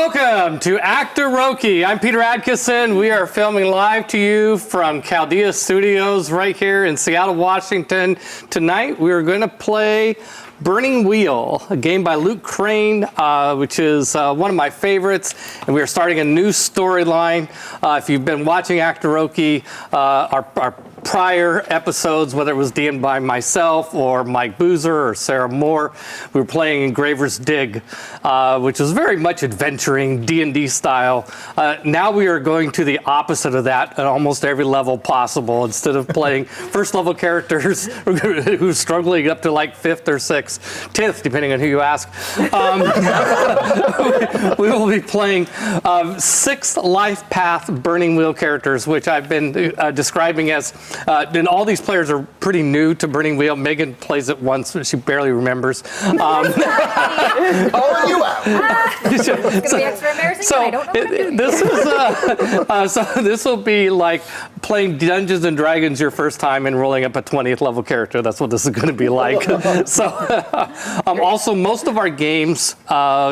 Welcome to Actoroke. I'm Peter Adkisson. We are filming live to you from Chaldea Studios right here in Seattle, Washington. Tonight we are going to play Burning Wheel, a game by Luke Crane, which is one of my favorites, and we are starting a new storyline. If you've been watching Actoroke, our prior episodes, whether it was DM'd by myself or Mike Boozer or Sarah Moore, we were playing Engraver's Dig, which is very much adventuring, D&D style. Now we are going to the opposite of that at almost every level possible. Instead of playing first level characters who are struggling up to like 5th or 6th, 10th, depending on who you ask, we will be playing 6 life path Burning Wheel characters, which I've been describing as and all these players are pretty new to Burning Wheel. Megan plays it once, but she barely remembers. How are you out? It's going to be extra embarrassing, I don't know what I'm doing. So this will be like playing Dungeons and Dragons your first time and rolling up a 20th level character. That's what this is going to be like. So also, most of our games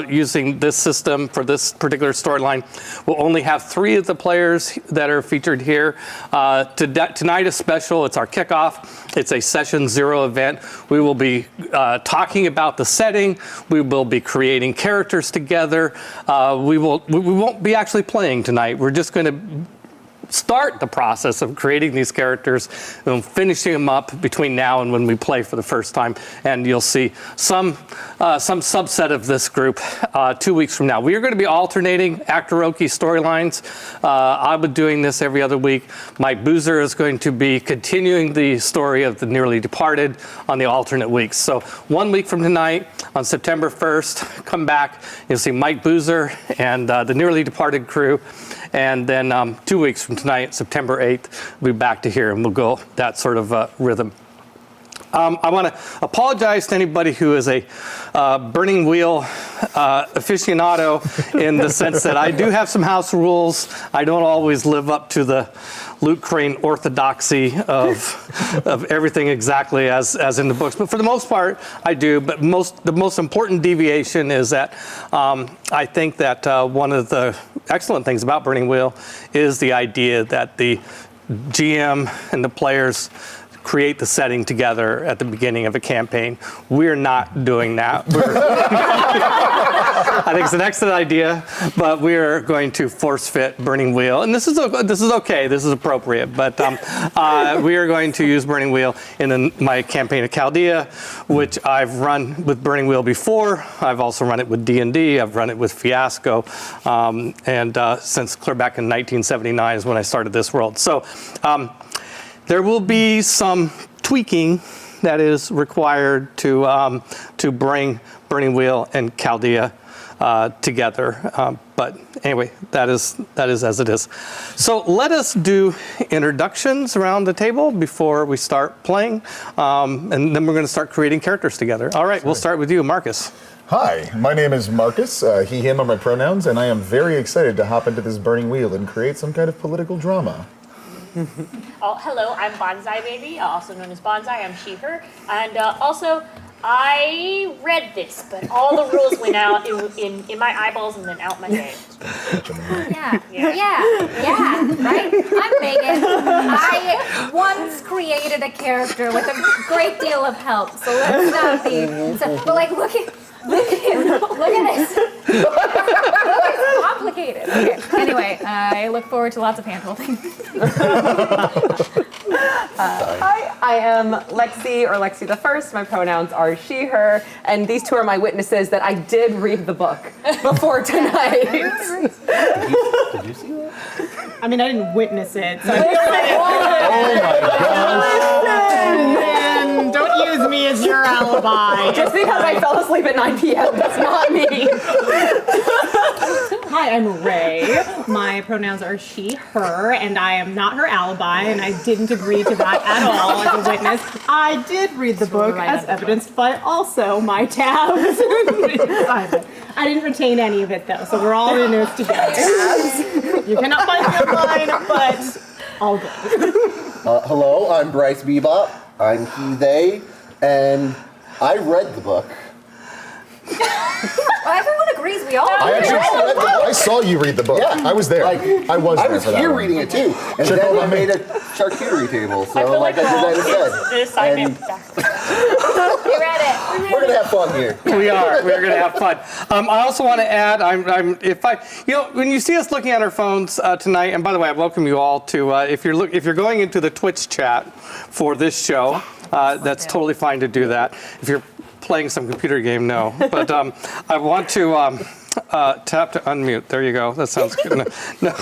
using this system for this particular storyline will only have 3 of the players that are featured here. Tonight is special. It's our kickoff. It's a session 0 event. We will be talking about the setting. We will be creating characters together. We won't be actually playing tonight. We're just going to start the process of creating these characters and finishing them up between now and when we play for the first time. And you'll see some subset of this group 2 weeks from now. We are going to be alternating Actoroke storylines. I'll be doing this every other week. Mike Boozer is going to be continuing the story of the Nearly Departed on the alternate weeks. So 1 week from tonight, on September 1st, come back. You'll see Mike Boozer and the Nearly Departed crew. And then 2 weeks from tonight, September 8th, we'll be back to here, and we'll go that sort of rhythm. I want to apologize to anybody who is a Burning Wheel aficionado, in the sense that I do have some house rules. I don't always live up to the Luke Crane orthodoxy of everything exactly as in the books. But for the most part, I do. But the most important deviation is that I think that one of the excellent things about Burning Wheel is the idea that the GM and the players create the setting together at the beginning of a campaign. We're not doing that. I think it's an excellent idea, but we're going to force fit Burning Wheel, and this is okay. This is appropriate, but we are going to use Burning Wheel in my campaign of Chaldea, which I've run with Burning Wheel before. I've also run it with D&D. I've run it with Fiasco, and since clear back in 1979 is when I started this world. So. There will be some tweaking that is required to bring Burning Wheel and Chaldea together. But anyway, that is as it is. So let us do introductions around the table before we start playing, and then we're going to start creating characters together. All right, we'll start with you, Marcus. Hi, my name is Marcus. He, him are my pronouns, and I am very excited to hop into this Burning Wheel and create some kind of political drama. Oh, hello, I'm Bonsai Baby, also known as Bonsai. I'm she, her. And also, I read this, but all the rules went out in my eyeballs and then out my head. Yeah, right? I'm Megan. I once created a character with a great deal of help, so let's not be... but like, look at this. It's complicated. Okay. Anyway, I look forward to lots of hand-holding. Hi, I am Lexi, or Lexi the First. My pronouns are she, her, and these 2 are my witnesses that I did read the book before tonight. Did you see that? I mean, I didn't witness it. So Oh my gosh. and don't use me as your alibi. Just because I fell asleep at 9 p.m. That's not me. Hi, I'm Ray. My pronouns are she, her, and I am not her alibi, and I didn't agree to that at all as a witness. I did read the book, as evidenced by also my tabs. I didn't retain any of it, though, so we're all in this together. You cannot find me online, but all good. Hello, I'm Bryce Bebop. I'm he, they, and I read the book. Well, everyone agrees agrees. We all I agree. actually I saw you read the book. Yeah. I was there. Like, I was I there was for that here one. reading it too. And Check then all we that made me. a charcuterie table. So I feel like as I said. the assignment. We read it. We're gonna have fun here. We are. We're going to have fun. I also want to add, when you see us looking at our phones tonight, and by the way, I welcome you all to, if you're going into the Twitch chat for this show, that's totally fine to do that. If you're playing some computer game, no. But I want to tap to unmute. There you go. That sounds good. No.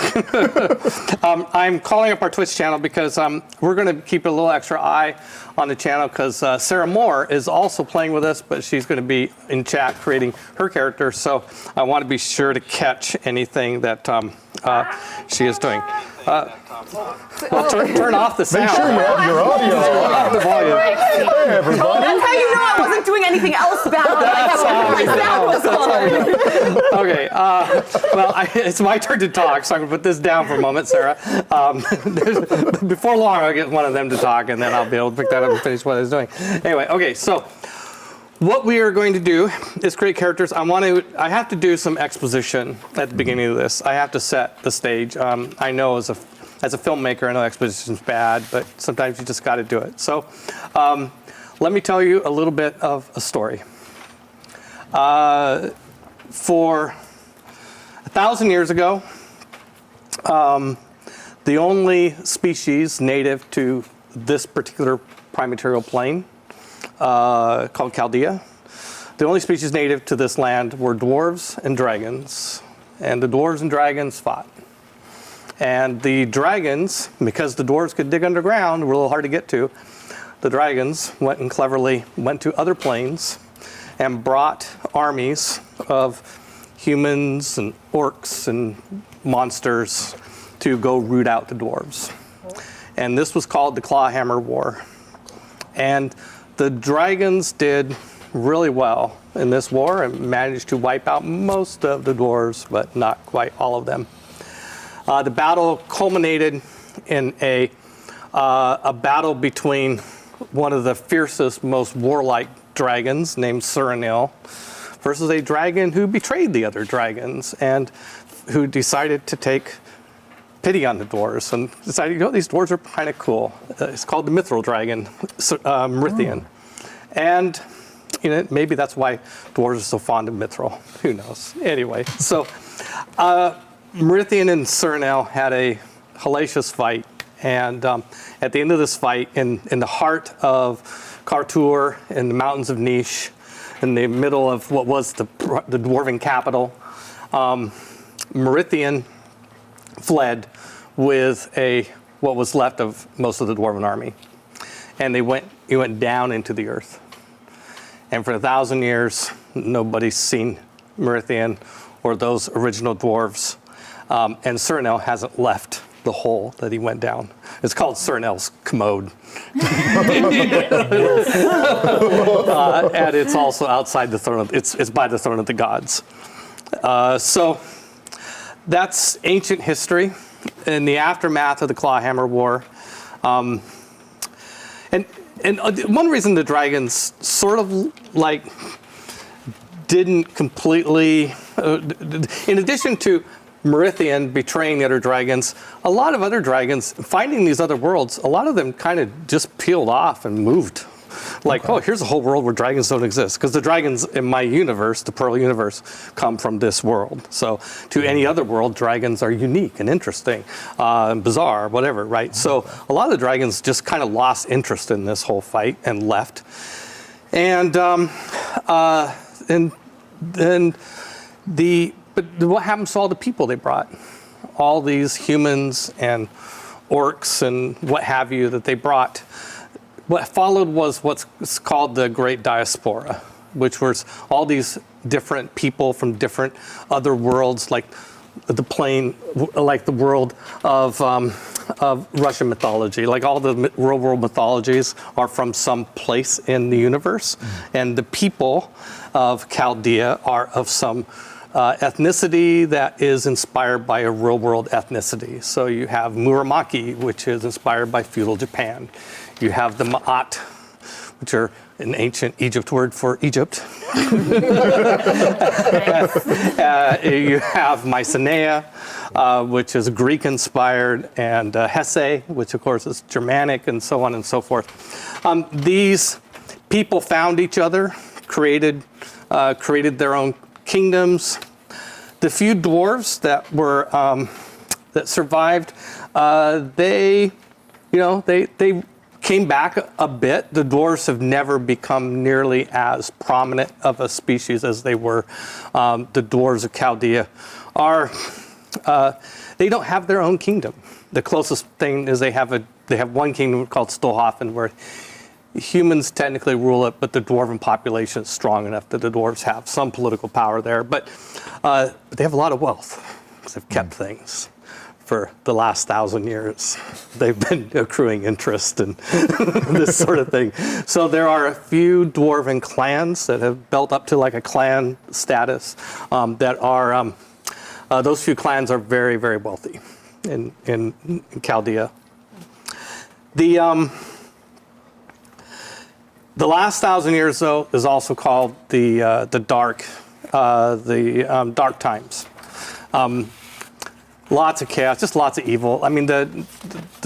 I'm calling up our Twitch channel because we're going to keep a little extra eye on the channel because Sarah Moore is also playing with us, but she's going to be in chat creating her character. So I want to be sure to catch anything that she is doing. Well, turn off the sound. Make sure you have your audio Turn on. off the volume. Hey, everybody. That's how you know I wasn't doing anything else bad. My sound was on. Okay, well, it's my turn to talk, so I'm going to put this down for a moment, Sarah. Before long, I'll get one of them to talk, and then I'll be able to pick that up and finish what I was doing. Anyway, okay, so what we are going to do is create characters. I have to do some exposition at the beginning of this. I have to set the stage. I know as a filmmaker, I know exposition's bad, but sometimes you just got to do it. So let me tell you a little bit of a story. For 1,000 years ago, the only species native to this particular primaterial plane, called Chaldea, the only species native to this land were dwarves and dragons. And the dwarves and dragons fought. And the dragons, because the dwarves could dig underground, were a little hard to get to, the dragons cleverly went to other planes and brought armies of humans and orcs and monsters to go root out the dwarves. And this was called the Clawhammer War. And the dragons did really well in this war and managed to wipe out most of the dwarves, but not quite all of them. The battle culminated in a battle between one of the fiercest, most warlike dragons named Surinil versus a dragon who betrayed the other dragons and who decided to take pity on the dwarves and decided, these dwarves are kind of cool. It's called the Mithril Dragon, Merithian. And maybe that's why dwarves are so fond of Mithril. Who knows? Anyway, so Merithian and Surinil had a hellacious fight. And at the end of this fight, in the heart of Kartur, in the mountains of Niche, in the middle of what was the dwarven capital, Merithian fled with what was left of most of the dwarven army. And he went down into the earth. And for 1,000 years, nobody's seen Merithian or those original dwarves. And Surinil hasn't left the hole that he went down. It's called Surinil's commode. And it's also outside the throne. It's by the throne of the gods. So that's ancient history. In the aftermath of the Clawhammer War, and one reason the dragons sort of didn't completely, in addition to Merithian betraying the other dragons, a lot of other dragons, finding these other worlds, a lot of them kind of just peeled off and moved. Oh, here's a whole world where dragons don't exist. Because the dragons in my universe, the Pearl universe, come from this world. So to any other world, dragons are unique and interesting, bizarre, whatever, right? So a lot of the dragons just kind of lost interest in this whole fight and left. And but what happens to all the people they brought? All these humans and orcs and what have you that they brought. What followed was what's called the Great Diaspora, which was all these different people from different other worlds, like the world of Russian mythology. Like all the real world mythologies are from some place in the universe. And the people of Chaldea are of some ethnicity that is inspired by a real world ethnicity. So you have Muramaki, which is inspired by feudal Japan. You have the Ma'at, which are an ancient Egypt word for Egypt. You have Mycenae, which is Greek-inspired, and Hesse, which of course is Germanic, and so on and so forth. These people found each other, created their own kingdoms. The few dwarves that were that survived, they came back a bit. The dwarves have never become nearly as prominent of a species as they were. The dwarves of Chaldea they don't have their own kingdom. The closest thing is they have one kingdom called Stolhofen, where humans technically rule it, but the dwarven population is strong enough that the dwarves have some political power there. But they have a lot of wealth because they've kept things for the last 1,000 years. They've been accruing interest and this sort of thing. So there are a few dwarven clans that have built up to like a clan status that are, those few clans are very, very wealthy in Chaldea. The last 1,000 years, though, is also called the dark times. Lots of chaos, just lots of evil. I mean, the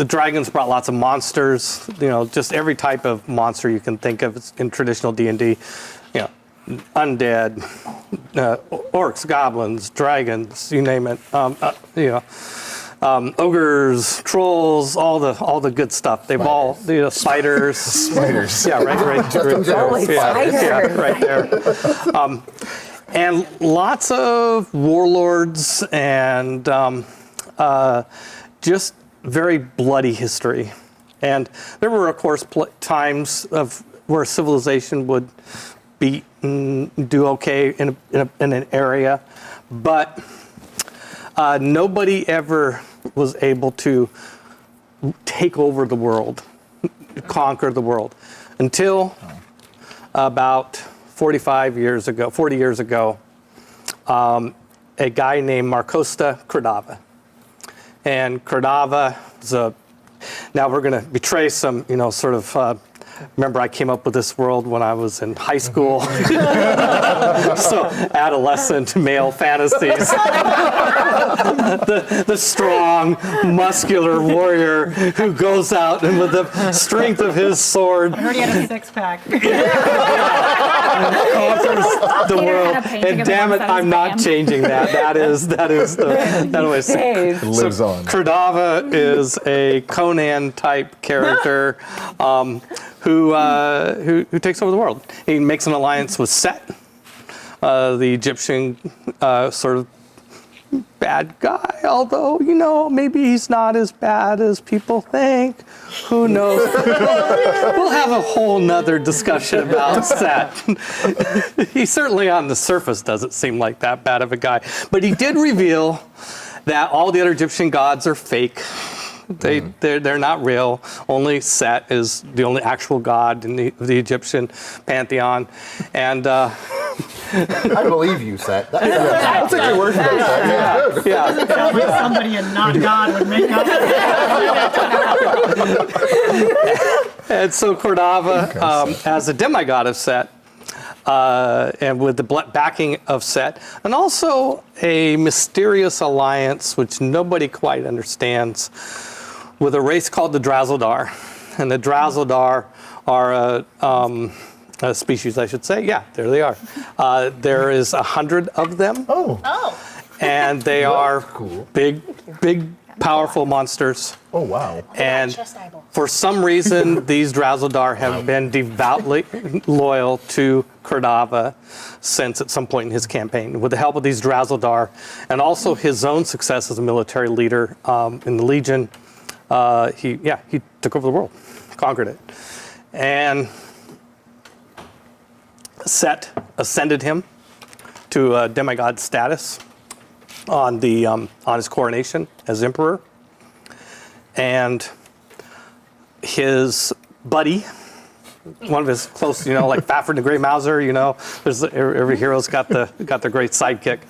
dragons brought lots of monsters. Just every type of monster you can think of in traditional D&D. Undead, orcs, goblins, dragons, you name it. Ogres, trolls, all the good stuff. They've all spiders. Spiders. Yeah, right there. And lots of warlords and just very bloody history. And there were, of course, times where civilization would do okay in an area, but nobody ever was able to take over the world, conquer the world, until about 40 years ago, a guy named Marcosta Cordava. And Cordava is now we're going to betray some, remember I came up with this world when I was in high school. So adolescent male fantasies. The strong, muscular warrior who goes out and with the strength of his sword I already had a six-pack. conquers the world. And damn it, I'm not changing that. That always It lives on. Cordava is a Conan type character who takes over the world. He makes an alliance with Set, the Egyptian sort of bad guy, although, maybe he's not as bad as people think. Who knows? We'll have a whole nother discussion about Set. He certainly on the surface doesn't seem like that bad of a guy. But he did reveal that all the other Egyptian gods are fake. They're not real. Only Set is the only actual god in the Egyptian pantheon. And I believe you, Set. I'll take your word for that, Set. yeah. Sounds like somebody and not God would make up. And so Cordava, as a demigod of Set, and with the backing of Set, and also a mysterious alliance which nobody quite understands, with a race called the Drazeldar. And the Drazeldar are a species, I should say. Yeah, there they are. There is 100 of them. Oh. And they are Cool. big, powerful monsters. Oh, wow. And Chest eyeball. for some reason, these Drazeldar have been devoutly loyal to Cordava since at some point in his campaign. With the help of these Drazeldar and also his own success as a military leader in the Legion, he took over the world, conquered it. And Set ascended him to a demigod status on his coronation as emperor. And his buddy, one of his close, like Fafhrd the Grey Mouser, there's every hero's got their great sidekick.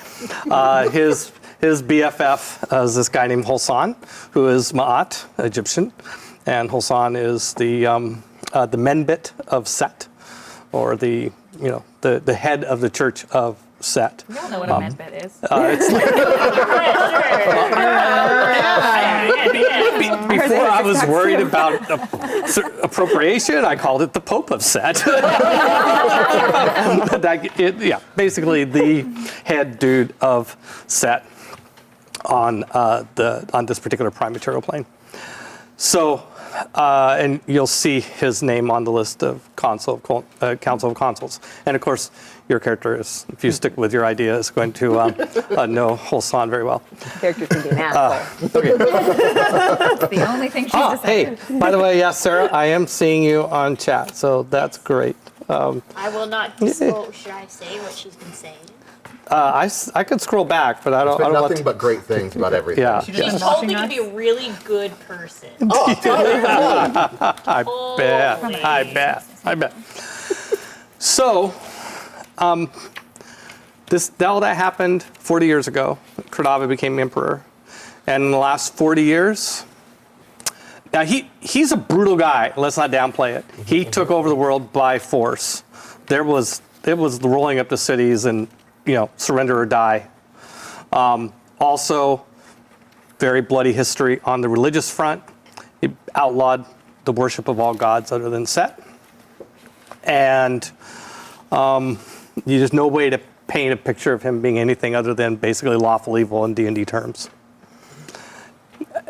His BFF is this guy named Holsan, who is Ma'at, Egyptian, and Holsan is the Menbit of Set, or the head of the Church of Set. You all know what a medbit is. It's like, before I was worried about appropriation, I called it the Pope of Set. Basically the head dude of Set on this particular prime material plane. So, and you'll see his name on the list of Council of Consuls. And of course, your character is, if you stick with your idea, is going to know Holsan very well. Character can be an asshole. Okay. It's the only thing she's decided. Hey, by the way, yes, Sarah, I am seeing you on chat, so that's great. I will not disclose. Should I say what she's been saying? I could scroll back, but I don't want Nothing to. but great things about everything. Yeah. She's She's been told me watching to be us. a really good person. I bet. So, all that happened 40 years ago. Cordava became emperor. And in the last 40 years, now he's a brutal guy. Let's not downplay it. He took over the world by force. It was the rolling up the cities and, surrender or die. Also, very bloody history on the religious front. He outlawed the worship of all gods other than Set. And there's no way to paint a picture of him being anything other than basically lawful evil in D&D terms.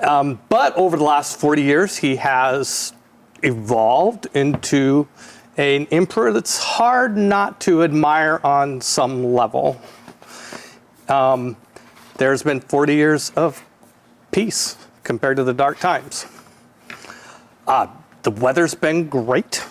But over the last 40 years, he has evolved into an emperor that's hard not to admire on some level. There's been 40 years of peace compared to the dark times. The weather's been great.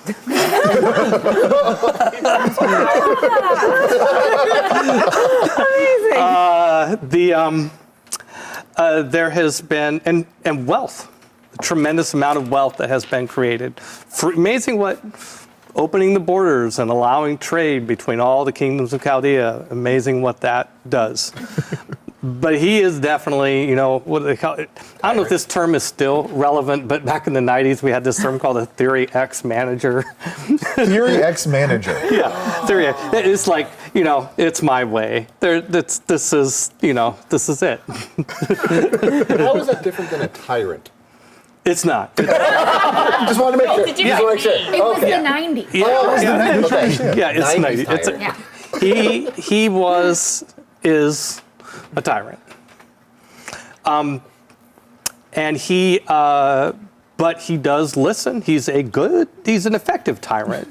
There has been, and wealth, a tremendous amount of wealth that has been created. Amazing what opening the borders and allowing trade between all the kingdoms of Chaldea, amazing what that does. But he is definitely, what do they call it? I don't know if this term is still relevant, but back in the 90s, we had this term called a Theory X manager. Theory X manager. Yeah, Theory X. It's like, it's my way. This is it. How is that different than a tyrant? It's not. Just wanted to make sure. It's a different name. It was the 90s. Yeah, it's 90s 90s. tyrant. He is a tyrant. And but he does listen. He's an effective tyrant.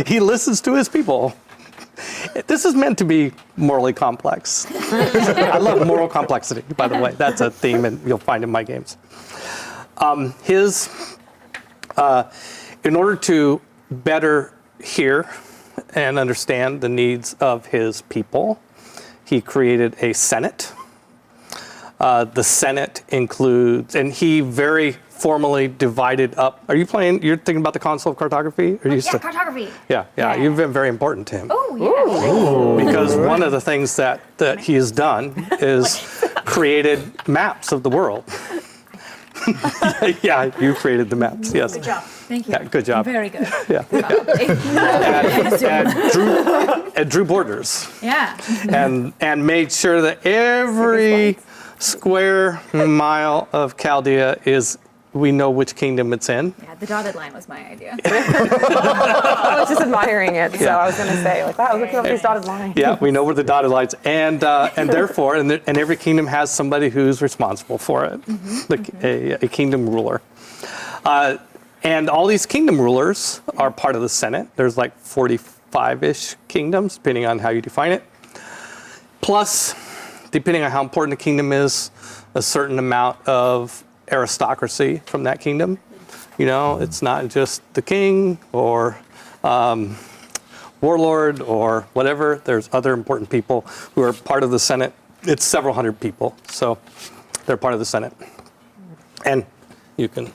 He listens to his people. This is meant to be morally complex. I love moral complexity, by the way. That's a theme and you'll find in my games. In order to better hear and understand the needs of his people, he created a Senate. The Senate includes, and he very formally divided up. You're thinking about the Council of Cartography? Cartography. Yeah, you've been very important to him. Oh, yeah. Because one of the things that he has done is created maps of the world. Yeah, you created the maps, yes. Good job. Thank you. Yeah, good job. Very good. Yeah. And drew borders. Yeah. And made sure that every square mile of Chaldea we know which kingdom it's in. Yeah, the dotted line was my idea. I was just admiring it, so I was going to say, wow, looking up these dotted lines. Yeah, we know where the dotted lines, and therefore, and every kingdom has somebody who's responsible for it, a kingdom ruler. And all these kingdom rulers are part of the Senate. There's like 45-ish kingdoms, depending on how you define it. Plus, depending on how important a kingdom is, a certain amount of aristocracy from that kingdom. It's not just the king or warlord or whatever. There's other important people who are part of the Senate. It's several hundred people, so they're part of the Senate. And you can,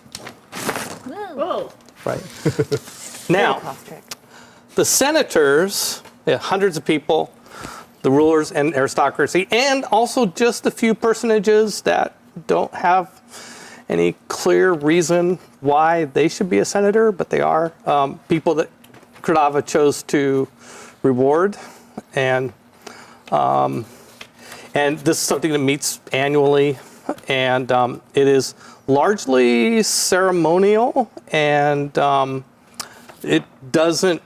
Whoa. right. Now, the senators, hundreds of people, the rulers and aristocracy, and also just a few personages that don't have any clear reason why they should be a senator, but they are people that Kradava chose to reward, and this is something that meets annually, and it is largely ceremonial, and it doesn't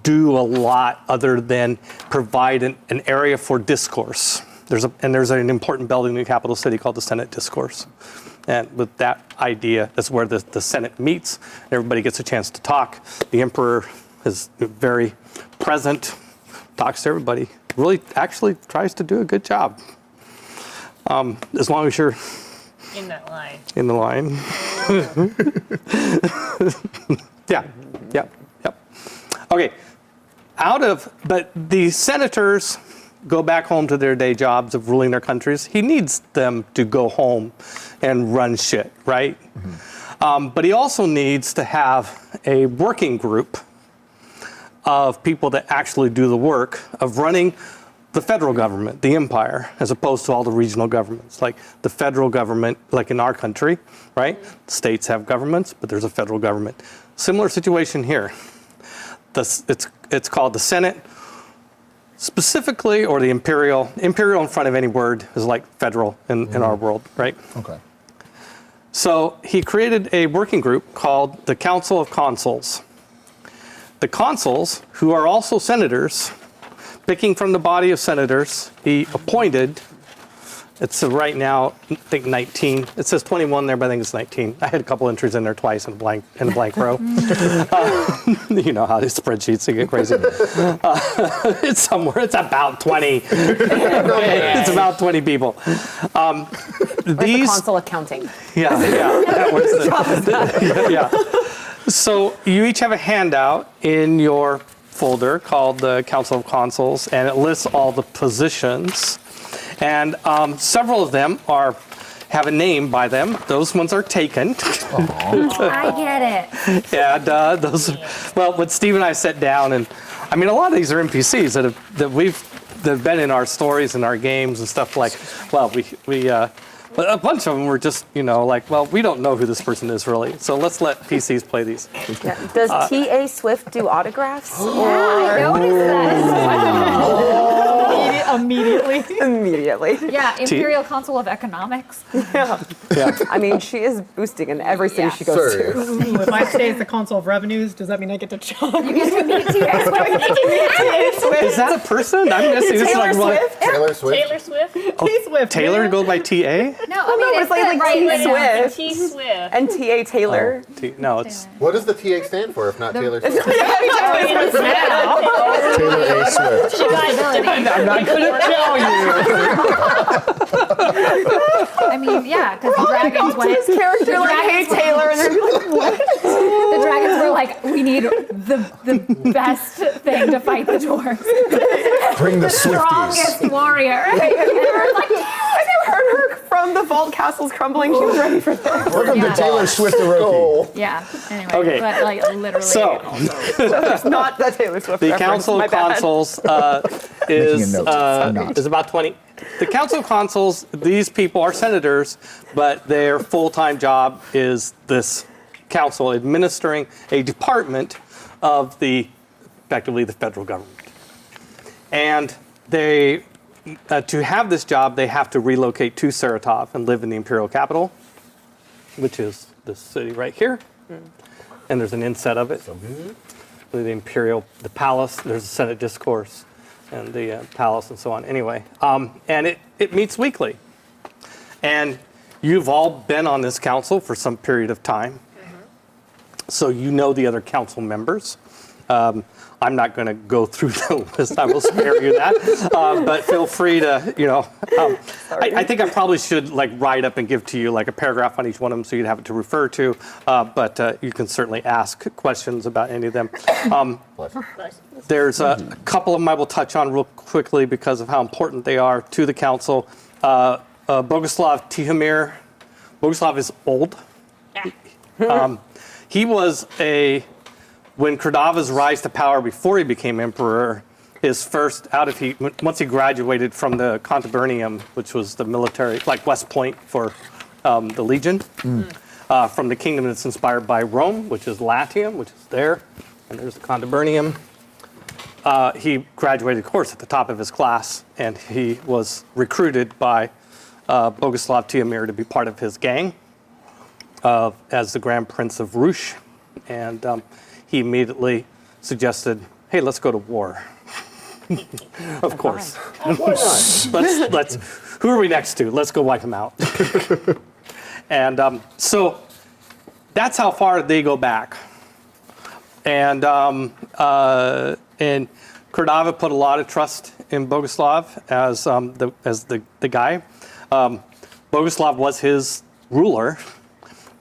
do a lot other than provide an area for discourse. There's an important building in the capital city called the Senate Discourse. And with that idea, that's where the Senate meets. Everybody gets a chance to talk. The emperor is very present, talks to everybody. Really actually tries to do a good job. As long as you're In that line. in the line. Yeah. Okay. But the senators go back home to their day jobs of ruling their countries. He needs them to go home and run shit, right? But he also needs to have a working group of people that actually do the work of running the federal government, the empire, as opposed to all the regional governments. Like the federal government, like in our country, right? States have governments, but there's a federal government. Similar situation here. It's called the Senate, specifically, or the imperial. Imperial in front of any word is like federal in our world, right? Okay. So he created a working group called the Council of Consuls. The consuls, who are also senators, picking from the body of senators, he appointed, it's right now, I think 19. It says 21 there, but I think it's 19. I had a couple entries in there twice in a blank row. You know how these spreadsheets, they get crazy. It's somewhere, it's about 20. It's about 20 people. The consul accounting. Yeah. So you each have a handout in your folder called the Council of Consuls, and it lists all the positions. And several of them have a name by them. Those ones are taken. I get it. And when Steve and I sat down, and I mean, a lot of these are NPCs that have been in our stories and our games and stuff like. Well, but a bunch of them were just, we don't know who this person is really. So let's let PCs play these. Yeah. Does T.A. Swift do autographs? I noticed that. Immediately. Yeah, Imperial Council of Economics. Yeah. I mean, she is boosting in every city she goes to. Ooh, if I stay as the Council of Revenues, does that mean I get to chug? You get to meet T.A. Is that a person? I'm guessing this is like Swift? Taylor Swift. Taylor Swift. T-Swift. Taylor goes by T.A.? No, I mean, it's like right T. now. Swift T Swift. and T.A. Taylor. No, it's What does the TA stand for if not Taylor Swift? Taylor A. Swift. I'm not going to tell you. I mean, yeah, because the dragons went. His character like, hey Taylor, and they're like, what? The dragons were like, we need the best thing to fight the dwarves. Bring the Swifties. Strongest warrior. And we're like, I never heard her from the vault castles crumbling. She was ready for this. Welcome to Taylor Swift Aroki. yeah. Anyway, Okay. but like literally. So, It's not that Taylor Swift the reference, Council my of bad. Consuls Making a note. I'm not. is about 20. The Council of Consuls, these people are senators, but their full-time job is this council administering a department of effectively the federal government. And they, to have this job, they have to relocate to Saratof and live in the imperial capital, which is this city right here. And there's an inset of it. The palace, there's a Senate discourse, and the palace and so on. Anyway, and it meets weekly. And you've all been on this council for some period of time. So you know the other council members. I'm not going to go through the list. I will spare you that. But feel free to, I think I probably should write up and give to you a paragraph on each one of them so you'd have it to refer to. But you can certainly ask questions about any of them. There's a couple of them I will touch on real quickly because of how important they are to the council. Boguslav Tihomir. Boguslav is old. He was when Kradava's rise to power before he became emperor, his first once he graduated from the Contubernium, which was the military, West Point for the Legion. From the kingdom that's inspired by Rome, which is Latium, which is there. And there's the Contubernium. He graduated, of course, at the top of his class, and he was recruited by Boguslav Tiamir to be part of his gang as the Grand Prince of Rouge. And he immediately suggested, hey, let's go to war. Of course. let's. Who are we next to? Let's go wipe him out. And so that's how far they go back. And Kordava put a lot of trust in Boguslav as the guy. Boguslav was his ruler,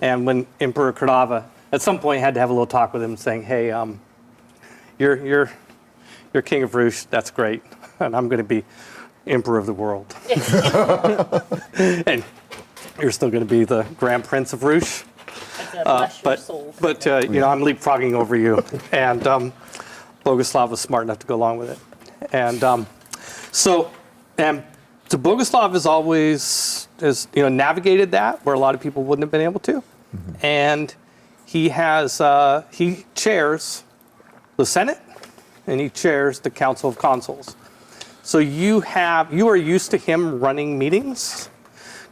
and when Emperor Kordava at some point had to have a little talk with him, saying, "Hey, you're king of Rouge. That's great, and I'm going to be emperor of the world, and you're still going to be the Grand Prince of Rouge." But I'm leapfrogging over you, and Boguslav was smart enough to go along with it, and so Boguslav has always navigated that where a lot of people wouldn't have been able to, and he chairs the Senate, and he chairs the Council of Consuls. So you are used to him running meetings,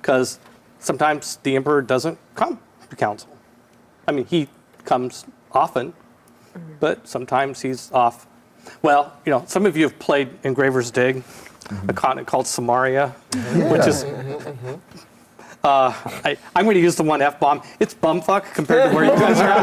because sometimes the emperor doesn't come to council. I mean, he comes often, but sometimes he's off. Well, some of you have played Engraver's Dig, a continent called Samaria, which is. I'm going to use the one F-bomb. It's bumfuck compared to where you guys are.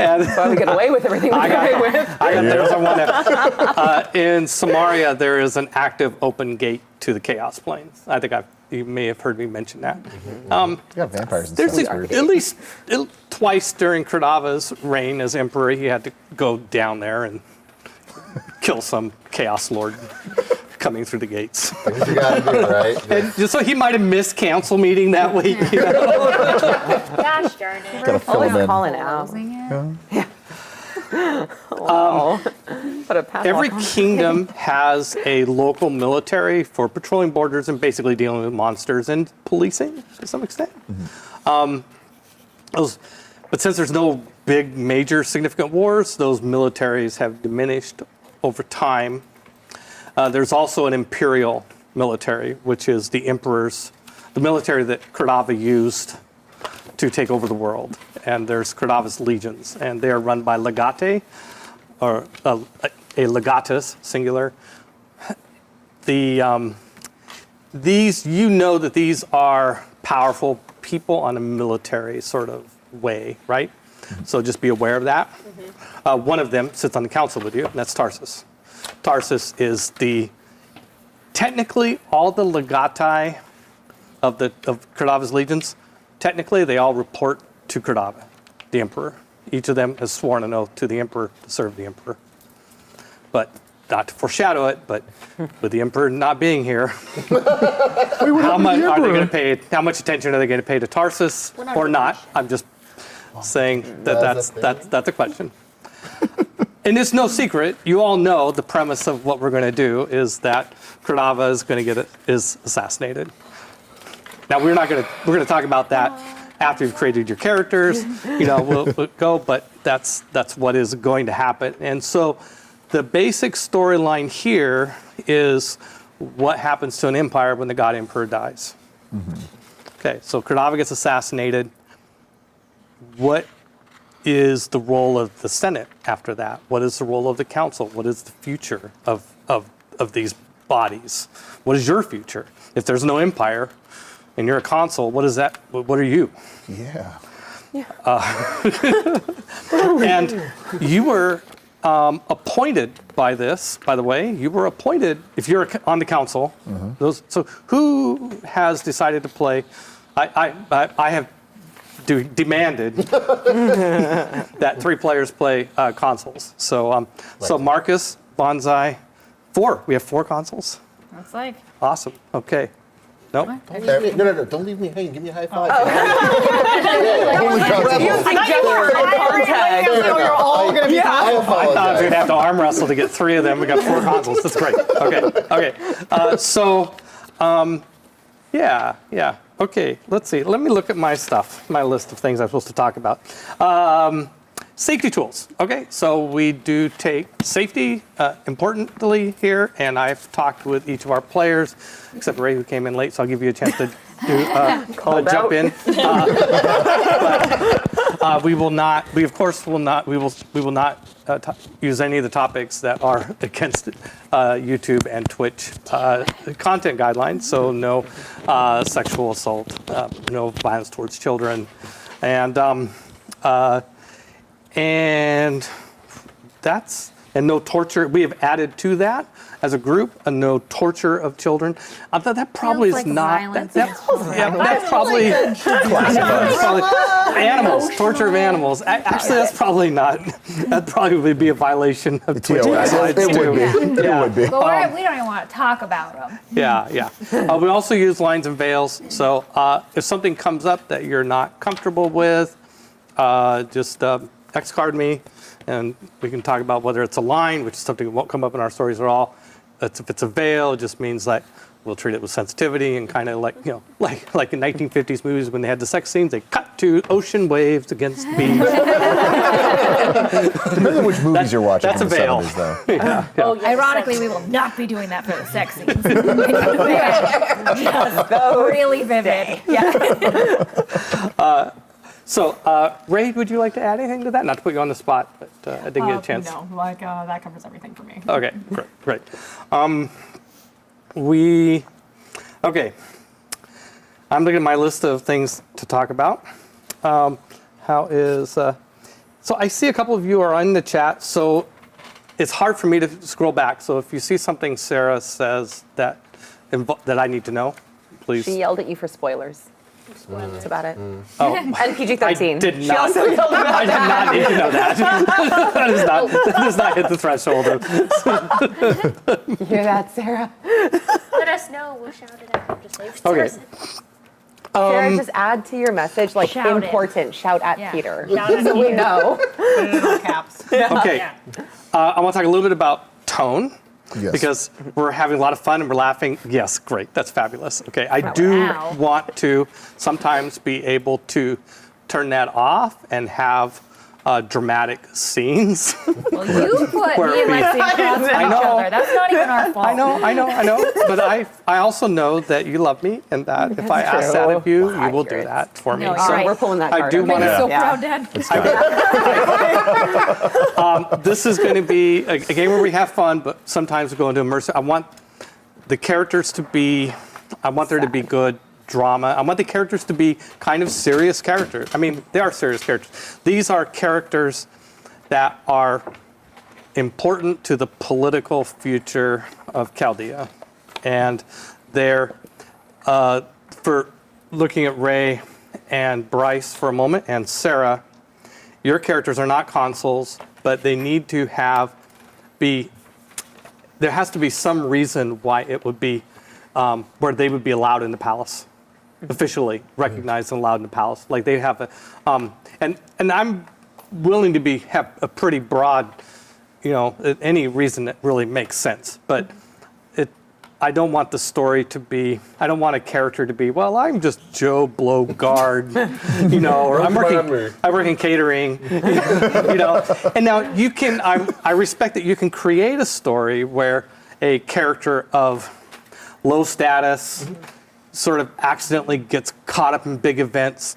And That's why we get away with everything we get away with. There's a one F. In Samaria, there is an active open gate to the Chaos Plains. I think you may have heard me mention that. got vampires and There's stuff. at least twice during Kordava's reign as emperor, he had to go down there and kill some Chaos Lord coming through the gates. That's what you gotta do, right? And just so he might have missed council meeting that week. Gosh darn it. Gotta fill Always them in. calling out. Closing it. Put a padlock Every on. kingdom has a local military for patrolling borders and basically dealing with monsters and policing to some extent. But since there's no big, major, significant wars, those militaries have diminished over time. There's also an imperial military, which is the military that Kordava used to take over the world. And there's Kordava's legions, and they are run by legate, or a legatus, singular. These are powerful people on a military sort of way, right? So just be aware of that. One of them sits on the council with you, and that's Tarsus. Tarsus is technically all the legati of Kordava's legions, technically they all report to Kordava, the emperor. Each of them has sworn an oath to the emperor to serve the emperor. But not to foreshadow it, but with the emperor not being here, how much attention are they going to pay to Tarsus or not? I'm just saying that's a question. And it's no secret. You all know the premise of what we're going to do is that Kordava is going to is assassinated. Now we're going to talk about that after you've created your characters. We'll go, but that's what is going to happen. And so the basic storyline here is what happens to an empire when the god emperor dies. Okay, so Kordava gets assassinated. What is the role of the Senate after that? What is the role of the council? What is the future of these bodies? What is your future? If there's no empire and you're a consul, what is that? What are you? Yeah. And you were appointed by this, by the way. You were appointed, if you're on the council. So who has decided to play? I have demanded that 3 players play consoles. So Marcus, Bonsai, 4. We have 4 consoles. That's like. Awesome. Okay. Nope. No, don't leave me hanging. Give me a high five. You're all going to be I I thought apologize. we'd have to arm wrestle to get 3 of them. We got 4 consoles. That's great. Okay. Okay, let's see. Let me look at my stuff, my list of things I'm supposed to talk about. Safety tools. Okay, so we do take safety importantly here, and I've talked with each of our players, except Ray, who came in late, so I'll give you a chance to jump in. We will not. We of course will not. We will not use any of the topics that are against YouTube and Twitch content guidelines. So no sexual assault, no violence towards children, and no torture. We have added to that as a group a no torture of children. That probably Feels is like not. violence That's against probably animals. Torture of animals. Actually, that's probably not. That'd probably be a violation of Twitch guidelines It too. would be. It would be. But we don't even want to talk about them. Yeah. We also use lines and veils. So if something comes up that you're not comfortable with, just X-card me, and we can talk about whether it's a line, which is something that won't come up in our stories at all. If it's a veil, it just means that we'll treat it with sensitivity and kind of like in 1950s movies when they had the sex scenes, they cut to ocean waves against beach. Depends on which movies you're watching. That's from a the veil. 70s, though. Oh, yes, Ironically, that's- we will not be doing that for the sex scenes. Just really vivid. Yeah. So, Ray, would you like to add anything to that? Not to put you on the spot, but I didn't get a chance. No, that covers everything for me. Okay, great. Okay. I'm looking at my list of things to talk about. So I see a couple of you are in the chat, so it's hard for me to scroll back. So if you see something Sarah says that I need to know, please. She yelled at you for spoilers. That's about it. Oh, And PG-13. I did She not. also yelled about I did not need to know that. that does not hit the threshold. You hear that, Sarah? Let us know. We'll shout it out. Just like Okay. Sarah, just add to your message, like, Shout it. important. Shout at Yeah. Peter. Shout at So we Peter. know. Put it in all caps. Okay. I want to talk a little bit about tone. Yes. Because we're having a lot of fun and we're laughing. Yes, great. That's fabulous. Okay, I do Wow. want to sometimes be able to turn that off and have dramatic scenes. Well, you put Where me and we- Lexi across from I each know. other. That's not even our fault. I know. But I also know that you love me and that if I ask that of you, you will do Accurate. that for me. No, All you're right, right. we're pulling that I card. do up. wanna- I'm so Yeah. proud, Dad. This is going to be a game where we have fun, but sometimes we go into immersive. I want the characters to be, I want there to be good drama. I want the characters to be kind of serious characters. I mean, they are serious characters. These are characters that are important to the political future of Chaldea. And they're, for looking at Ray and Bryce for a moment, and Sarah, your characters are not consuls, but they need to there has to be some reason why it would be, where they would be allowed in the palace, officially recognized and allowed in the palace. Like they have and I'm willing to have a pretty broad, any reason that really makes sense, but I don't want the story to be, I don't want a character to be, well, I'm just Joe Blowguard, or I work in catering, And now you can, I respect that you can create a story where a character of low status sort of accidentally gets caught up in big events,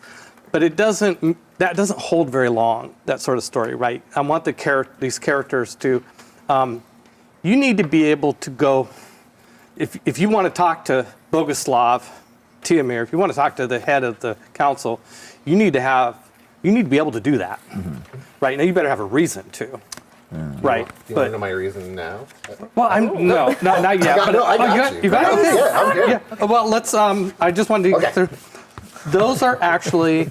but that doesn't hold very long, that sort of story, right? I want these characters to, you need to be able to go, if you want to talk to Boguslav Tiamir, if you want to talk to the head of the council, you need to be able to do that, right? Now you better have a reason to, right? You want to know my reason now? Well, not yet. I got you. You got it? Okay. Yeah, I'm good. Yeah. Well, let's. I just wanted to get through. Those are actually.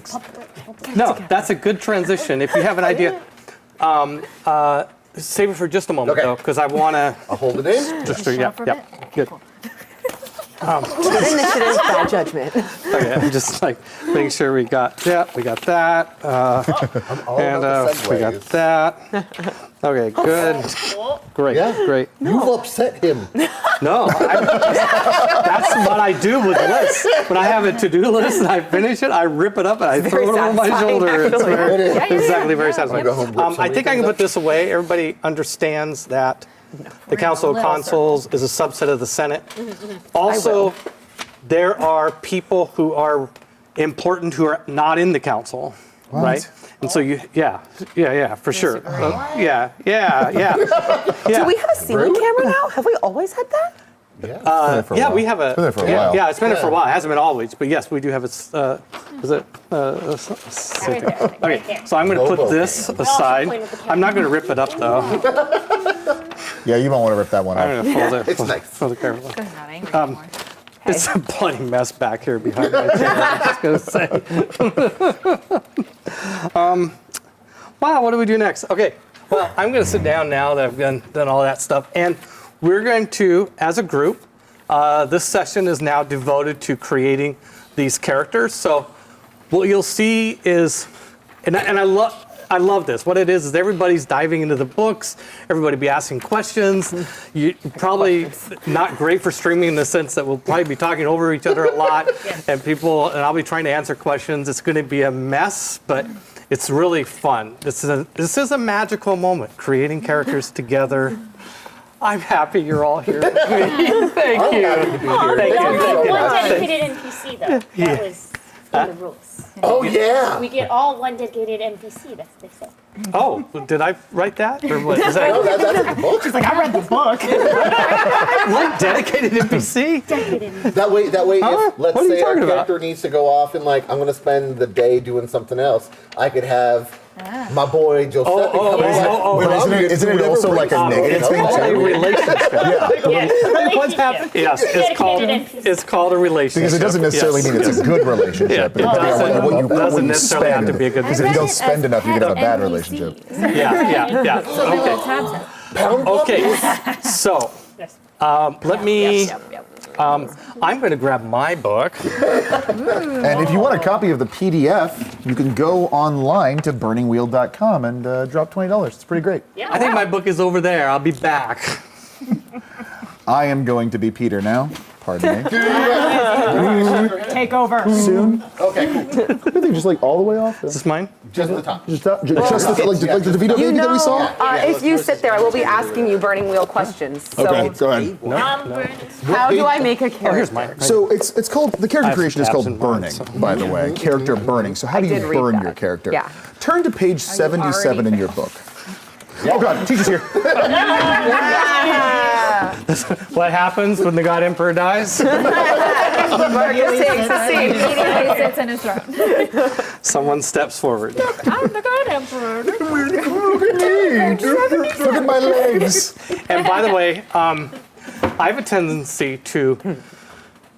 No, that's a good transition. If you have an idea, save it for just a moment Okay. though, because I want to. I'll hold it in. Just Shut yeah, up for a yeah, bit. good. Good initiative, bad judgment. Okay, I'm just like making sure we got that. We got that. And we got that. Okay, good. Great, Yeah. great. You've upset him. No, that's what I do with lists. When I have a to-do list and I finish it, I rip it up and I throw it over my satisfying, shoulder. It's actually. very, exactly very satisfying. Go home, rip some I think I can put this away. Everybody understands that the Council of little Consuls is a subset of the Senate. Also, there are people who are important who are not in the council, right? And so for sure. Yeah. Do we have a ceiling camera now? Have we always had that? We have a. It's been there for a while. Yeah, it's been there for a while. It hasn't been always, but yes, we do have it. Is it? Okay, so I'm going to put this aside. I'm not going to rip it up though. Yeah, you might want to rip that one I'm out. going to fold it. It's nice. Fold it carefully. I'm not angry anymore. It's a bloody mess back here behind my chair. I'm just going to say. Wow, what do we do next? Okay, well, I'm going to sit down now that I've done all that stuff, and we're going to, as a group, this session is now devoted to creating these characters. So what you'll see is, and I love this. What it is everybody's diving into the books. Everybody be asking questions. You probably not great for streaming in the sense that we'll probably be talking over each other a lot, and I'll be trying to answer questions. It's going to be a mess, but it's really fun. This is a magical moment, creating characters together. I'm happy you're all here with me. Thank you. Thank you. One dedicated NPC though. That was in the rules. Oh, yeah. We get all one dedicated NPC. That's what they say. Oh, did I write that? Or what? Is No, that that's in the book. Like, I read the book. like dedicated NPC? That way, if, let's What are you say our talking about? character needs to go off and, like, I'm going to spend the day doing something else, I could have my boy Giuseppe come Wait, isn't it also like a negative thing A too? relationship. What's happening? Yes, it's called a relationship. Because it doesn't necessarily mean it's a good relationship. Yeah, It depends on what you doesn't necessarily have to be a good Because if you don't spend enough, you're going to have a bad relationship. Yeah. Okay, so let me. I'm going to grab my book. And if you want a copy of the PDF, you can go online to burningwheel.com and drop $20. It's pretty great. I think my book is over there. I'll be back. I am going to be Peter now. Pardon me. Take over. Soon. Okay, cool. Really, just like all the way off? Is this mine? Just the top. Just like the DeVito baby that we saw? If you sit there, I will be asking you burning wheel questions. So Okay, go ahead. how do I make a character? Oh, here's mine. So it's called, the character have creation is tabs called in mine, burning, so- by the way. Character burning. So how do you did read burn that. your character? Yeah. Turn to page 77 in your book. Oh God, teacher's here. What happens when the God Emperor dies? Marcus takes a seat. Immediately sits in his throne. Someone steps forward. I'm the God Emperor. Look at me. Look at my legs. And by the way, I have a tendency to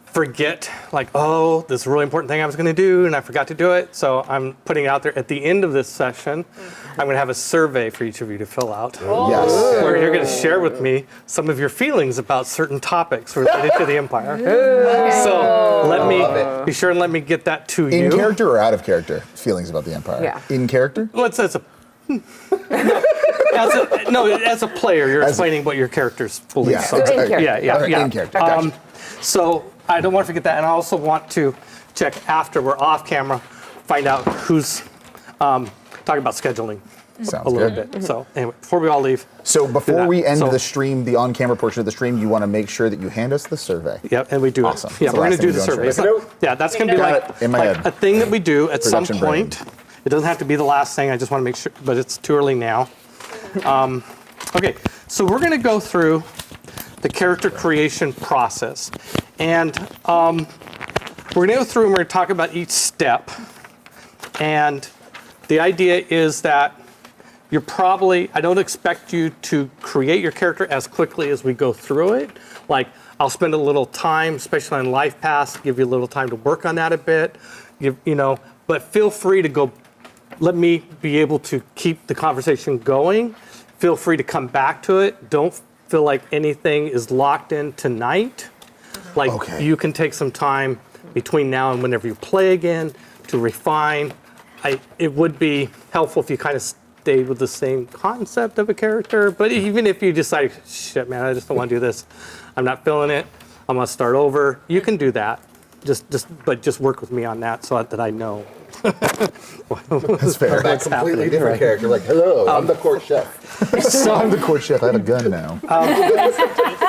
forget, like, oh, this is a really important thing I was going to do, and I forgot to do it. So I'm putting it out there. At the end of this session, I'm going to have a survey for each of you to fill out, Yes. where you're going to share with me some of your feelings about certain topics related to the Empire. So let me be sure and let me get that to you. In character or out of character? Feelings about the Empire. Yeah. In character? Well, as a player, you're explaining what your character's beliefs are. in character. Yeah. In character. Gotcha. So I don't want to forget that, and I also want to check after we're off camera, find out who's talking about scheduling Sounds a little good. bit. So anyway, before we all leave. So before that. we end So- the stream, the on-camera portion of the stream, you want to make sure that you hand us the survey. Yep, and we do Awesome. it. Yeah, That's the we're going last to do thing the we do on survey. It's survey. not- yeah, that's going to be Got like, it in my like head. a thing that we do at some Production brain. point. It doesn't have to be the last thing. I just want to make sure, but it's too early now. Okay, so we're going to go through the character creation process. And we're going to go through and we're going to talk about each step. And the idea is that I don't expect you to create your character as quickly as we go through it. Like, I'll spend a little time, especially on Life Pass, give you a little time to work on that a bit, but feel free to go, let me be able to keep the conversation going. Feel free to come back to it. Don't feel like anything is locked in tonight. Like Okay. you can take some time between now and whenever you play again to refine. It would be helpful if you kind of stayed with the same concept of a character, but even if you decide, shit, man, I just don't want to do this, I'm not feeling it, I'm gonna start over, you can do that. But just work with me on that so that I know. That's fair. That completely different character. Like, hello, I'm the court chef. So I'm the court chef. I have a gun now.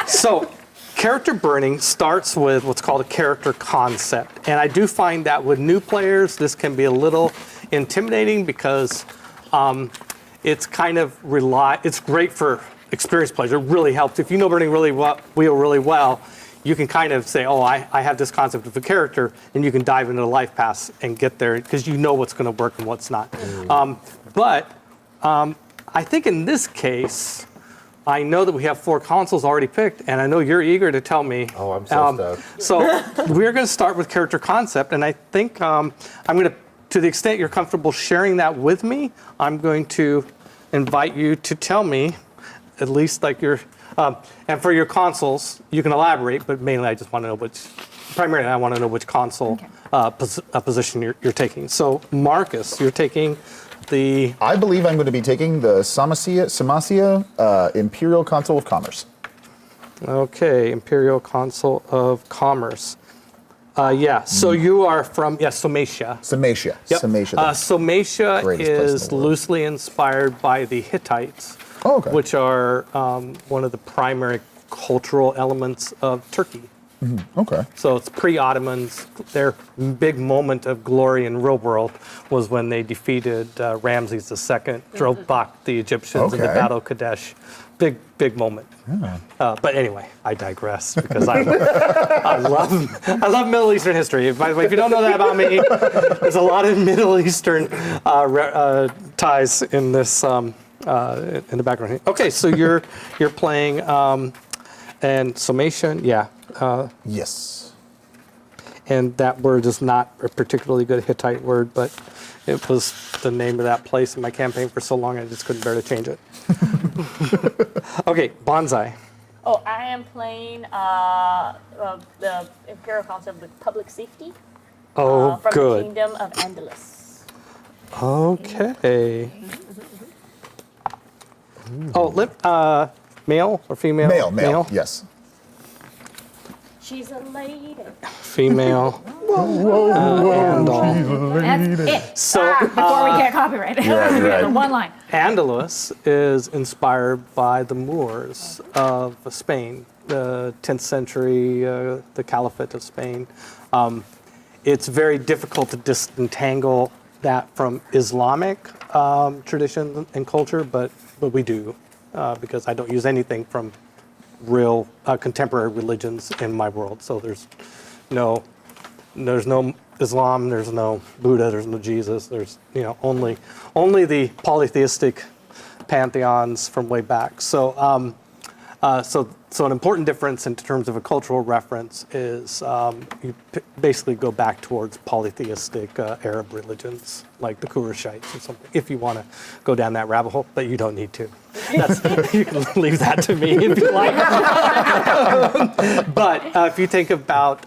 So character burning starts with what's called a character concept. And I do find that with new players, this can be a little intimidating because it's kind of it's great for experienced players. It really helps. If you know burning really well, you can kind of say, oh, I have this concept of a character, and you can dive into the life paths and get there because you know what's going to work and what's not. But I think in this case, I know that we have 4 consoles already picked, and I know you're eager to tell me. Oh, I'm so stoked. So we're going to start with character concept, and I think I'm going to the extent you're comfortable sharing that with me, I'm going to invite you to tell me, at least like your, and for your consoles, you can elaborate, but mainly I just want to know primarily I want to know which console position you're taking. So Marcus, you're taking the... I believe I'm going to be taking the Samasia Imperial Console of Commerce. Okay, Imperial Console of Commerce. So you are from, Somatia. Samatia. Yep. Samatia. Somatia greatest place in is the world. loosely inspired by the Hittites, which are one of the primary cultural elements of Turkey. Okay. So it's pre-Ottomans. Their big moment of glory in real world was when they defeated Ramses II, drove back the Egyptians in the Okay. Battle of Kadesh. Big moment. But anyway, I digress because I love Middle Eastern history. By the way, if you don't know that about me, there's a lot of Middle Eastern ties in this in the background. Okay, so you're playing and Somation, Yes. and that word is not a particularly good Hittite word, but it was the name of that place in my campaign for so long I just couldn't bear to change it. Okay, Bonsai. Oh, I am playing the Imperial Concept with Public Safety Oh, from the good. Kingdom of Andalus. Okay. Oh, male or female? Male. Yes. She's a lady. Female. That's it. So Before we get copyrighted. You're right. The one line. Andalus is inspired by the Moors of Spain, the 10th century, the Caliphate of Spain. It's very difficult to disentangle that from Islamic tradition and culture, but we do because I don't use anything from real contemporary religions in my world. So there's no Islam, there's no Buddha, there's no Jesus, there's only the polytheistic pantheons from way back. So so an important difference in terms of a cultural reference is you basically go back towards polytheistic Arab religions like the Qurayshites or something, if you want to go down that rabbit hole, but you don't need to. You can leave that to me if you like. But if you think about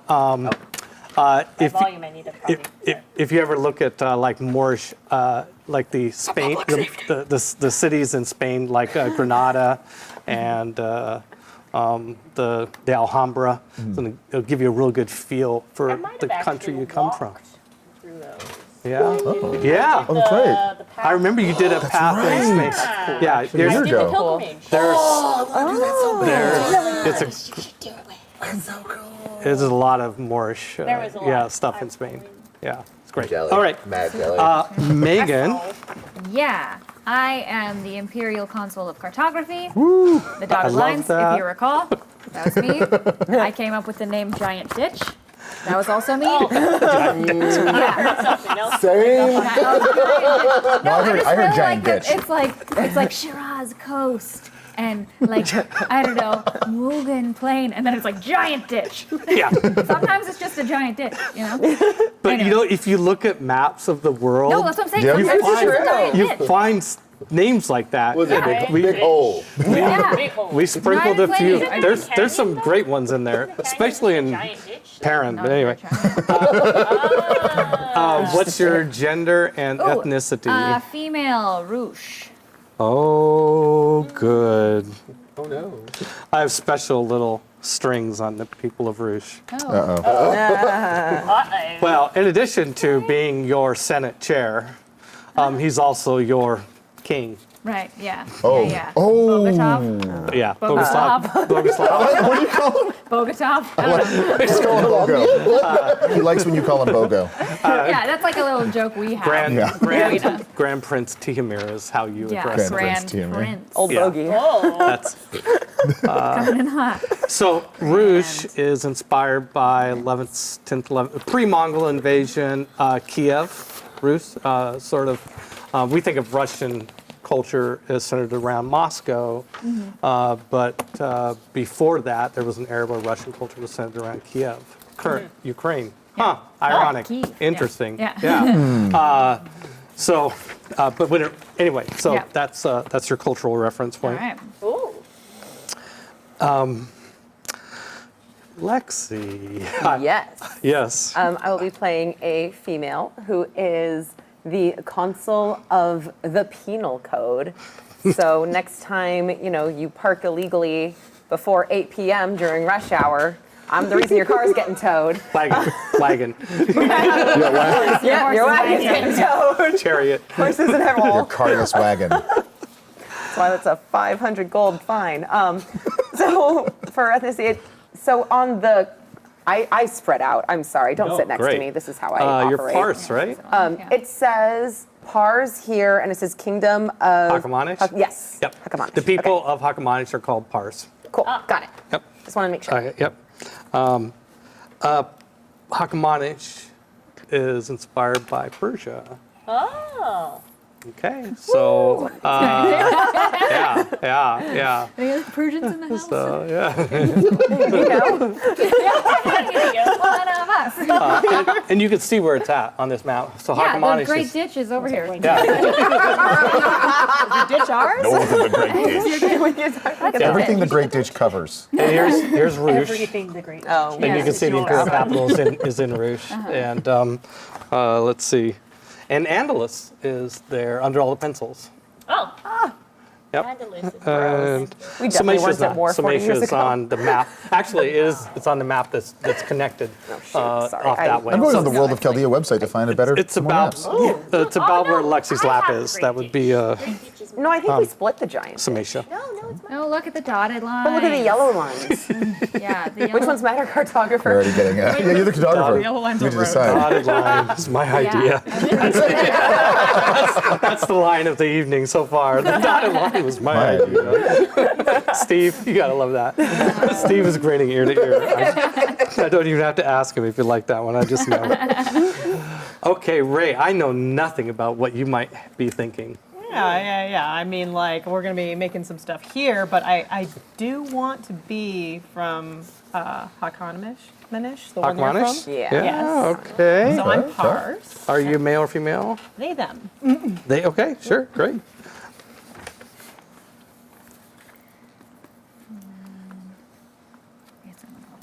if you ever look at like Moorish, like the Spain, the cities in Spain, like Granada and the Alhambra, so it'll give you a real good feel for the country you come from. Yeah. Yeah. Oh, that's right. I remember you did a path in Spain. Yeah. There's Years ago. There's a lot of Moorish There was a lot. stuff in Spain. Yeah, it's great. Jelly. All right, Mad jelly. Megan. Yeah, I am the Imperial Consul of Cartography. The dotted love lines, that. if you recall. That was me. I came up with the name Giant Ditch. That was also me. Yeah. Something else. Same. No, I heard Giant that Ditch. It's like Shiraz Coast and like I don't know Mugan Plain, and then it's like Giant Ditch. Yeah. Sometimes it's just a giant ditch, But if you look at maps of the world, No, that's what I'm saying. Yeah. Sometimes it's just a giant you ditch. find names like that. Was it Right. big hole? Yeah. Big hole. We sprinkled a Not few. inflated. There's some great ones in there, especially in Giant ditch. Perrin. No, But anyway, what's your gender and ethnicity? Female, Rouge. Oh, good. Oh no. I have special little strings on the people of Rouge. Oh. Uh-oh. Well, in addition to being your Senate chair, he's also your king. Right, yeah. Oh. Yeah. Oh. Bogotov. Yeah, Bogoslav. Bogoslav. What do you call him? Bogotov. I don't know. Just call him Bogo. He likes when you call him Bogo. Yeah, that's like a little joke we have. Grand, Yeah. Grand Prince Tihomir is how you Yeah, address Grand it. Prince Tiamat. Prince. Old Yeah. bogey. That's Coming in hot. so. Rouge is inspired by 11th, 10th, 11th pre-Mongol invasion. Kiev, Rus, sort of. We think of Russian culture is centered around Moscow, but before that, there was an era where Russian culture was centered around Kiev, current Ukraine. Huh? Ironic. Kiev, yeah. Interesting. Yeah. So, but when it, anyway, so Yeah. that's your cultural reference All point. right. Ooh. Lexi. Yes. Yes. I will be playing a female who is the consul of the penal code. So next time, you park illegally before 8 p.m. during rush hour, I'm the reason your car is getting towed. Wagon. Yeah, your wagon's getting towed. Chariot. Horses and Your everything. carless wagon. That's why that's a 500 gold fine. So for ethnicity, so on the, I spread out. I'm sorry. Don't No, sit next great. to me. This is how I operate. You're Parse, right? It says Pars here, and it says Kingdom of Hakamanish? Yes. Yep. Hakamanish. The people Okay. of Hakamanish are called Parse. Cool. Got it. Yep. Just want to make sure. Okay, yep. Hakamanish is inspired by Persia. Oh. Okay, so yeah. Any Persians in the house? So yeah, One of us. and you can see where it's at on this map. So Yeah, the Hakamanish great is ditch is over here. yeah. Ditch ours? No, the Great Ditch. That's Everything the Great Ditch covers. And here's Rouge, Everything the great. Oh, and you can see the imperial capital is in Rouge. And let's see, and Andalus is there under all the pencils. Oh. Yep. Andalus is And We definitely Samacia's weren't at not. war 40 years Samacia's ago. on the map. Actually, it's on the map that's connected Sorry, off that way. I'm going So on the World of Chaldea website to find a better. it's more about maps. it's about where no, Lexi's I lap have is. great That would be ditches. No, I think we split the giant. Samacia. No, it's Oh, look at the dotted line. But look at the yellow lines. Yeah, the yellow. Which ones matter, We're cartographer? already getting it. Yeah, you're the cartographer. Yellow lines You are need to road. decide. Dotted line is my idea. That's the line of the evening so far. The dotted line was my idea. Steve, you gotta love that. Steve is grinning ear to ear. I don't even have to ask him if you like that one. I just know. Okay, Ray, I know nothing about what you might be thinking. Yeah. I mean, like, we're going to be making some stuff here, but I do want to be from Hakamanish, the one you're Hakamanish? from. Yeah. Yeah, Yes. okay. So I'm Pars. Are you male or female? They, them. They, okay, sure, great.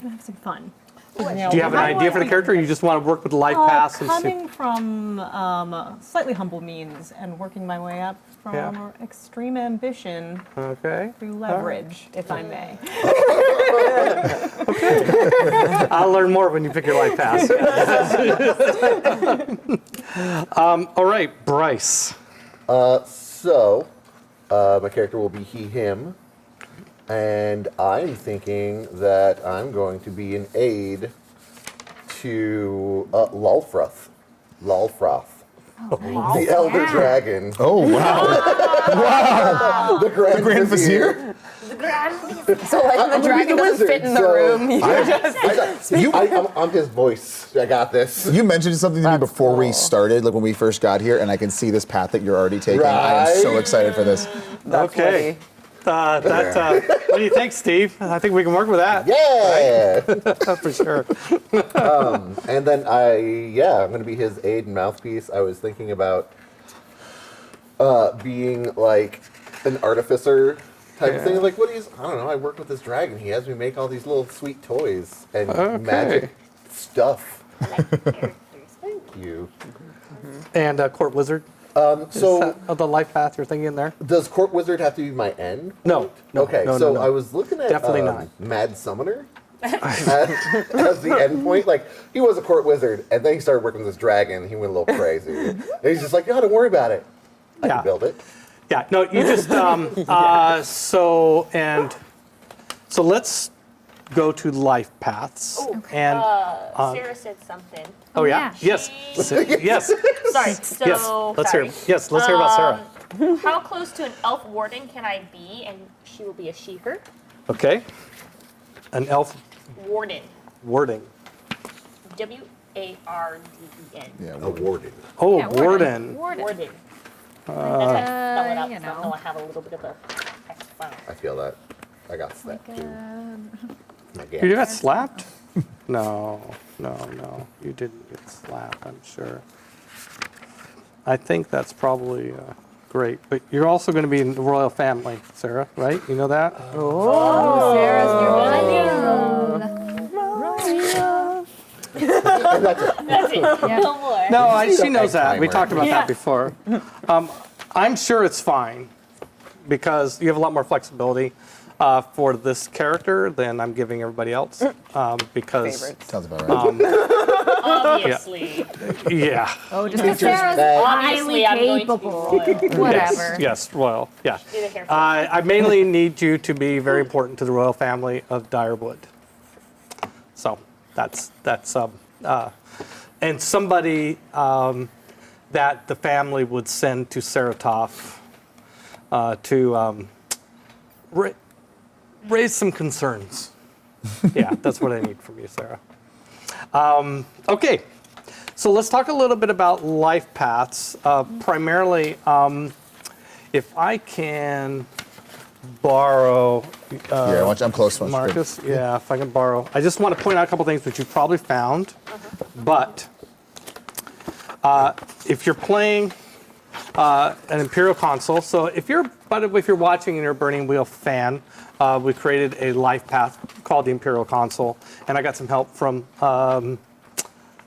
We'll have some fun. Do you have an idea for the character, or you just want to work with life paths and see? Coming from slightly humble means and working my way up from Yeah. extreme ambition Okay. through leverage, if I may. I'll learn more when you pick your life path. All right, Bryce. So, my character will be he, him. And I'm thinking that I'm going to be an aide to Lulfroth. The Elder Dragon. Oh, wow. The Grand, Grand Vizier? So like when the I'm gonna be dragon the doesn't wizard, fit in the so- room, I'm his voice. I got this. You mentioned something to me before we started, like when we first got here, and I can see this path that you're already taking. I am so Right? excited for this. that's Okay. witty. What do you think, Steve? I think we can work with that. Yeah. For sure. And then I'm going to be his aide and mouthpiece. I was thinking about being like an artificer type of thing. Like, what is? I don't know. I work with this dragon. He has me make all these little sweet toys and magic stuff. Characters. Thank you. And Court Wizard. So, The life path you're thinking there? does Court Wizard have to be my end? No. Okay, no, so no. I was looking at Definitely not. Mad Summoner as the end point. Like, he was a Court Wizard, and then he started working with this dragon. He went a little crazy. And he's just like, no, don't worry about it. I Yeah. can build it. Yeah, no, you just, so let's go to life paths. And, Sarah said something. oh yeah, yeah. yes, yes, Sorry. So yes, let's sorry. hear, yes, let's hear about Sarah. How close to an elf warden can I be? And she will be a she/her. Okay, an elf Warden. wording. WARDEN. Yeah, A warden. Oh, Yeah, warden. Warden. Warden. That's how I spell it out. you So I know. know I have a little bit of a text file. I feel that. I got that too. You got slapped? No, you didn't get slapped, I'm sure. I think that's probably great, but you're also going to be in the royal family, Sarah, right? You know that? That's it. No more. No, she knows that. timer. We talked about that before. I'm sure it's fine because you have a lot more flexibility for this character than I'm giving everybody else. Because, Favorites. sounds about right. Obviously. yeah, Oh, just because Sarah's Obviously, highly I'm going to be capable. royal. Whatever. yes, royal, yeah. Do the hair flip. I mainly need you to be very important to the royal family of Direwood. So that's and somebody that the family would send to Saratof to raise some concerns. Yeah, that's what I need from you, Sarah. Okay, so let's talk a little bit about life paths. Primarily, if I can borrow I'm close. Marcus, yeah, if I can borrow. I just want to point out a couple things which you probably found, but if you're playing an Imperial console, so if you're watching and you're a Burning Wheel fan, we created a life path called the Imperial console, and I got some help from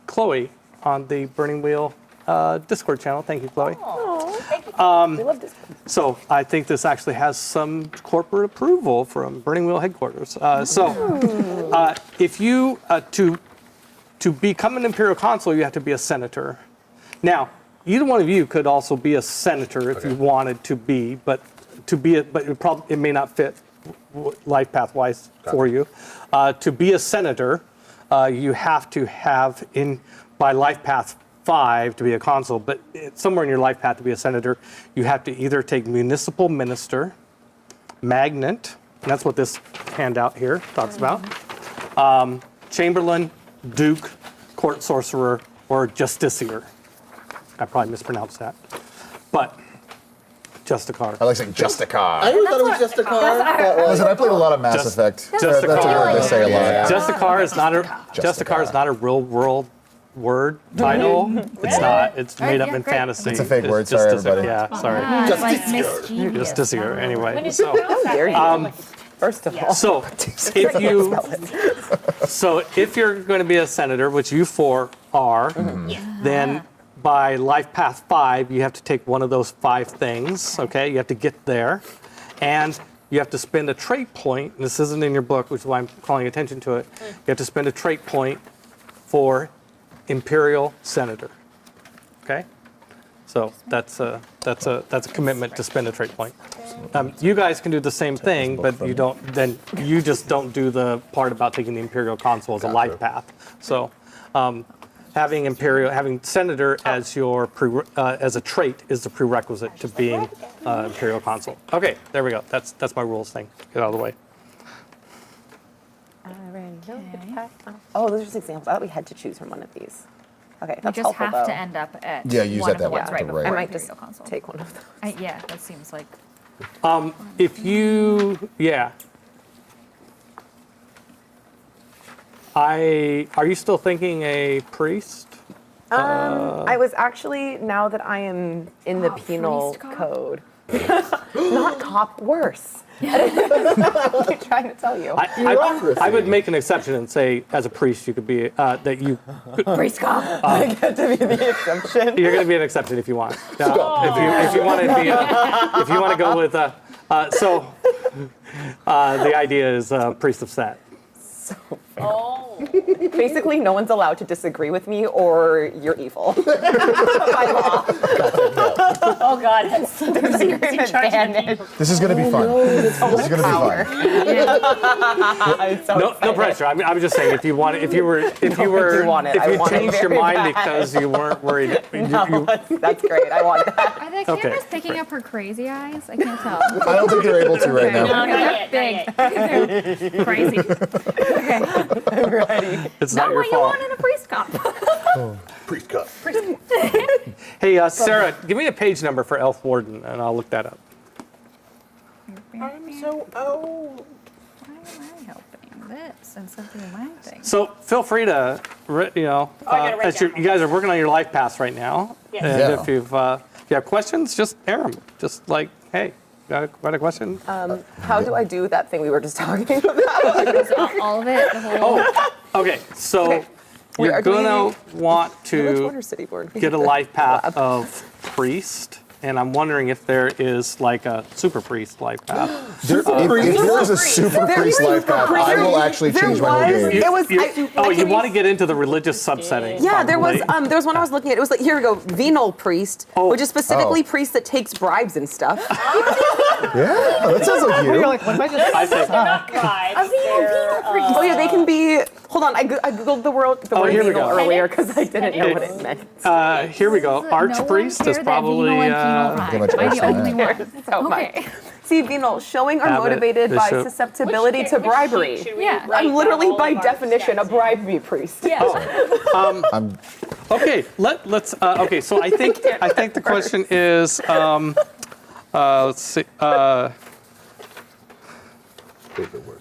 Chloe on the Burning Wheel Discord channel. Thank you, Chloe. Thank you. We love this. So I think this actually has some corporate approval from Burning Wheel headquarters. If you to become an Imperial consul, you have to be a senator. Now, either one of you could also be a senator if you wanted to be, but it may not fit life path wise for you. To be a senator, you have to have by life path 5 to be a consul, but somewhere in your life path to be a senator, you have to either take municipal minister, magnate, and that's what this handout here talks about, chamberlain, duke, court sorcerer, or justiciar. I probably mispronounced that, but justicar. I like saying Justicar. I always thought it was just a car. but, like, Listen, I played a lot of Mass Just- Effect. Justicar. That's a word they say a lot. Justicar is not a Justicar is not a real world word title. It's not. It's made up yeah, in great. fantasy. It's a fake word, sorry, everybody. Yeah, sorry. It's like mischievous. Justiciar. When Anyway, did so. you pronounce that? dare you. Like, First of all, So if you're going to be a senator, which you 4 are, then by life path 5, you have to take one of those 5 things. Okay, you have to get there, and you have to spend a trait point. And this isn't in your book, which is why I'm calling attention to it. You have to spend a trait point for Imperial Senator. Okay, so that's a commitment to spend a trait point. You guys can do the same thing, but you don't. Then you just don't do the part about taking the Imperial Consul as a life path. So, having Senator as your as a trait is the prerequisite to being Imperial Consul. Okay, there we go. That's my rules thing. Get out of the way. oh, those are just examples. I thought we had to choose from one of these. Okay, You that's just helpful have though. to end up at Yeah, use one that of the that ones way, right right. before I might just Imperial Console. take one of those. Yeah, that seems like If you, are you still thinking a priest? I was actually, now that I am in the penal priest cop? code, not cop, worse. I'm trying to tell you. I would make an exception and say, as a priest, you could be that you. Priest cop. I get to be the exception. You're going to be an exception if you want. If you want to be, if you want to go with, the idea is priest of Set. Oh. Basically, no one's allowed to disagree with me or you're evil. By law. Oh God, that's Disagreement banished. This is going to be fun. This is going to be fun. No pressure. I mean, I was just saying, if you want, if you changed your mind because you weren't worried. That's great. I want that. Are the Okay, cameras picking up her crazy eyes? I can't tell. I don't think they're able to right No, now. they're big. They're crazy. Okay. I'm ready. It's Not not your what you fault. want in a priest cop. Priest cut. Hey, Sarah, give me a page number for Elf Warden, and I'll look that up. I'm so old. Why am I helping this instead of my thing? So feel free to, I gotta write as down you guys are working on your life paths right now, Yes. and Yeah. if you have questions, just air them. Just like, hey, got a question? How do I do that thing we were just talking about? All of it, the whole. Oh, okay. So you're Are we- gonna want Which to Water City board? get a life path of priest, and I'm wondering if there is like a super priest life path. If there is a super priest life path, I will actually change my whole game. It was. You want to get into the religious subsetting? Yeah, there was probably. one I was looking at. It was like, here we go, venal priest, which is specifically Oh. priest that takes bribes and stuff. Yeah, that sounds like you. What am I just? I think. not bribes. They're, Oh yeah, they can be. Hold on, I googled the word here we venal go. earlier because I didn't know what it meant. Here we go. Archpriest is probably. How much Am I the arson only that? one? So much. Okay. See, venal, showing or Abbot, motivated by bishop. susceptibility to bribery. Yeah. I'm literally by definition a bribe me priest. Okay, let's. Okay, so I think the question is. Let's see. Paperwork.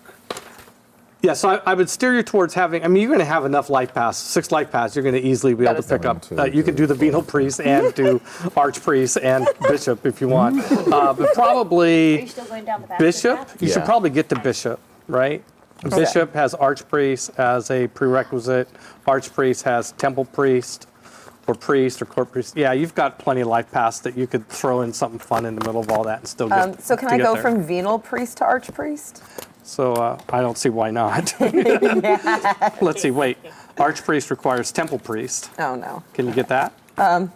Yeah, so I would steer you towards having. I mean, you're going to have enough life paths, 6 life paths. You're going to easily be able to pick up. You can do the venal priest and do archpriest and bishop if you want. But Are probably you still going down the back? bishop. You should Yeah. probably get to bishop, right? Bishop has archpriest as a prerequisite. Archpriest has temple priest or court priest. Yeah, you've got plenty of life paths that you could throw in something fun in the middle of all that and still get. So can to I get go there. from venal priest to archpriest? So I don't see why not. Let's see. Wait, archpriest requires temple priest. Oh no. Can you get that?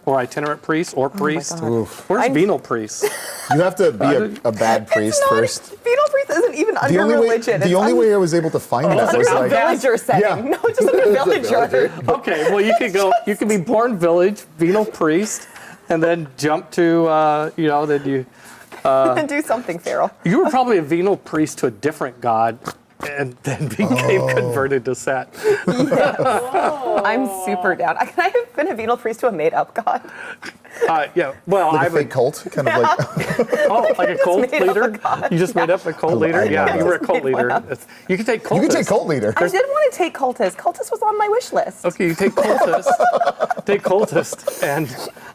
Or itinerant priest or priest? God. Where's venal priest? You have to be a bad priest first. Venal priest isn't even The under only way, religion. the It's only way I was able to find that was under a like, villager setting. Yeah. No, just under villager. Okay, well you could go. You could be born village, venal priest, and then jump to then you. And do something feral. You were probably a venal priest to a different god, and then became converted to Set. I'm super down. Can I have been a venal priest to a made-up god? Yeah. Well, like I a fake would. cult, kind of like. Like a cult made up a leader. god. You just made up a cult leader. I Yeah, love you were a that. cult Made one leader. up. You could take cultist. You can take cult leader. I did want to take cultist. Cultist was on my wish list. Okay, you take cultist. Take cultist, and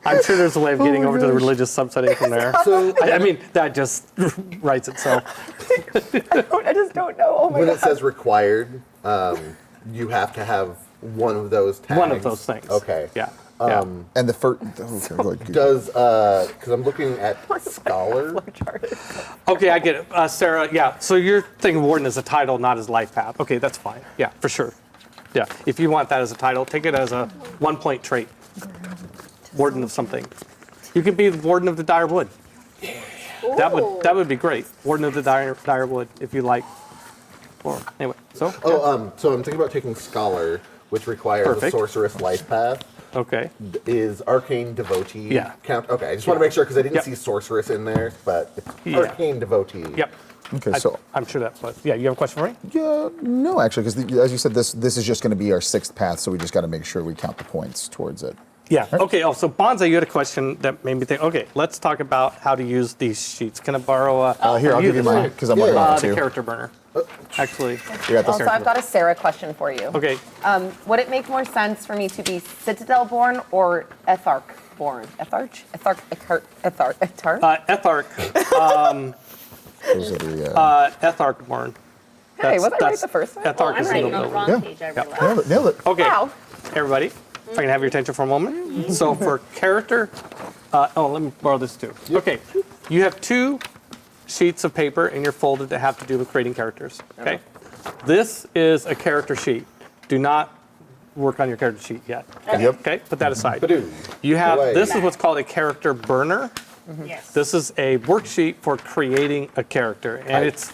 I'm sure there's a way of getting over to the religious subsetting from there. So I mean, that just writes itself. I just don't know. Oh my when god. it says required, you have to have one of those tags. One of those things. Okay. Yeah. And the first. Okay, go ahead. Does because I'm looking at scholar. Okay, I get it. Sarah, yeah. So you're thinking warden as a title, not as life path. Okay, that's fine. Yeah, for sure. Yeah. If you want that as a title, take it as a 1-point trait. Warden of something. You could be the warden of the dire wood. That would be great. Warden of the dire wood, if you like. Or anyway, so So I'm thinking about taking scholar, which requires Perfect. a sorceress life path. okay. Is arcane devotee Yeah. count? Okay, I just want to make sure because I didn't Yep. see sorceress in there, but it's Yeah. arcane devotee. Yep. Okay, so I'm sure that was. Yeah, you have a question for me? yeah, no, actually, because as you said, this is just going to be our 6th path, so we just got to make sure we count the points towards it. Yeah. Okay. Oh, so Bonsai, you had a question that made me think. Okay, let's talk about how to use these sheets. Can I borrow? Here, I'll give you mine because I'm working on it the too. character burner. Actually, You got this. Also, I've got a Sarah question for you. okay. Would it make more sense for me to be Citadel-born or Ethark-born? Ethark? Ethark. Those are the, Ethark born. Hey, was I right the first time? Ethark I'm is writing the on the wrong Yeah. page, I realize. nailed it. Okay. Wow. Everybody, if I can have your attention for a moment. So for character, let me borrow this too. Okay, you have 2 sheets of paper in your folder that have to do with creating characters. Okay, this is a character sheet. Do not work on your character sheet yet. Yep. Okay, put that aside. Badoo. You have Away. this is what's called a character burner. Yes. This is a worksheet for creating a character, and it's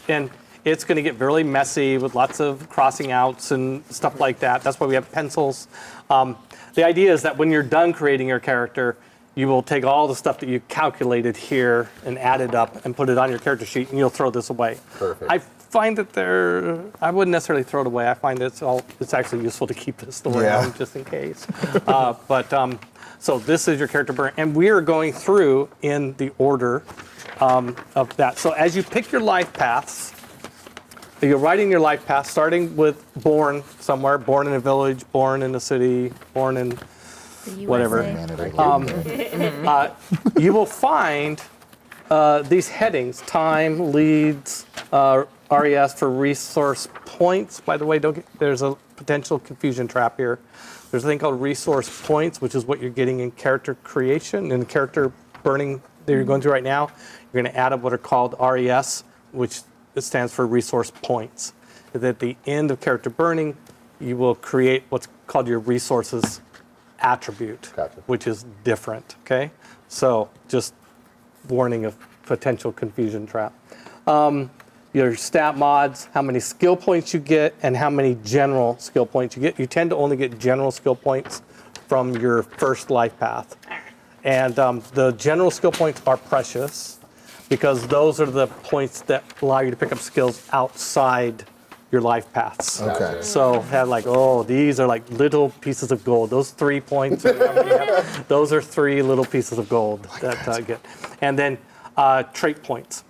going to get really messy with lots of crossing outs and stuff like that. That's why we have pencils. The idea is that when you're done creating your character, you will take all the stuff that you calculated here and add it up and put it on your character sheet, and you'll throw this away. Perfect. I find that I wouldn't necessarily throw it away. I find that it's actually useful to keep this around just in case. So this is your character burn, and we are going through in the order of that. So as you pick your life paths, you're writing your life path, starting with born somewhere, born in a village, born in a city, born in whatever. You will find these headings: time, leads, RES for resource points. By the way, there's a potential confusion trap here. There's a thing called resource points, which is what you're getting in character creation and character burning that you're going through right now. You're going to add up what are called RES, which stands for resource points. At the end of character burning, you will create what's called your resources attribute, Gotcha. which is different. Okay, so just warning of potential confusion trap. Your stat mods, how many skill points you get, and how many general skill points you get. You tend to only get general skill points from your first life path. And the general skill points are precious because those are the points that allow you to pick up skills outside your life paths. Okay. So have these are like little pieces of gold. Those 3 points, those are 3 little pieces of gold that I get. And then trait points.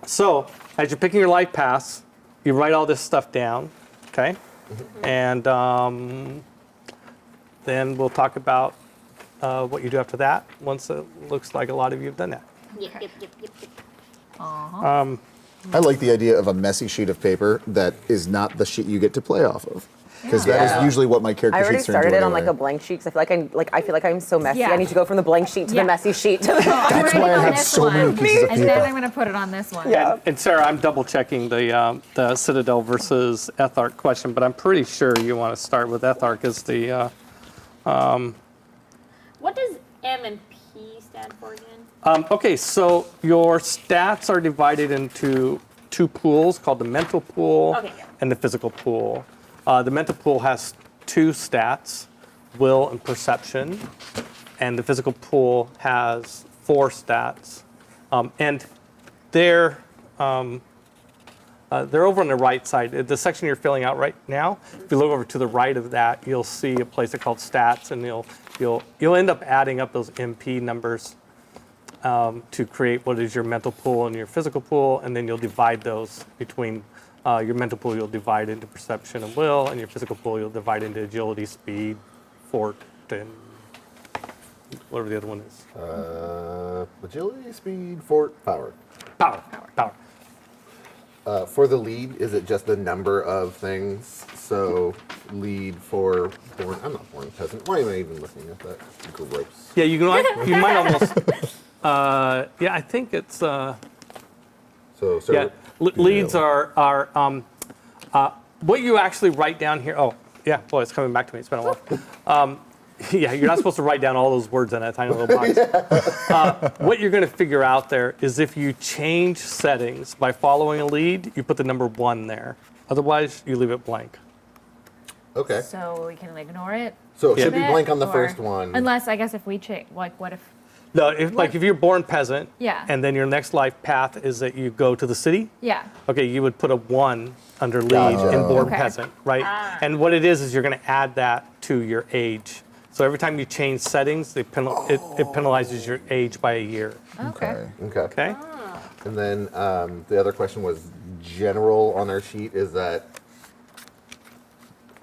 So as you're picking your life paths, you write all this stuff down, okay? And then we'll talk about what you do after that once it looks like a lot of you have done that. Yep. I like the idea of a messy sheet of paper that is not the sheet you get to play off of. Because that is usually what my character I already sheets turn into started it on anyway. like a blank sheet because I feel like I'm so messy. Yeah. I need to go from the blank sheet to Yeah. the messy sheet to the That's why I have so many pieces of And then I'm paper. going to put it on this one. Yeah. And Sarah, I'm double checking the Citadel versus Ethark question, but I'm pretty sure you want to start with Ethark as the. What does M and P stand for again? Okay, so your stats are divided into 2 pools called the mental pool Okay, yeah. and the physical pool. The mental pool has 2 stats, will and perception, and the physical pool has 4 stats. And they're over on the right side. The section you're filling out right now, if you look over to the right of that, you'll see a place called stats, and you'll end up adding up those MP numbers to create what is your mental pool and your physical pool, and then you'll divide those between your mental pool. You'll divide into perception and will, and your physical pool you'll divide into agility, speed, fort, and whatever the other one is. Agility, speed, fort, power. Power. For the lead, is it just the number of things? So lead for born. I'm not born peasant. Why am I even looking at that? Gross. Yeah, you might almost. I think it's. So Yeah, leads are what you actually write down here. Oh, yeah, boy, it's coming back to me. It's been a while. Yeah, you're not supposed to write down all those words in that tiny little box. What you're going to figure out there is if you change settings by following a lead, you put the number 1 there. Otherwise, you leave it blank. Okay. So we can ignore it. So it should be Bit, blank on the or- first one. Unless, I guess, if we change, like, what if? No, if you're born peasant, Yeah. and then your next life path is that you go to the city, Yeah. okay, you would put a 1 under lead Gotcha. in born Okay. peasant, right? And what it is you're going to add that to your age. So every time you change settings, it penalizes your age by a year. Okay. Okay. Okay. And then the other question was general on our sheet is that.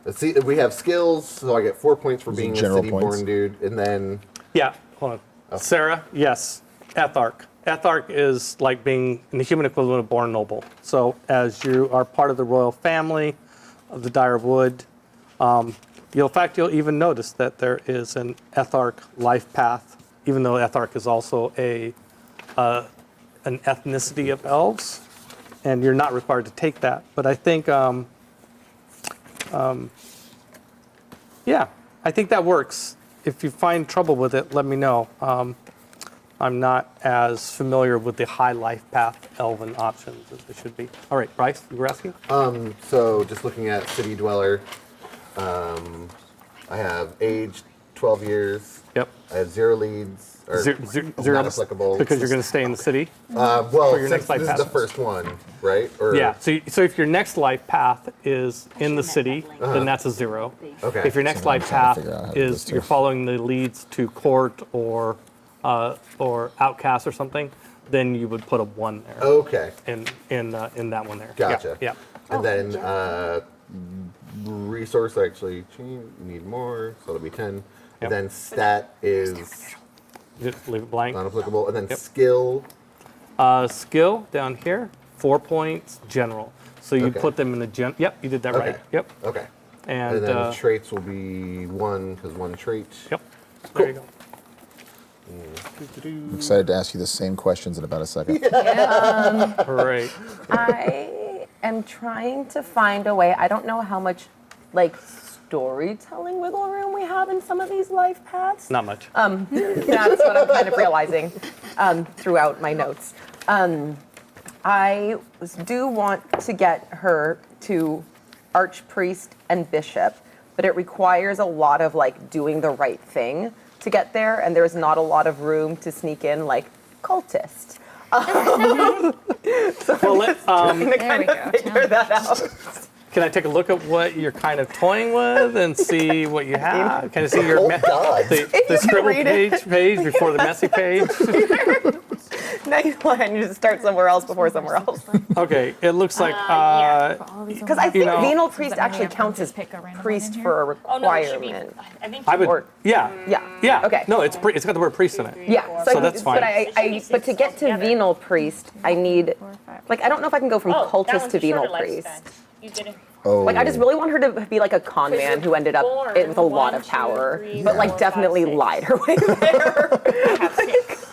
Let's see, we have skills, so I get 4 points for being a general city-born points? dude, and then Yeah. Hold on. Sarah, yes. Ethark. Ethark is like being the human equivalent of born noble. So as you are part of the royal family of the Dire of Wood, you'll even notice that there is an Ethark life path, even though Ethark is also an ethnicity of elves, and you're not required to take that. But I think, yeah, I think that works. If you find trouble with it, let me know. I'm not as familiar with the high life path elven options as they should be. All right, Bryce, you were asking? so just looking at city dweller, I have age 12 years. Yep. I have 0 leads. Or Zero not applicable. because you're going to stay in the city. Well, your since next life this is the path. first one, right? Or, Yeah. So if your next life path is in the city, then that's a 0. Okay. If your next So I'm life trying to path figure out how to do is this you're too. following the leads to court or outcast or something, then you would put a 1 there Okay. in that one there. Gotcha. Yeah. And then resource actually need more, so it'll be 10. Yep. And then stat is Just leave it blank. not applicable. And then Yep. skill. Skill down here, 4 points, general. So you Okay. put them in the gen. Yep, you did that Okay. right. Yep. Okay. And And then traits will be 1 because 1 trait. yep. There you go. I'm excited to ask you the same questions in about a second. Great. I am trying to find a way. I don't know how much like storytelling wiggle room we have in some of these life paths. Not much. That's what I'm kind of realizing throughout my notes. I do want to get her to archpriest and bishop, but it requires a lot of like doing the right thing to get there, and there's not a lot of room to sneak in like cultist. Well, There we go. Figure that out. can I take a look at what you're kind of toying with and see what you have? Can I see your Oh, God. the scribble read it. page before the messy page? Nice one. You just start somewhere else before somewhere else. Okay, it looks like Because I think know- venal priest Does that mean we actually have to counts as pick a random one priest in for a Oh no, it should be. requirement. I think I would. Or- Yeah. Yeah. Okay. Okay. No, it's got the word priest in it. Yeah, So that's fine. But but to get to Altogether. venal priest, I need like I don't know if I can go from Oh, that cultist one's to a shorter venal priest. lifespan. You did it. Oh, Like I just really want her to be like a con Because man you're who ended up born with a lot 1, of power, 2, 3, but like 4, 5, definitely 6. lied her way there. Have 6.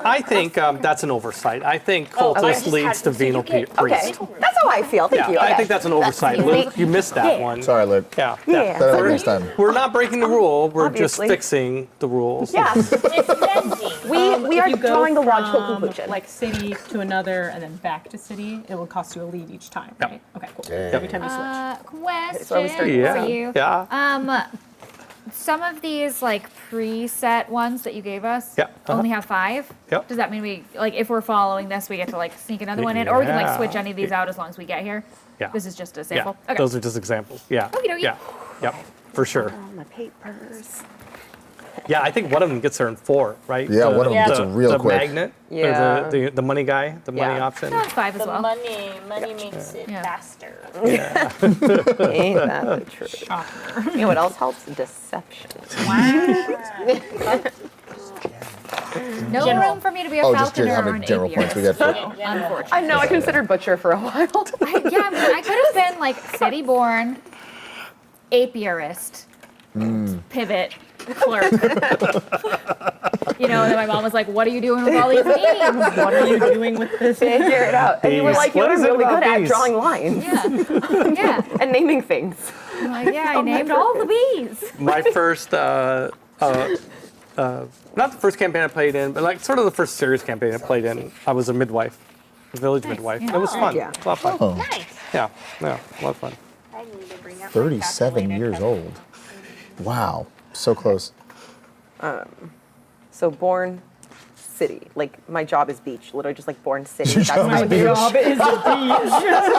I think that's an oversight. I think Oh, I cultist just leads had- to so venal you get- priest. Okay, that's how I feel. Thank you. I Okay. think that's an oversight. Luke, you missed that Yeah. one. sorry, Luke. Yeah. Yeah. Better luck Sorry. next time. We're not breaking the rule. We're Obviously. just fixing the rules. Yeah, Defending. we are If you go drawing the logical from, conclusion. like city to another and then back to city, it will cost you a lead each time, Yep. right? Okay, cool. Damn. Every time you switch. So are we Question starting Yeah. for you. Yeah. Some of these like preset ones that you gave us Yeah, only have 5. Yep. Does that mean we like if we're following this, we get to like sneak another one in, or we can like Yeah. switch any of these out as long as we get here? Yeah. This is just a Yeah. sample. Okay. Those are just examples. Yeah. Okie dokie. Yeah. Yep. For sure. Oh, my papers. Yeah, I think one of them gets her in 4, right? Yeah, one of them gets her real the quick. magnet, Yeah. or the money guy, the money Yeah. option. That's 5 as The well. money makes it Yeah. faster. Ain't that the truth? You know what else helps? Deception. No room for me to be a Oh, just falconer how or many an general points we aviarist. got for Unfortunately. I know. I considered butcher for a while. I could have been like city born, apiarist, pivot, clerk. You know, and then my mom was like, "What are you doing with all these names?" What are you doing with this? Figure it out. And you were Bees. like, What you're is it really about good at bees? drawing lines Yeah, yeah. and naming things. I'm like, yeah, I named all the bees. My first, not the first campaign I played in, but like sort of the first serious campaign I played in, I was a midwife, a village midwife. yeah. It was fun. Yeah. It was a lot of fun. Oh, Nice. Yeah, a lot of fun. I need to bring up my 37 calculator years 'cause- old. Wow, so close. So born city. Like my job is beach. Literally just like born city. Your job my is beach. Job is a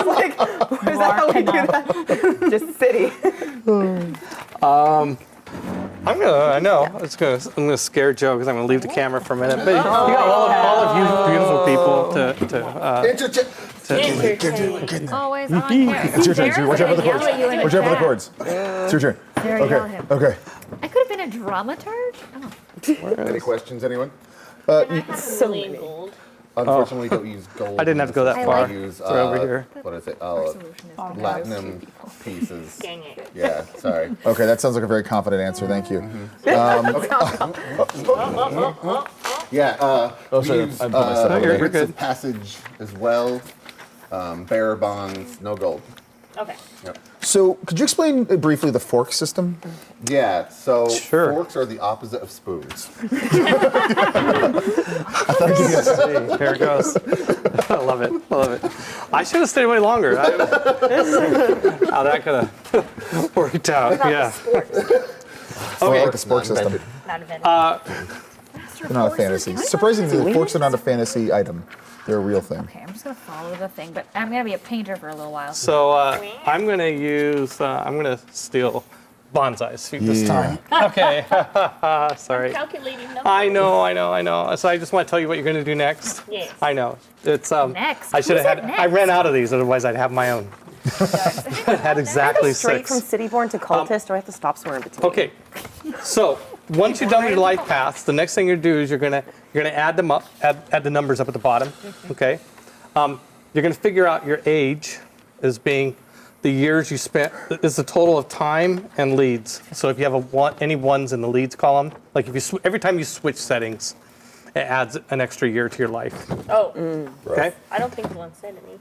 like, is that how we do that? Just city. I'm gonna scare Joe because I'm gonna leave the camera for a minute. But you got all of you beautiful people Always on camera. It's your turn. Sarah's Watch out for the gonna cords. yell at you in Watch the out for the chat. cords. It's your turn. Sarah, yell at Okay. him. Okay. I could have been a dramaturge. Oh. Any questions, anyone? I have a million gold. Unfortunately, don't use gold. I didn't have to go that I far. like- Use, They're over here. What is it? Solution is good. Platinum pieces. Dang it. Yeah, sorry. Okay, that sounds like a very confident answer. Thank you. Yeah, sorry, use I put myself over there. rites You're of good. passage as well. Bearer bonds, no gold. Okay. Yep. So, could you explain briefly the fork system? Yeah, so Sure. forks are the opposite of spoons. There it goes. I love it. I love it. I should have stayed way longer. How that could have worked out. Yeah. Oh, I like the spork Not system. invented. Not invented. They're not a fantasy. Surprisingly, the forks are not a fantasy item. They're a real thing. Okay, I'm just gonna follow the thing, but I'm gonna be a painter for a little while. So I'm gonna use. I'm gonna steal Bonsai's suit this time. Okay. Sorry. Calculating numbers. I know. So I just want to tell you what you're gonna do next. Yes. I know. It's Next? I should have Who had. said I ran out of these. Otherwise, I'd have my own. I had exactly Straight 6. from Cityborn to Cultist, or I have to stop somewhere in between? Okay, so once you've done your life paths, the next thing you do is you're gonna add them up, add the numbers up at the bottom. Okay, you're gonna figure out your age as being the years you spent. Is the total of time and leads. So if you have any ones in the leads column, like if you every time you switch settings, it adds an extra year to your life. Oh, Okay, I don't think one said any.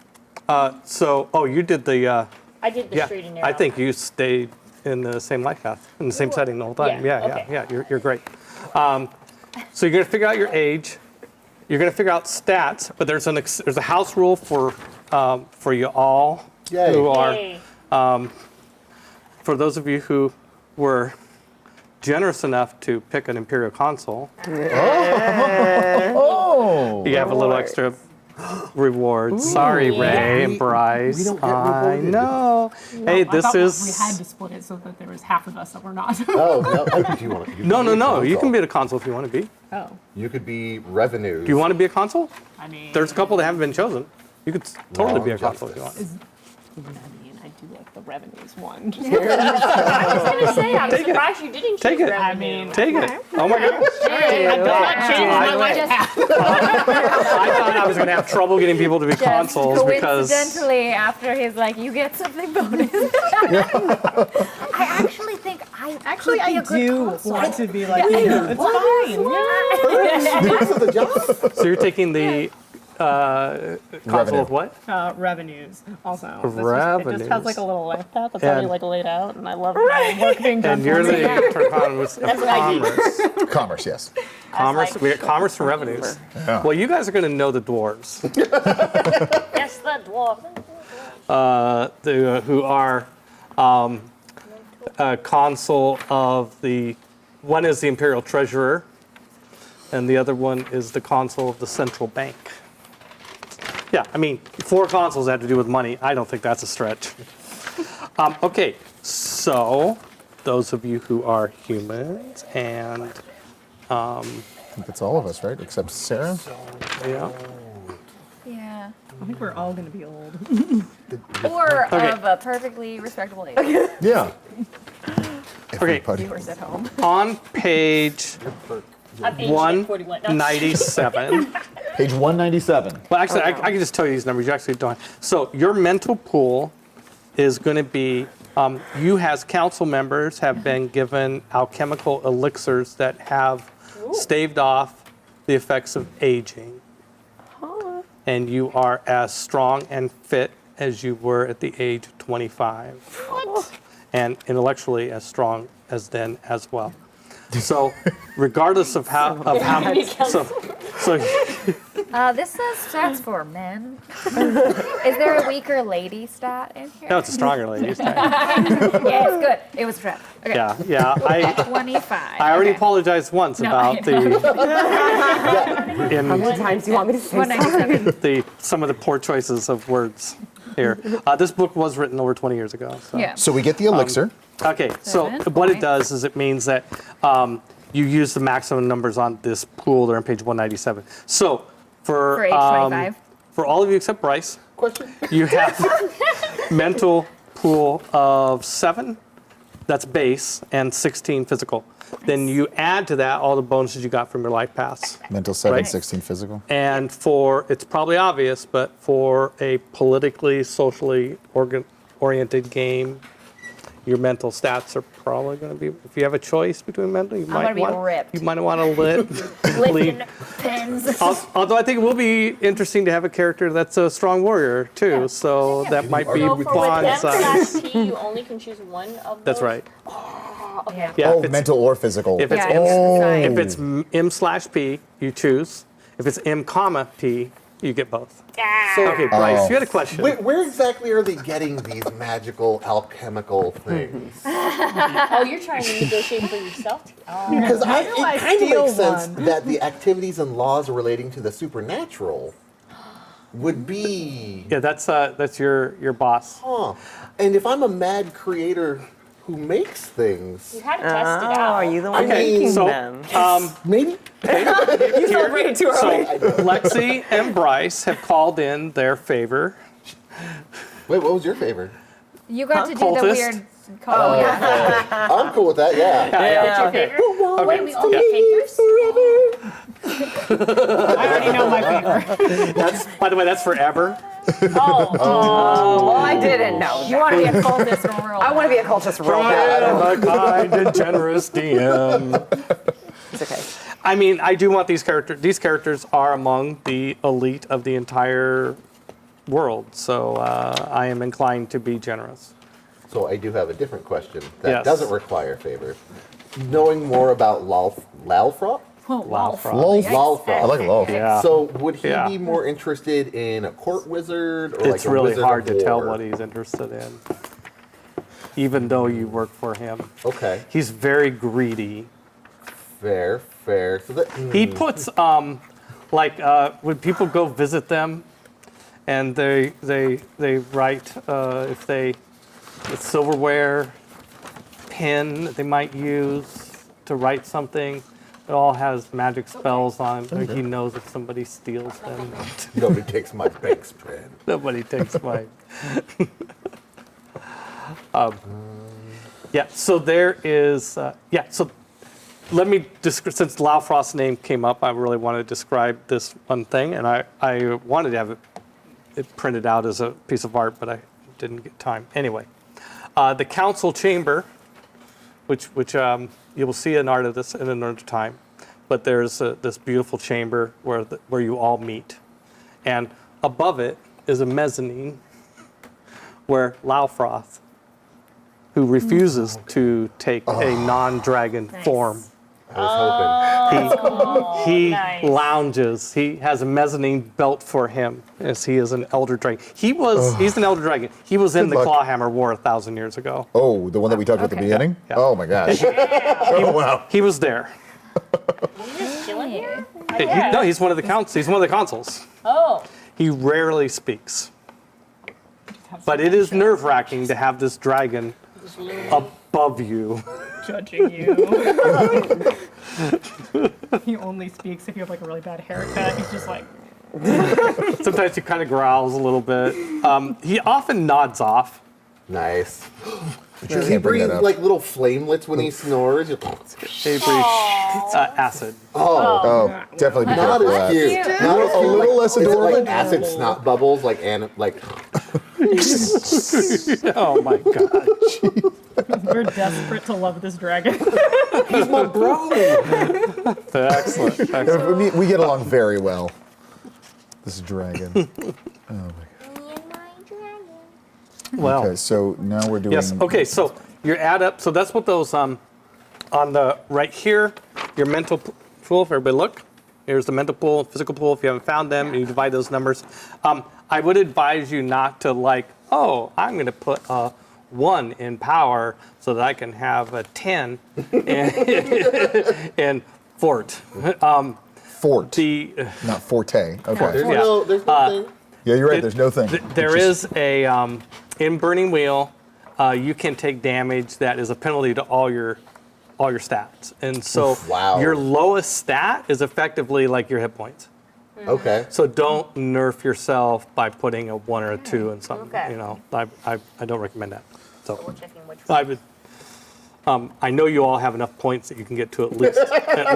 you did the. I did the Yeah, straight and narrow. I think you stayed in the same life path, in the same setting the whole time. Yeah, Yeah, okay. yeah, you're great. So you're gonna figure out your age. You're gonna figure out stats, but there's a house rule for you all Yay. who are Yay. for those of you who were generous enough to pick an Imperial Consul. Oh! You have a little extra reward. Sorry, Ray and Bryce. we don't get I rewarded. know. Hey, I this thought is. we had to split it so that there was half of us that were not. Oh, no. Do you want to? No. You can be a consul if you want to be. Oh, You could be revenues. Do you want to be a consul? I mean, There's a couple that haven't been chosen. You could totally be a Long consul if you want. justice. I do like the revenues one. I was gonna say, I'm Take it. surprised you didn't Take choose it. I revenue. mean, Take it. Oh my goodness. I thought I was going to have trouble getting people to be consuls because. Coincidentally, after he's like, you get something bonus. I actually think I Actually, could be I a good do consul. want to be like, it's fine. So you're taking the consul Revenue. of what? Revenues also. Of It just has revenues. like a little life path that's already And- like laid out, and I love my work being done And you're for me. the economist of That's what I do. commerce. Commerce, yes. Commerce. like- We got commerce and revenues. Yeah. Well, you guys are going to know the dwarves, Yes, the dwarf. who are consul of the. One is the imperial treasurer, and the other one is the consul of the central bank. Yeah, I mean, 4 consuls have to do with money. I don't think that's a stretch. Okay, so those of you who are humans and I think that's all of us, right? Except Sarah? yeah, Yeah. I think we're all going to be old. Or Okay. of a perfectly respectable age. Yeah. Okay. Everybody. Viewers at home. on page I'm aged at 41. No. 197. Page 197. Well, actually, I can just tell you these numbers. You actually don't. So your mental pool is going to be, you as council members have been given alchemical elixirs that have staved off the effects of aging. And you are as strong and fit as you were at the age of 25. What? And intellectually as strong as then as well. So regardless of how, so This says stats for men. Is there a weaker lady stat in here? No, it's a stronger lady. Yeah, it's good. It was prep. Okay. Yeah. I 25. already okay. apologized once No, about I How many times do you want me to say sorry? 197. some of the poor choices of words here. This book was written over 20 years ago. So. Yeah. So we get the elixir. Okay, so 7 what it points. does is it means that you use the maximum numbers on this pool. They're on page 197. So For age 25. for all of you except Bryce, Question? you have mental pool of 7. That's base, and 16 physical. Then you add to that all the bonuses you got from your life paths. Mental 7, Right. 16 physical. And it's probably obvious, but for a politically, socially oriented game, your mental stats are probably going to be, if you have a choice between mental, you might gonna be want ripped. You might want to Lifting pins. Although I think it will be interesting to have a character that's a strong warrior too, so that might be So for with Bond's. M/P, you only can choose one of those? That's right. Yeah. Yeah, Oh, if it's, mental or physical. if it's Yeah, M, it's if it's M/P, you choose. If it's M, P, you get both. Ah. Okay, Bryce, you had a question. Where exactly are they getting these magical alchemical things? Oh, you're trying to negotiate for yourself? Oh. Because do I it kind of steal makes sense one? that the activities and laws relating to the supernatural would be. Yeah, that's your boss. Huh. And if I'm a mad creator who makes things, You had to test it Oh, out. are you the one Okay, making so them? maybe. You celebrated too So early. Lexi and Bryce have called in their favor. Wait, what was your favorite? You got to do Cultist? the weird call. Yeah. I'm cool with that, yeah. Yeah. Your favorite? Okay. Wait, we only pick yours? I already know my favorite. That's, by the way, that's forever. Oh, Well, I didn't know. You want to be a cultist real I want to be a cultist real I bad. am a kind and generous DM. It's okay. I mean, I do want these characters. These characters are among the elite of the entire world, so I am inclined to be generous. So I do have a different question that Yes. doesn't require favor. Knowing more about Lalfroth? Laufroth. Lolf. Lalfroth. I like Lolf. Yeah. So would he Yeah. be more interested in a court wizard or It's like a really wizard hard of to tell war? what he's interested in, even though you work for him. Okay, He's very greedy. fair. So that, He puts when people go visit them, and they write if the silverware pen they might use to write something. It all has magic spells on it. He knows if somebody steals them. nobody takes my bank's pen. Nobody takes mine. Yeah. So there is. So let me since Laufroth's name came up, I really want to describe this one thing, and I wanted to have it printed out as a piece of art, but I didn't get time. Anyway, the council chamber, which you will see an art of this in another time, but there's this beautiful chamber where you all meet, and above it is a mezzanine where Laufroth, who refuses to take a non-dragon form, I was hoping. he nice. lounges. He has a mezzanine built for him, as he is an elder dragon. He's an elder dragon. He was in Good the luck. Clawhammer War 1,000 years ago. Oh, the one that we talked about at the beginning? Yeah. Oh my gosh. Oh wow. He was there. You're just chilling here? No, he's one of the He's one of the consuls. Oh. He rarely speaks. But it is nerve-wracking to have this dragon above you. Judging you. He only speaks if you have like a really bad haircut. He's just like, Sometimes he kind of growls a little bit. He often nods off. Nice. You Does he can't bring breathe that up. like little flamelets when he snores? He breathes acid. Oh, definitely be Not careful as of cute. that. Not as A cute. little less Is it adorable. like acid snot bubbles? Like Oh my god. we're desperate to love this dragon. he's my bro. Excellent. Excellent. We get along very well. This dragon. Oh my god. Well, Okay, so now we're doing. yes. Okay, so your add up. So that's what those on the right here, your mental pool. If everybody look, Here's the mental pool, physical pool. If you haven't found them, and you divide those numbers. I would advise you not to I'm going to put a 1 in power so that I can have a 10 in fort. Fort, The not forte. Okay. There's Yeah. no thing. Yeah, you're right. There's no thing. There is a in Burning Wheel, you can take damage that is a penalty to all your stats, and so Wow. your lowest stat is effectively like your hit points. Okay. So don't nerf yourself by putting a 1 or a 2 in something. Okay. You know, I don't recommend that. We're So checking which I would. I know you all have enough points that you can get to at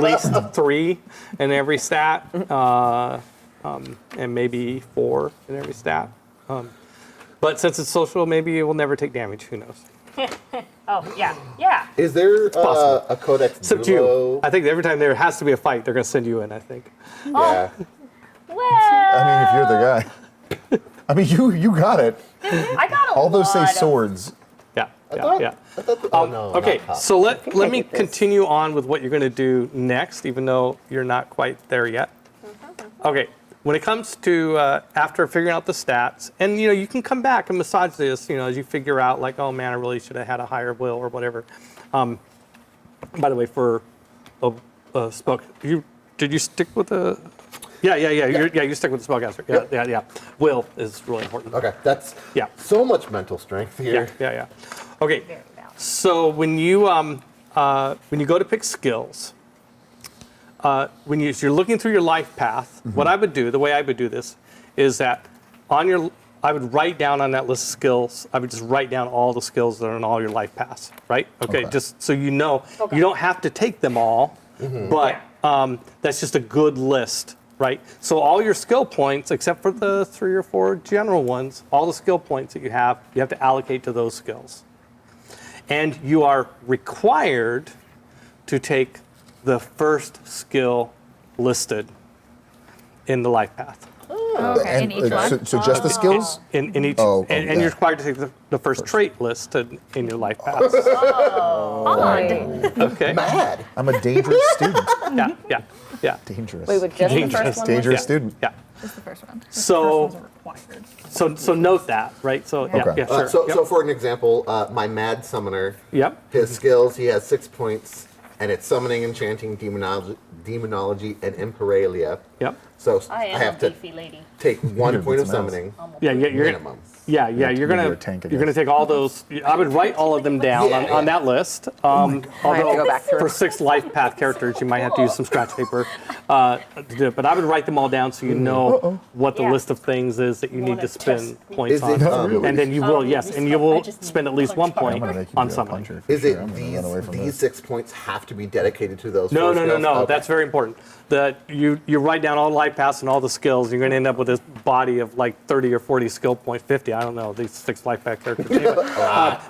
least 3 in every stat, and maybe 4 in every stat. But since it's social, maybe it will never take damage. Who knows? Oh, yeah. Is there possible. a codex Except duo? you. I think every time there has to be a fight, they're going to send you in. I think. Yeah. Well, I mean, if you're the guy. I mean, you got it. I got a All those say lot of- swords. Yeah. I Yeah. thought, Yeah. I thought oh no. Okay, not top. so let I me get this. continue on with what you're going to do next, even though you're not quite there yet. Okay, when it comes to after figuring out the stats, and you can come back and massage this, as you figure out oh man, I really should have had a higher will or whatever. By the way, for a spoke, did you stick with the? Yeah. You stick with the spellcaster. Yeah. Will is really important. Okay, that's Yeah. so much mental strength here. Yeah. Okay. Very valid. So when you go to pick skills, when you're looking through your life path, what I would do, the way I would do this, is that I would write down on that list of skills. I would just write down all the skills that are on all your life paths, right? Okay. Just so you know, you don't have to take them all, but that's just a good list. Right, so all your skill points, except for the 3 or 4 general ones, all the skill points that you have to allocate to those skills. And you are required to take the first skill listed in the life path. Okay, in each one. So just the skills? In each, Oh, okay, and yeah. you're required to take the first trait listed in your life path. Odd. Okay. Mad. I'm a dangerous student. Yeah. Dangerous. Wait, with just the first one? Dangerous Yeah. student. Yeah. Just the first one. So, Required. so note that, right? So Okay. yeah, sure. So, Yep. so for an example, my Mad Summoner, Yep. his skills, he has 6 points, and it's Summoning, Enchanting, Demonology, and Imperalia. Yep. So I am have a to beefy lady. take 1 You're point of beats mouse. summoning Yeah, you're minimum. Yeah, Yeah, you're you're gonna a tank, I you're gonna guess. take all those. I would write all of them down Yeah, on yeah. that list. I have to Although go back through. for 6 life path characters, you might have to use some scratch paper to do it. But I would write them all down so you know what the Yeah. list of things is that you need to Wanna spend test points Is on. it, really? And then you will, yes, and you will just need spend at least 1 punch point I'm gonna make you on be a summoning. puncher for Is sure. it I'm gonna these run away from these this. 6 points have to be dedicated to those? No, 4 skills? Okay. That's very important. That you write down all the life paths and all the skills. You're going to end up with this body of 30 or 40 skill points, 50. I don't know these 6 life path characters. Anyway.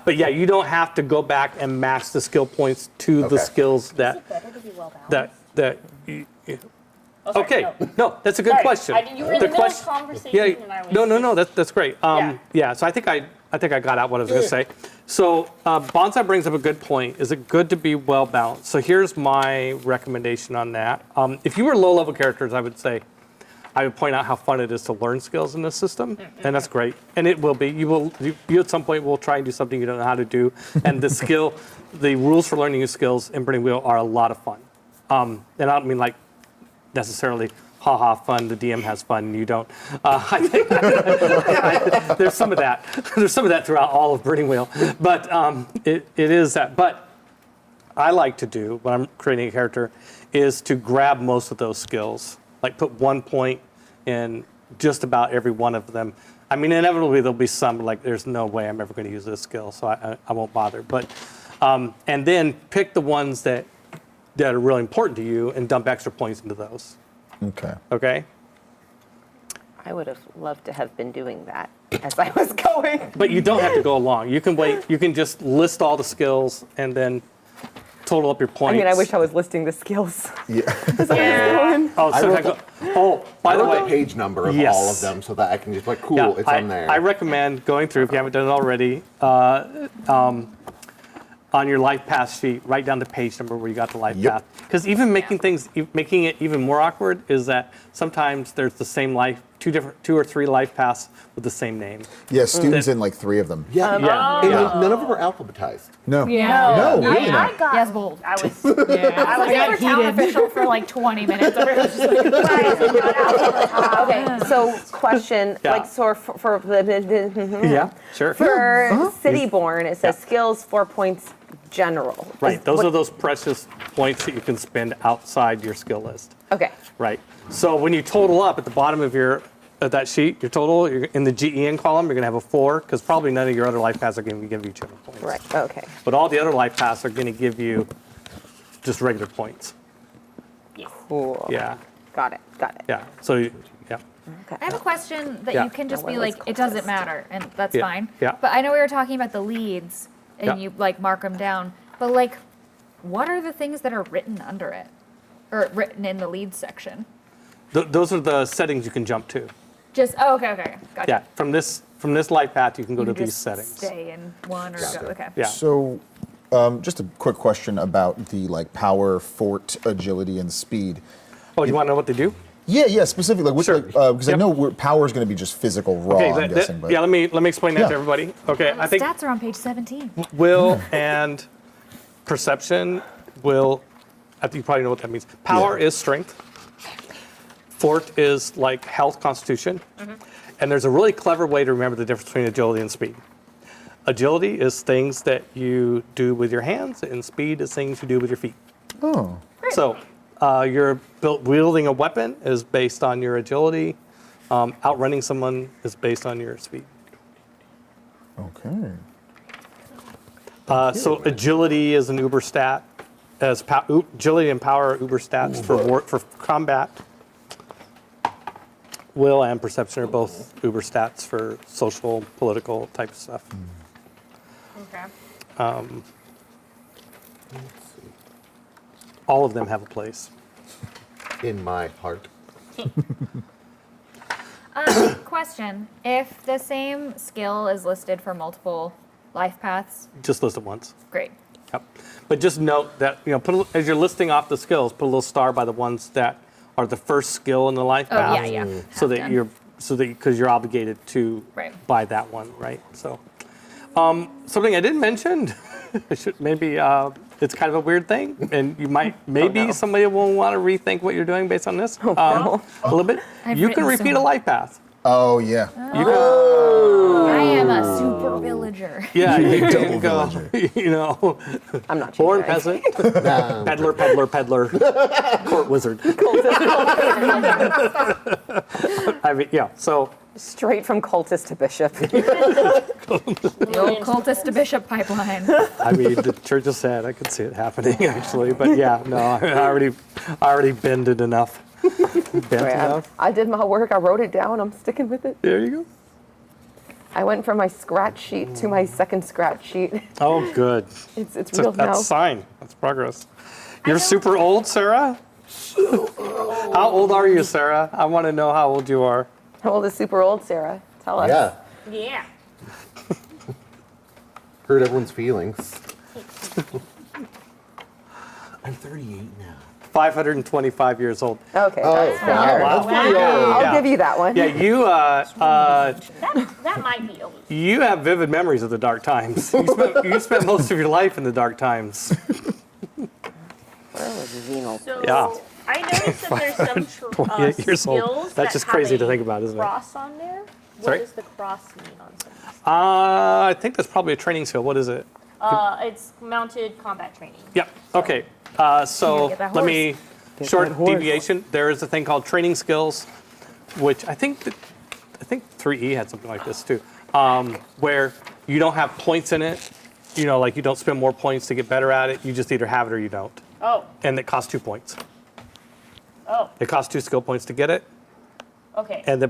But yeah, you don't have to go back and match the skill points to the Okay. skills that Better to be well balanced. that. Oh, sorry, Okay, no. no, that's a good Sorry, question. you were in the middle of conversation Yeah, and I was no, that's great. Yeah. Yeah, so I think I got out what I was going to say. So Bonsai brings up a good point. Is it good to be well balanced? So here's my recommendation on that. If you were low level characters, I would say I would point out how fun it is to learn skills in this system, and that's great. And it will be. You at some point will try and do something you don't know how to do, and the rules for learning new skills in Burning Wheel are a lot of fun. And I don't mean necessarily haha fun, the DM has fun and you don't. I think there's some of that. There's some of that throughout all of Burning Wheel, but it is that. But I like to do when I'm creating a character is to grab most of those skills, like put 1 point in just about every one of them. I mean, inevitably there'll be some there's no way I'm ever going to use this skill, so I won't bother. But and then pick the ones that are really important to you and dump extra points into those. Okay. Okay? I would have loved to have been doing that as I was going. But you don't have to go along. You can wait. You can just list all the skills and then total up your I points. mean, I wish I was listing the skills. Yeah. Oh, so I if I go, oh, by I the wrote way, the page number of Yes. all of them so that I can just cool, yeah, it's I, on there. I recommend going through if you haven't done it already. on your life path sheet, write down the page number where you got the life Yep. path. Because even making it even more awkward is that sometimes there's the same life, two or three life paths with the same name. Yeah, Stu's in like 3 of them. Yeah. Yeah. And Yeah. none of them are alphabetized. No. Yeah. No, really I not. got. Yes, bold. I was. Yeah. I was got a town heated. official for like 20 minutes. I was just like, why is it not out? Okay, so question, Yeah. like, so for Yeah, sure. for Cityborn, it says Yeah. skills 4 points general. Right, Is- those what- are those precious points that you can spend outside your skill list. Okay, Right. So when you total up at the bottom of that sheet, your total, you're in the GEN column, you're going to have a 4, because probably none of your other life paths are going to give you general points. right, okay. But all the other life paths are going to give you just regular points. Cool. Yeah, Got it, yeah. So, yeah. I have a question that Yeah. you can just Now, be what like, was it doesn't cultist? matter, and that's Yeah, fine. yeah. But I know we were talking about the leads, and Yeah. you like mark them down. But like, what are the things that are written under it, or written in the leads section? Those are the settings you can jump to. Okay, gotcha. Yeah, from this life path, you can go You to can these just settings. Stay in one or go. Okay. Yeah. So, just a quick question about the like power, fort, agility, and speed. Oh, you want to know what they do? Yeah, specifically, like, Sure. because I Yep. know power is going to be just physical, raw. I'm guessing, but yeah, let me explain that Yeah. to everybody. Okay, I think Stats are on page 17. will and perception will, I think you probably know what that means. Power Yeah. is strength. Fort is like health, constitution. And there's a really clever way to remember the difference between agility and speed. Agility is things that you do with your hands, and speed is things you do with your feet. oh, So your wielding a weapon is based on your agility. Outrunning someone is based on your speed. okay. So agility is an uber stat. Agility and power are uber stats for combat. Will and perception are both uber stats for social, political type stuff. Okay. All of them have a place. In my heart. Question: if the same skill is listed for multiple life paths, Just list it once. great. Yep. But just note that, as you're listing off the skills, put a little star by the ones that are the first skill in the life Oh path. yeah. So Have that done. because you're obligated to Right. buy that one, right? So, something I didn't mention, I should maybe it's kind of a weird thing, and you might maybe somebody will want to rethink what you're doing based on this a little bit. I've You can written so repeat a much. life path. Oh, yeah. You can, I am a super villager. yeah, you Double can go. I'm not Born cheating. peasant, peddler, court wizard. I mean, yeah. So Straight from cultist to bishop. The old cultist to bishop pipeline. I mean, the church is sad. I could see it happening actually, but yeah, no, I already bended enough. Bent enough. I did my work. I wrote it down. I'm sticking with it. There you go. I went from my scratch sheet to my second scratch sheet. Oh, good. It's So real that's now. a sign. That's progress. You're super old, Sarah? How old are you, Sarah? I want to know how old you are. How old is super old, Sarah? Tell us. Yeah. Yeah. Hurt everyone's feelings. I'm 38 now. 525 years old. Okay, Oh, that's fair. wow. That's pretty old. I'll Yeah. give you that one. Yeah, you That might be old. you have vivid memories of the dark times. You spent most of your life in the dark times. Where was Venal? So Yeah. I noticed that there's some 28 years old. skills That's that just have crazy to a think about, isn't it? cross on there. What Sorry? does the cross mean on something? I think that's probably a training skill. What is it? It's mounted combat training. Yep. Okay. So Get that let me short that horse. deviation. There is a thing called training skills, which I think 3E had something like this too, where you don't have points in it. Like you don't spend more points to get better at it. You just either have it or you don't, Oh, and it costs 2 points. oh, It costs 2 skill points to get it, okay. and then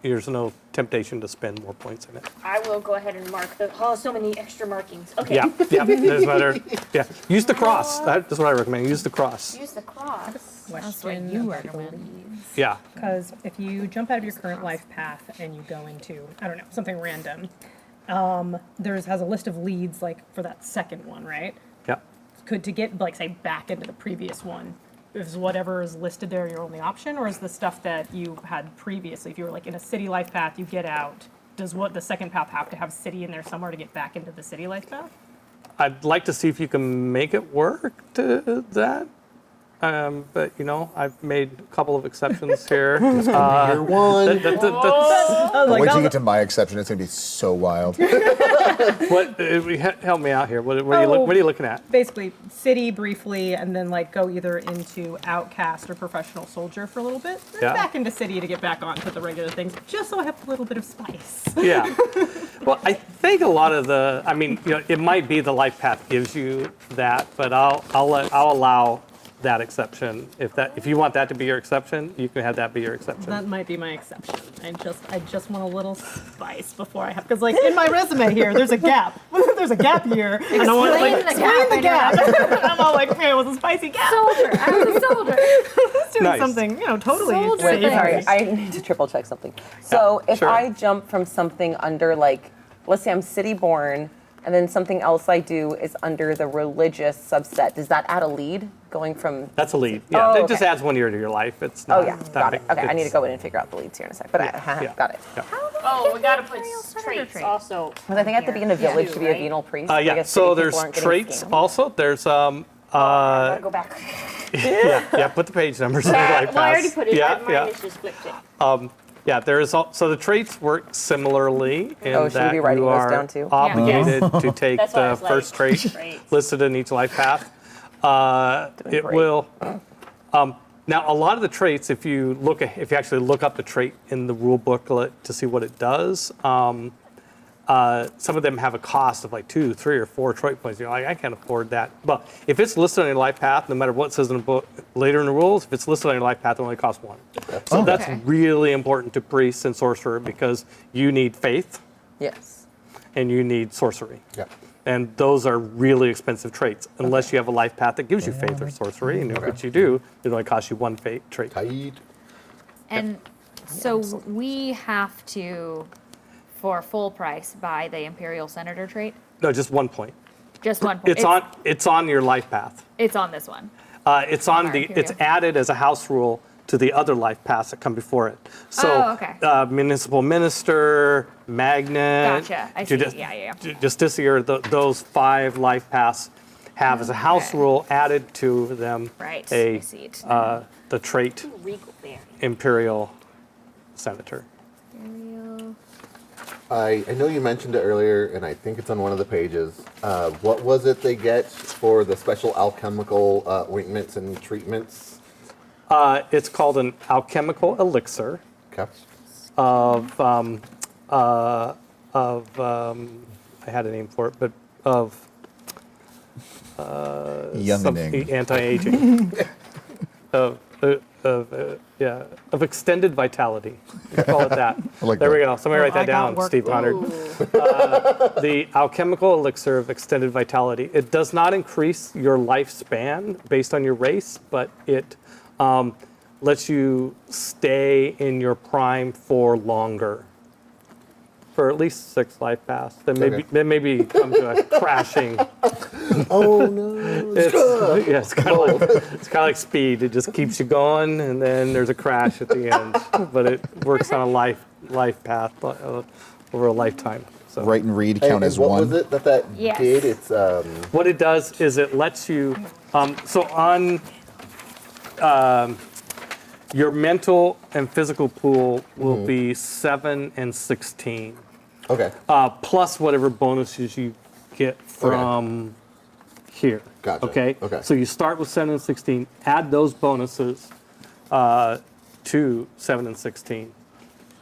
there's no temptation to spend more points in it. I will go ahead and mark the. Oh, so many extra markings. Okay. Yeah. There's better. Yeah. Use the cross. That's what I recommend. Use the cross. Use the cross. That's what Question. you recommend. Yeah. Because if you jump out of your current life path and you go into, I don't know, something random, there's has a list of leads like for that second one, right? could to get like say back into the previous one, is whatever is listed there your only option, or is the stuff that you had previously? If you were like in a city life path, you get out. Does what the second path have to have city in there somewhere to get back into the city life path? I'd like to see if you can make it work to that. But I've made a couple of exceptions here. Year one. Wait till you get to my exception. It's going to be so wild. Help me out here. What are you looking at? Basically, city briefly, and then like go either into outcast or professional soldier for a little bit, then Yeah. back into city to get back onto the regular things, just so I have a little bit of spice. Yeah. Well, I think a lot of it might be the life path gives you that, but I'll allow that exception. If you want that to be your exception, you can have that be your exception. That might be my exception. I just want a little spice before I have, because like in my resume here, there's a gap. There's a gap year, and I want to like explain the gap. I'm all like, man, it was a spicy gap. Soldier. I was a soldier. It's doing Nice. something, totally. Soldier Wait, thing. sorry, I need to triple check something. So if sure. I jump from something under like, let's say I'm city born, and then something else I do is under the religious subset, does that add a lead going from? That's a lead. Yeah, Oh, it just okay. adds 1 year to your life. It's Oh not yeah, that got it. big. Okay, I need to It's- go in and figure out the leads here in a sec. But yeah. got it. Yeah. Oh, we gotta put Imperial Senator traits trait. also. Because I think I have to be in a village to be a Right. venal priest. I Yeah. guess So city there's people aren't getting traits scammed. also. There's Gotta go back. yeah. Put the page numbers in your life Well, I already pass. put it. Yeah. Mine Yeah. is just flipped it. Yeah, so the traits work similarly in Oh, should we that be writing you those are down too? obligated to take That's why I the was like, first trait traits. listed in each life path. It great. will. Now, a lot of the traits, if you actually look up the trait in the rule booklet to see what it does, some of them have a cost of like 2, 3, or 4 trait points. You're like, I can't afford that. But if it's listed on your life path, no matter what it says in the book later in the rules, if it's listed on your life path, it only costs 1. So that's Okay. really important to priests and sorcerer because you need faith Yes. and you need sorcery. Yeah. And those are really expensive traits. Unless you have a life path that gives you faith or sorcery, and which you do, it only costs you 1 fate trait. Tight. And so we have to, for full price, buy the Imperial Senator trait. No, just 1 point. Just one point. It's on your life path. It's on this one. It's on Alright, here we it's go. added as a house rule to the other life paths that come before it. So, Oh, okay. municipal minister, magnet, Gotcha. I see. Yeah. justiciar, those 5 life paths have as a house Okay. rule added to them Right. a I see it. the trait Regal there. imperial senator. Imperial. I know you mentioned it earlier, and I think it's on one of the pages. What was it they get for the special alchemical ointments and treatments? It's called an alchemical elixir Okay. of I had a name for it, but of Youngening. anti-aging, of extended vitality. Let's call it that. I like there we that. go. Somebody write I that got down, work. Steve Conard. The alchemical elixir of extended vitality. It does not increase your lifespan based on your race, but it lets you stay in your prime for longer. For at least 6 life paths. Then maybe come to a crashing. Oh no. It's kind of like speed. It just keeps you going, and then there's a crash at the end. But it works on a life path over a lifetime. So Write and read count And as what 1. was it that Yes. did? It's what it does is it lets you. So on your mental and physical pool will be 7 and 16. okay. Plus whatever bonuses you get from here. Gotcha. Okay? Okay. So you start with 7 and 16, add those bonuses to 7 and 16.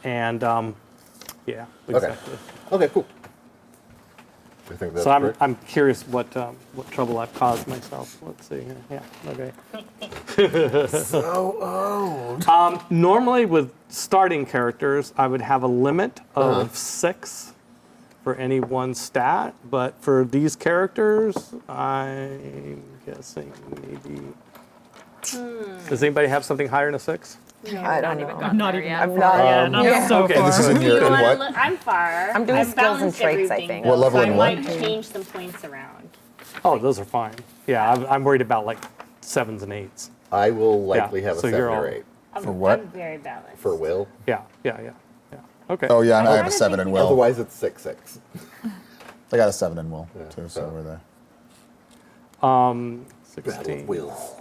And yeah, exactly. Okay. Cool. I think that's So I'm, correct. I'm curious what trouble I've caused myself. Let's see here. Yeah, okay. so old. Normally with starting characters, I would have a limit of 6 for any one stat, but for these characters, I'm guessing maybe. Does anybody have something higher than a 6? I don't know. gotten Not there even. yet. I'm not. I'm so Okay, far. This is in your, in what? I'm far. I'm doing I've skills and balanced traits, I everything, think. though, What level so and I what? might change some points around. Oh, those are fine. Yeah, I'm worried about like 7s and 8s. I will likely have a so 7 you're or all- 8 For what? I'm very balanced. for will. Yeah. Okay. Oh yeah, and I have a kinda 7 think in we- will. Otherwise, it's 6-6. I got a 7 in will too, so so- we're there. 16. Wills.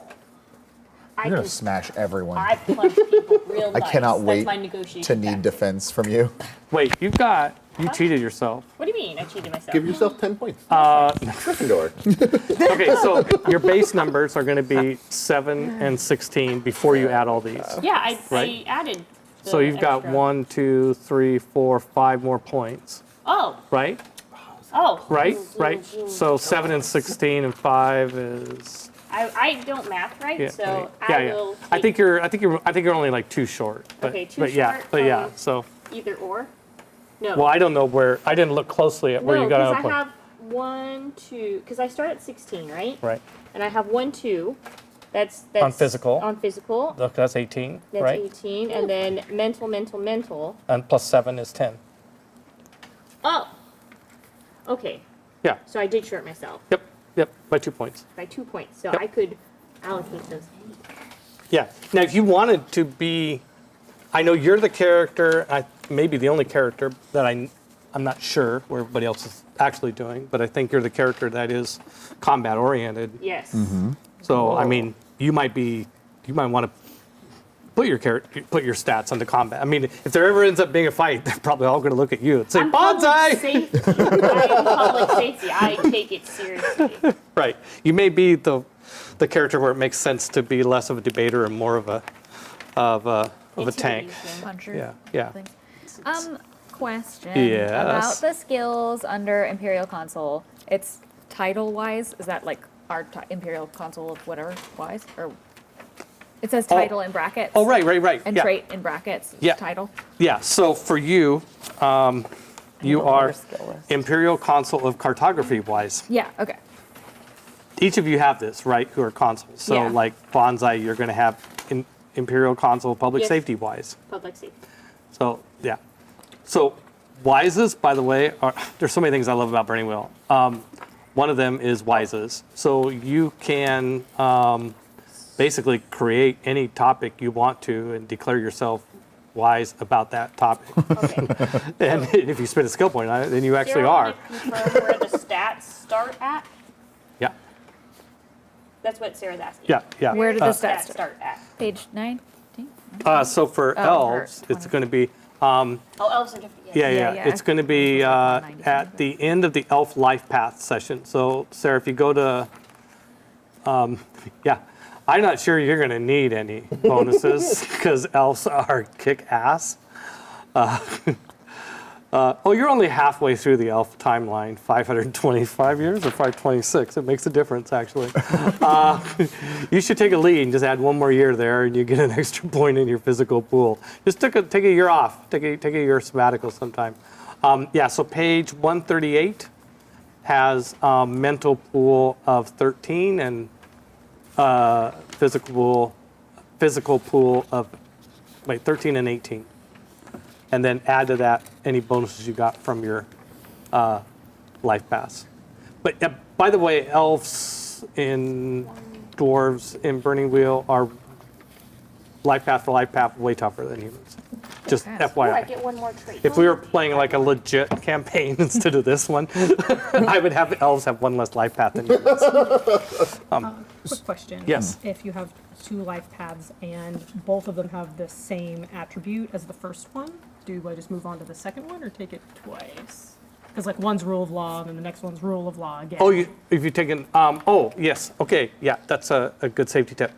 I You're gonna can, smash everyone. I punch people real I nice. cannot That's wait my negotiation to need tactic. defense from you. Wait, you cheated yourself. What do you mean? I cheated myself. Give yourself 10 points. Gryffindor. Okay, so your base numbers are going to be 7 and 16 before you add all these. Yeah, I Right. added. The So you've got extra. 1, 2, 3, 4, 5 more points, Oh, right? oh. Right? So 7 and 16 and 5 is I don't math right, yeah. so yeah, I yeah. will. I think you're only like 2 short. But, Okay, 2 but yeah, short but yeah. of- So either or. No. well, I don't know where. I didn't look closely at where no, you got because out I of point. have 1, 2. Because I start at 16, right? Right. And I have 1, 2. That's On physical. On physical. Look, that's 18, That's right? 18, and then mental. And plus 7 is 10. Oh. Okay. Yeah. So I did short myself Yep. By 2 points. by 2 points. So Yep. I could allocate those. Yeah. Now, if you wanted to be, I know you're the character, maybe the only character that I'm not sure where everybody else is actually doing, but I think you're the character that is combat oriented. Yes. So, I mean, you might want to put your stats onto combat. I mean, if there ever ends up being a fight, they're probably all going to look at you and say, I'm public "Bonsai!" safety. I am public safety. I take it seriously. Right. You may be the character where it makes sense to be less of a debater and more of a tank. Intimidation. Puncher. Yeah. things. Question Yes. about the skills under Imperial Console. It's title wise. Is that like our Imperial Console of whatever wise, or it says title in brackets? Oh, right. And yeah. trait in brackets. Yeah. Title. Yeah. So for you, you Your are skill list. Imperial Consul of Cartography wise. Yeah. Okay. Each of you have this, right? Who are consuls. So Yeah. like Bonsai, you're going to have Imperial Consul of Public Yes. Safety wise. Public safety. So yeah. So wises, by the way, there's so many things I love about Burning Wheel. One of them is wises. So you can basically create any topic you want to and declare yourself wise about that topic. Okay. And if you spend a skill point on it, then you actually Sarah, are. wanna confirm where the stats start at? Yeah. That's what Sarah's asking. Yeah. Where did the Stats stats start at? Page 9. So for Oh, elves, for it's 20. going to be Oh, elves are different. yeah. Yeah. It's going to be It's like 190 at the end of the elf life path session. So Sarah, if you go to yeah, I'm not sure you're going to need any bonuses because elves are kick ass. Oh, you're only halfway through the elf timeline, 525 years or 526. It makes a difference, actually. You should take a lead and just add one more year there, and you get an extra point in your physical pool. Just take a year off. Take a year sabbatical sometime. Yeah, so page 138 has mental pool of 13 and physical pool of 13 and 18. And then add to that any bonuses you got from your life pass. But by the way, elves in dwarves in Burning Wheel are life path for life path way tougher than humans. Just Okay. Oh, I FYI. get one more trait. If we were playing like a legit campaign instead of this one, I would have elves have one less life path than humans. Quick question. Yes. If you have 2 life paths and both of them have the same attribute as the first one, do I just move on to the second one or take it twice? Because like one's rule of law and then the next one's rule of law again. Oh, if you take an, oh, yes, okay, yeah, that's a good safety tip.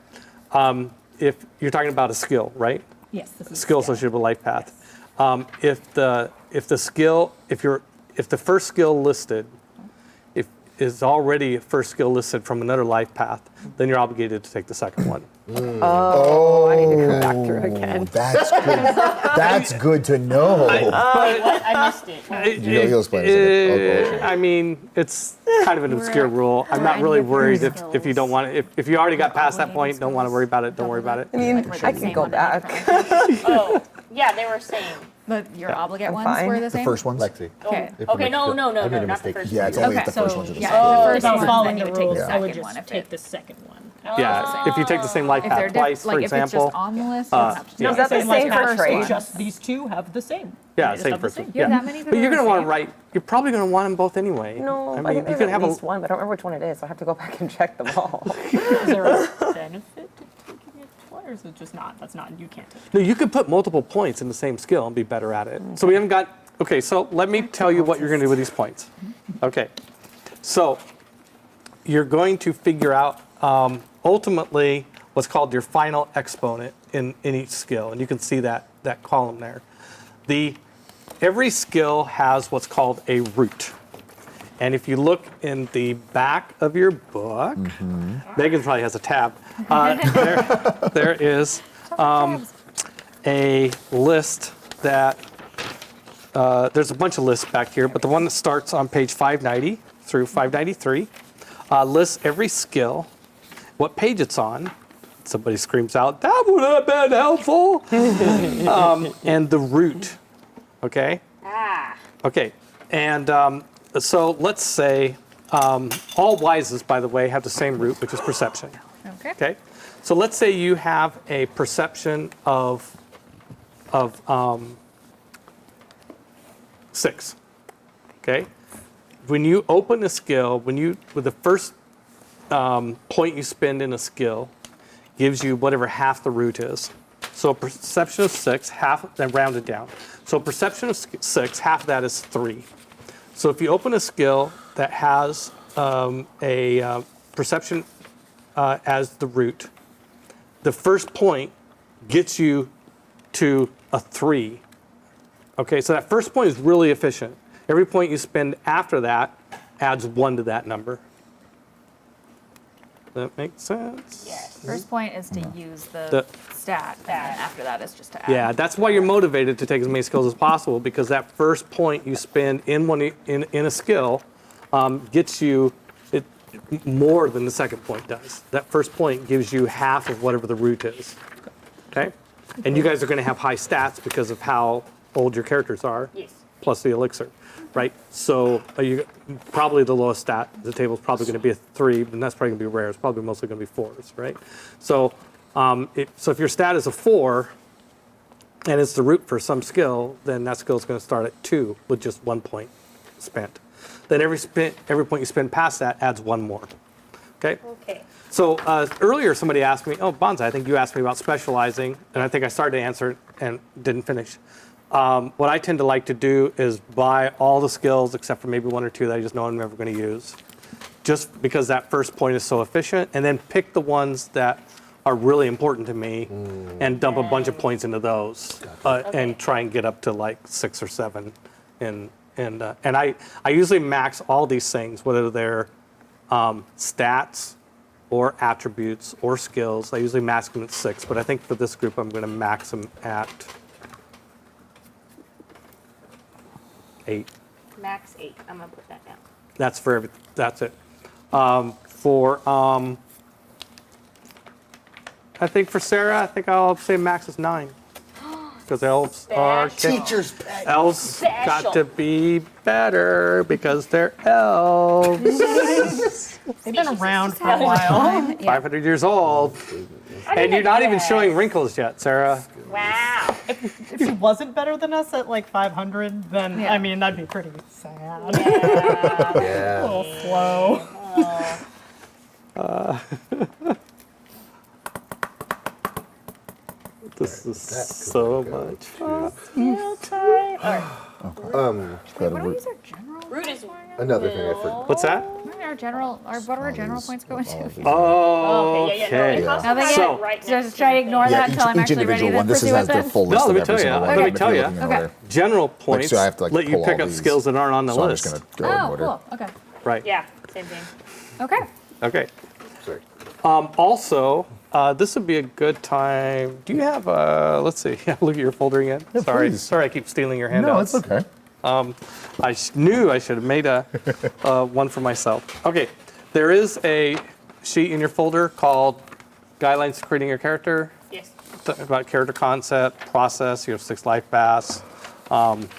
If you're talking about a skill, right? Yes, this is Skill associated with life path. If the first skill listed is already a first skill listed from another life path, then you're obligated to take the second one. Oh, I need to come back through again. That's good. That's good to know. What? I missed it. You'll explain it. I mean, it's kind of an obscure rule. I'm not really worried if you don't want it. If you already got past that point, don't want to worry about it, don't worry about it. I mean, I can go back. Oh, yeah, they were saying. your obligate I'm ones fine. were the The same? first ones. Lexi. Okay. If I Okay, make no, the- no, no, I made no, a not the mistake first Yeah, one. it's only Okay, the so first ones are the yeah, same. the If first I was one, following then you the would take rules, the I would second just one if take it- the second one. Yeah, if you take the same life If they're path twice, like for if it's just example. on the list, uh, it's not just yeah. Is that the Same like same that, for trade? Just these two have the same. Yeah, They just same have the person. same. You have Yeah. that many that But you're are going to the want to same? write, you're probably going to want them both anyway. No, I, mean, think you there's could at have a. least one, but I don't remember which one it is. So I have to go back and check them all. Is there a benefit to taking it twice, or is it just not? That's not. You can't take it. No, you could put multiple points in the same skill and be better at it. So we haven't got. Okay, so let me tell you what you're going to do with these points. Okay, so you're going to figure out ultimately what's called your final exponent in each skill, and you can see that column there. Every skill has what's called a root. And if you look in the back of your book, Megan probably has a tab. There is a list that, there's a bunch of lists back here, but the one that starts on page 590 through 593 lists every skill, what page it's on. Somebody screams out, "That would have been helpful!" And the root, okay? Okay, and so let's say all wises, by the way, have the same root, which is perception. Okay. Okay, so let's say you have a perception of 6. Okay, when you open a skill, with the first point you spend in a skill, gives you whatever half the root is. So a perception of 6, half, then rounded down. So a perception of 6, half of that is 3. So if you open a skill that has a perception as the root, the first point gets you to a 3. Okay, so that first point is really efficient. Every point you spend after that adds 1 to that number. That makes sense? Yes. First point is to use The- the stat, and then after that is just to add. Yeah, that's why you're motivated to take as many skills as possible, because that first point you spend in a skill gets you it more than the second point does. That first point gives you half of whatever the root is. Okay? And you guys are going to have high stats because of how old your characters are, Yes. plus the elixir, right? So you probably the lowest stat, the table is probably going to be a 3, and that's probably going to be rare. It's probably mostly going to be 4s, right? So so if your stat is a 4, and it's the root for some skill, then that skill is going to start at 2 with just 1 point spent. Then every point you spend past that adds 1 more. Okay? Okay. So earlier somebody asked me, oh, Bonsai, I think you asked me about specializing, and I think I started to answer it and didn't finish. What I tend to like to do is buy all the skills except for maybe 1 or 2 that I just know I'm never going to use, just because that first point is so efficient, and then pick the ones that are really important to me and dump a bunch of points into those and try and get up to like 6 or 7. And I usually max all these things, whether they're stats or attributes or skills. I usually max them at 6, but I think for this group I'm going to max them at 8. Max 8. I'm gonna put that down. That's for everything. That's it. I think for Sarah, I think I'll say max is 9. Because elves are Teacher's pet. elves got to be better because they're elves. They've been around for a while. 500 years old. And you're not even showing wrinkles yet, Sarah. Wow. If she wasn't better than us at like 500, then Yeah. I mean that'd be pretty sad. Yeah. A Yeah. little slow. This is so much fun. What are these our general? Root is Another thing I forgot. What's that? What are our general? What do our general points go into? Oh, Okay, yeah, okay. no, it has to Nothing be So- right Just next try to the ignore thing. that Yeah, until I'm each actually ready individual to one. This pursue has it their then? full No, list let of me every tell you. single one. Let me if tell you're you. looking in Okay. order. General points so I have to, like, let you pull pick all up these. skills that aren't on the So I'm list. just going to go in Oh, order. cool. Okay. Right. Yeah, same thing. Okay. Okay. Sorry. Also, this would be a good time. Do you have let's see. Look at your folder again. Sorry. please. Sorry, I keep stealing your No, handouts. it's okay. I knew I should have made a one for myself. Okay. There is a sheet in your folder called Guidelines to Creating Your Character. Yes. About character concept, process, you have 6 life paths, Read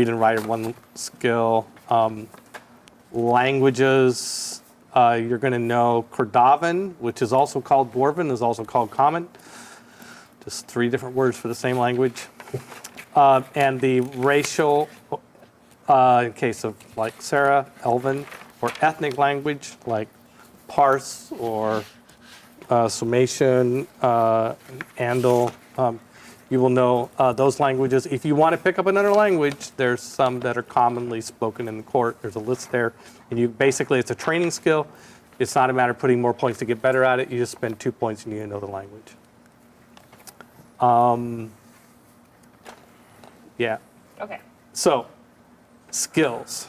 and write are one skill. Languages, you're going to know Cordovan, which is also called Dwarven, is also called Common. Just 3 different words for the same language. And the racial, in case of like Sarah, Elven, or ethnic language like Parse or Summation, Andal. You will know those languages. If you want to pick up another language, there's some that are commonly spoken in the court. There's a list there. And you basically, it's a training skill. It's not a matter of putting more points to get better at it. You just spend 2 points and you know the language. Yeah. Okay. So, skills.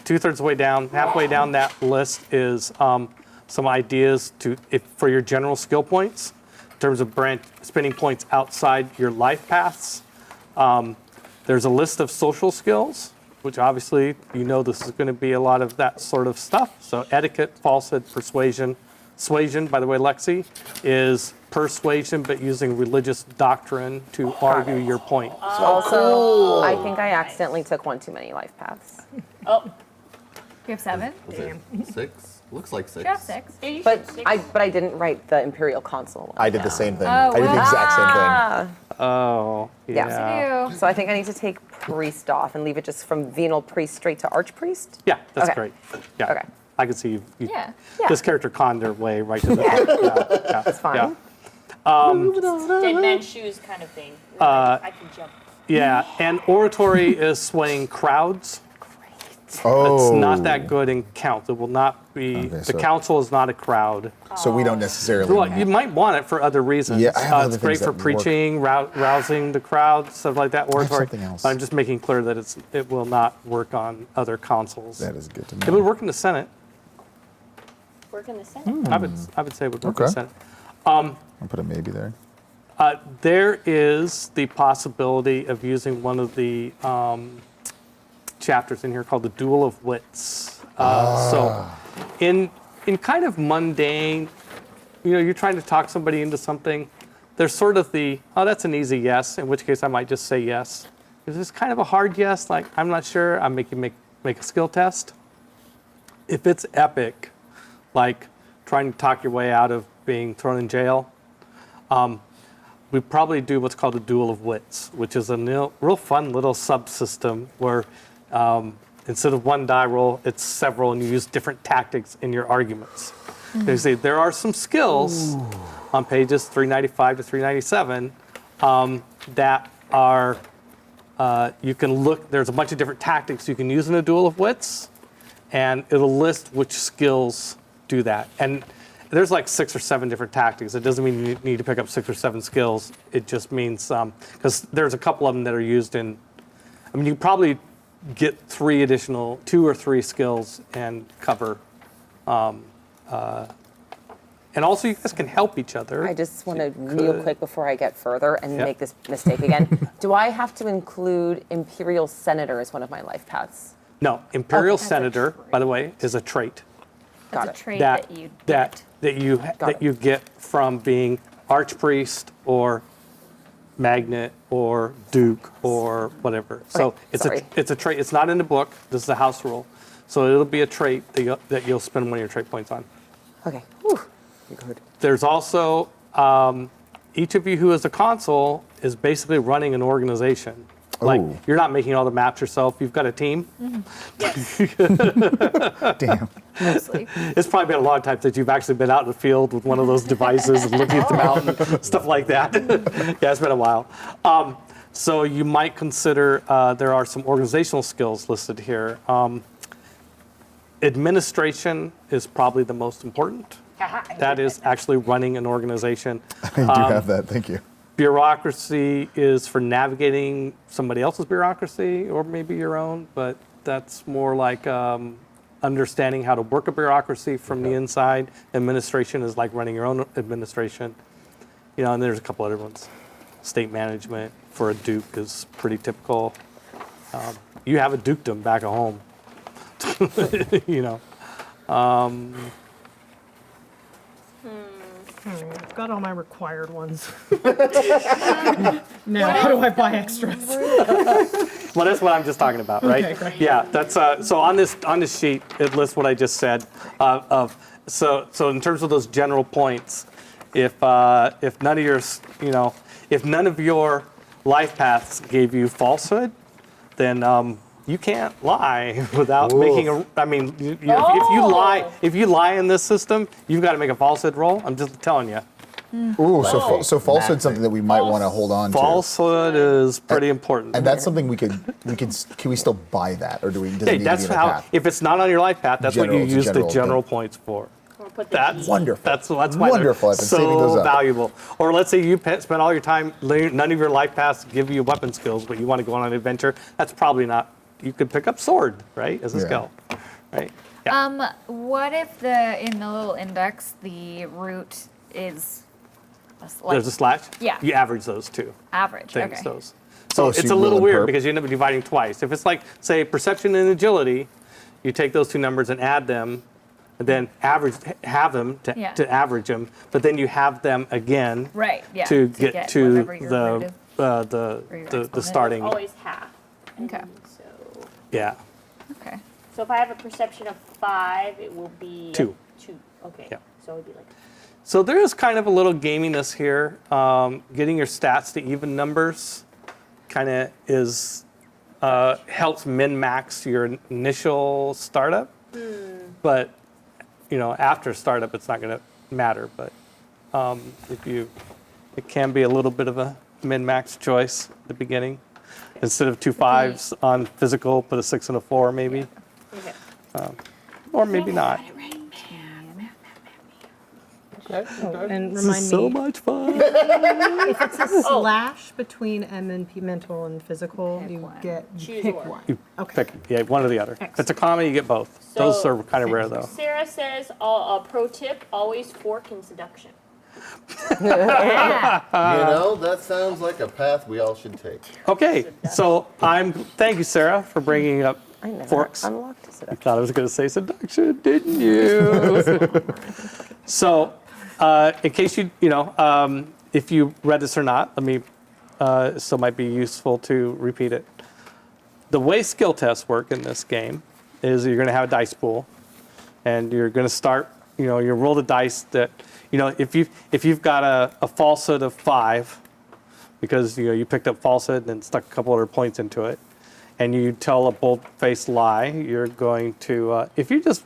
Two-thirds of the way down, halfway down that list is some ideas for your general skill points in terms of spending points outside your life paths. There's a list of social skills, which obviously you know this is going to be a lot of that sort of stuff. So etiquette, falsehood, persuasion. Suasion, by the way, Lexi, is persuasion, but using religious doctrine to argue your point. Also, I think I accidentally took one too many life paths. Oh, You have 7? Was it 6? Looks like 6. You have 6. yeah, you But should six. I didn't write the Imperial Console one. I did the same thing. Oh, I did the well. exact same thing. Oh, Yeah. yeah. You. So I think I need to take priest off and leave it just from venal priest straight to archpriest. Yeah, that's Okay. great. Yeah. Okay. I can see you. Yeah. Yeah. This character conned their way right to the yeah. That's fine. Yeah. Dead man's shoes kind of thing. I can jump. Yeah, and oratory is swaying crowds. Oh. It's not that good in count. It will not be. Okay, the so- council is not a crowd. So we don't necessarily. Well, you might want it for other reasons. Yeah, I have other it's great things for that work. preaching, rousing the crowd, stuff like that. Oratory. something else. I'm just making clear that it will not work on other consoles. That is good to It would know. work in the Senate. Work in the Senate. I would say it would work in the Okay. Senate. I'll put a maybe there. There is the possibility of using one of the chapters in here called the Duel of Wits. So, in kind of mundane, you're trying to talk somebody into something. There's sort of that's an easy yes, in which case I might just say yes. If it's kind of a hard yes, like I'm not sure, I'm making make a skill test. If it's epic, like trying to talk your way out of being thrown in jail, we probably do what's called a Duel of Wits, which is a real fun little subsystem where instead of one die roll, it's several, and you use different tactics in your arguments. You see, there are some skills on pages 395 to 397 that are, you can look, there's a bunch of different tactics you can use in a Duel of Wits, and it'll list which skills do that. And there's like 6 or 7 different tactics. It doesn't mean you need to pick up 6 or 7 skills. It just means, because there's a couple of them that are used in, you probably get 2 or 3 skills and cover. And also you guys can help each other. I just want to real quick before I get further and Yep. make this mistake again. Do I have to include Imperial Senator as one of my life paths? No, Imperial that's a Senator, by the trait. way, is a trait. Got It's it. a trait that you get. That you get from being archpriest or magnet or duke or whatever. So Okay, it's sorry. a trait. It's not in the book. This is a house rule. So it'll be a trait that you'll spend one of your trait points on. Okay. Whew. Good. There's also each of you who is a consul is basically running an organization. Like Oh. you're not making all the maps yourself. You've got a team. Damn. Mostly. It's probably been a long time since you've actually been out in the field with one of those devices and looking at the mountain, stuff like that. Yeah, it's been a while. So you might consider, there are some organizational skills listed here. Administration is probably the most important. That is actually running an organization. I do have that. Thank you. Bureaucracy is for navigating somebody else's bureaucracy or maybe your own, but that's more like understanding how to work a bureaucracy from the inside. Administration is like running your own administration. And there's a couple other ones. State management for a duke is pretty typical. You have a dukedom back at home. I've got all my required ones. Now, how do I buy extras? Well, that's what I'm just talking about, right? Okay, great. Yeah, that's so on this sheet it lists what I just said. So in terms of those general points, if none of your if none of your life paths gave you falsehood, then you can't lie without making a. I mean, if you lie in this system, you've got to make a falsehood roll. I'm just telling you. Ooh, so falsehood's something that we might want to hold on to. Falsehood is pretty important. And that's something can we still buy that, or do we? Does it Hey, need that's to be in the how. path? If it's not on your life path, that's what you It's a use the general general thing. points for. Put the That's Wonderful. That's why Wonderful. they're I've been saving those so up. valuable. Or let's say you spend all your time, none of your life paths give you weapon skills, but you want to go on an adventure. That's probably not. You could pick up sword, right, as a Yeah. skill, right? Yeah. What if in the little index the root is like There's a slash. Yeah. You average those two average? things. Okay. Those. So Oh, so it's you a little will weird perp. because you end up dividing twice. If it's like, say, perception and agility, you take those two numbers and add them, and then have them Yeah. to average them, but then you have them again Right. Yeah. to get to whatever your root is. the your the exponent. starting. always half. Okay. And so Yeah. Okay. so if I have a perception of 5, it will be 2. 2. Okay. Yeah. So it would be like So there is kind of a little gaminess here. Getting your stats to even numbers kind of is helps min-max your initial startup. But after startup, it's not going to matter. But it can be a little bit of a min-max choice at the beginning. Instead of 2 5s on physical, put a 6 and a 4 maybe, okay. or maybe not. And This remind is so me, much fun. if it's a slash between M and P mental and physical, you one. Choose pick one. one. You Okay. pick one or the other. If it's a comedy, you get both. Those So- are kind of rare though. Sarah says, a pro tip, always fork in seduction. That sounds like a path we all should take. Okay, so thank you, Sarah, for bringing up I never forks. unlocked a You seduction. thought I was going to say seduction, didn't you? So, in case if you read this or not, let me, so it might be useful to repeat it. The way skill tests work in this game is you're going to have a dice pool, and you're going to start, you roll the dice that, if you've got a falsehood of 5, because you picked up falsehood and then stuck a couple other points into it, and you tell a bold-faced lie, you're going to, if you're just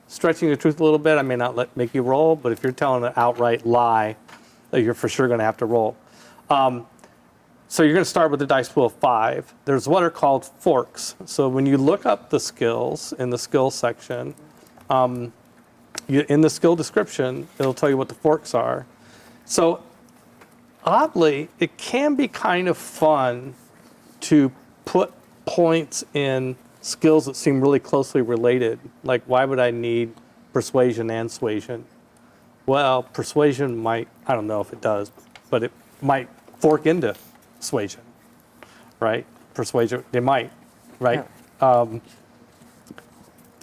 stretching the truth a little bit, I may not make you roll, but if you're telling an outright lie, you're for sure going to have to roll. So you're going to start with a dice pool of 5. There's what are called forks. So when you look up the skills in the skills section, in the skill description, it'll tell you what the forks are. So oddly, it can be kind of fun to put points in skills that seem really closely related. Like, why would I need persuasion and suasion? Well, persuasion might, I don't know if it does, but it might fork into suasion, right? Persuasion, it might, right?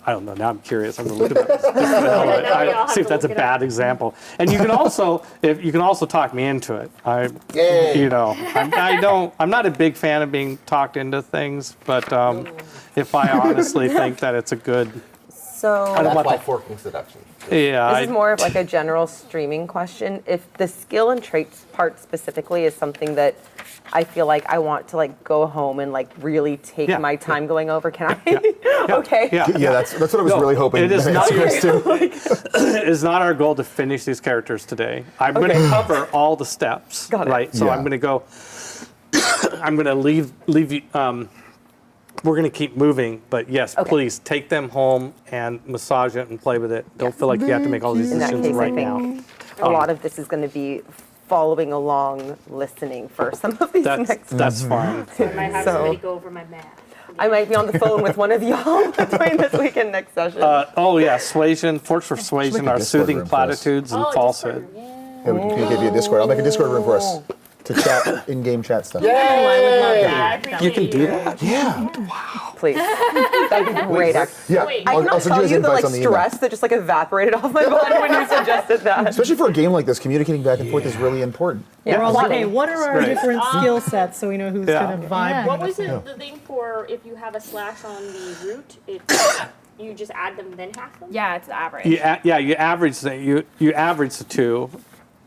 I don't know. Now I'm curious. I'm going to look at that. See if that's a bad example. And you can also, talk me into it. Yay. I'm not a big fan of being talked into things, but if I honestly think that it's a good, So That's why forking seduction. yeah. this is more of like a general streaming question. If the skill and traits part specifically is something that I feel like I want to go home and really take Yeah, my time going over, can I? Okay. Yeah. Yeah, that's what I was No, really hoping. it is the not answer is to. It is not our goal to finish these characters today. I'm going to cover all the steps, Got it. right? So Yeah. I'm going to go. I'm going to leave you. We're going to keep moving, but yes, Okay. please take them home and massage it and play with it. Don't feel like you have to make all these In that decisions case, right I now. think a lot of this is going to be following along, listening for some of these next. That's fine. I might have So- somebody go over my math. I might be on the phone with one of y'all during this weekend next session. Oh yeah, suasion. Forks for suasion a are Discord soothing room for us. platitudes and Oh, falsehood. Yeah. Yeah, we can communicate via Discord. I'll make a Discord room for us to chat in-game chat stuff. I appreciate You can do you. that. Yeah. please. That'd be great. Yeah. Wait. I cannot I'll send tell his you the invites like on the email. stress that just like evaporated off my body when you suggested that. Especially for a game like this, communicating back and forth is really important. Yeah, We're all like, funny. hey, what are our Right. different skill sets so we know who's Yeah. gonna vibe? What was the thing for if you have a slash on the root? You just add them then half them? Yeah, it's the average. You average you average the two,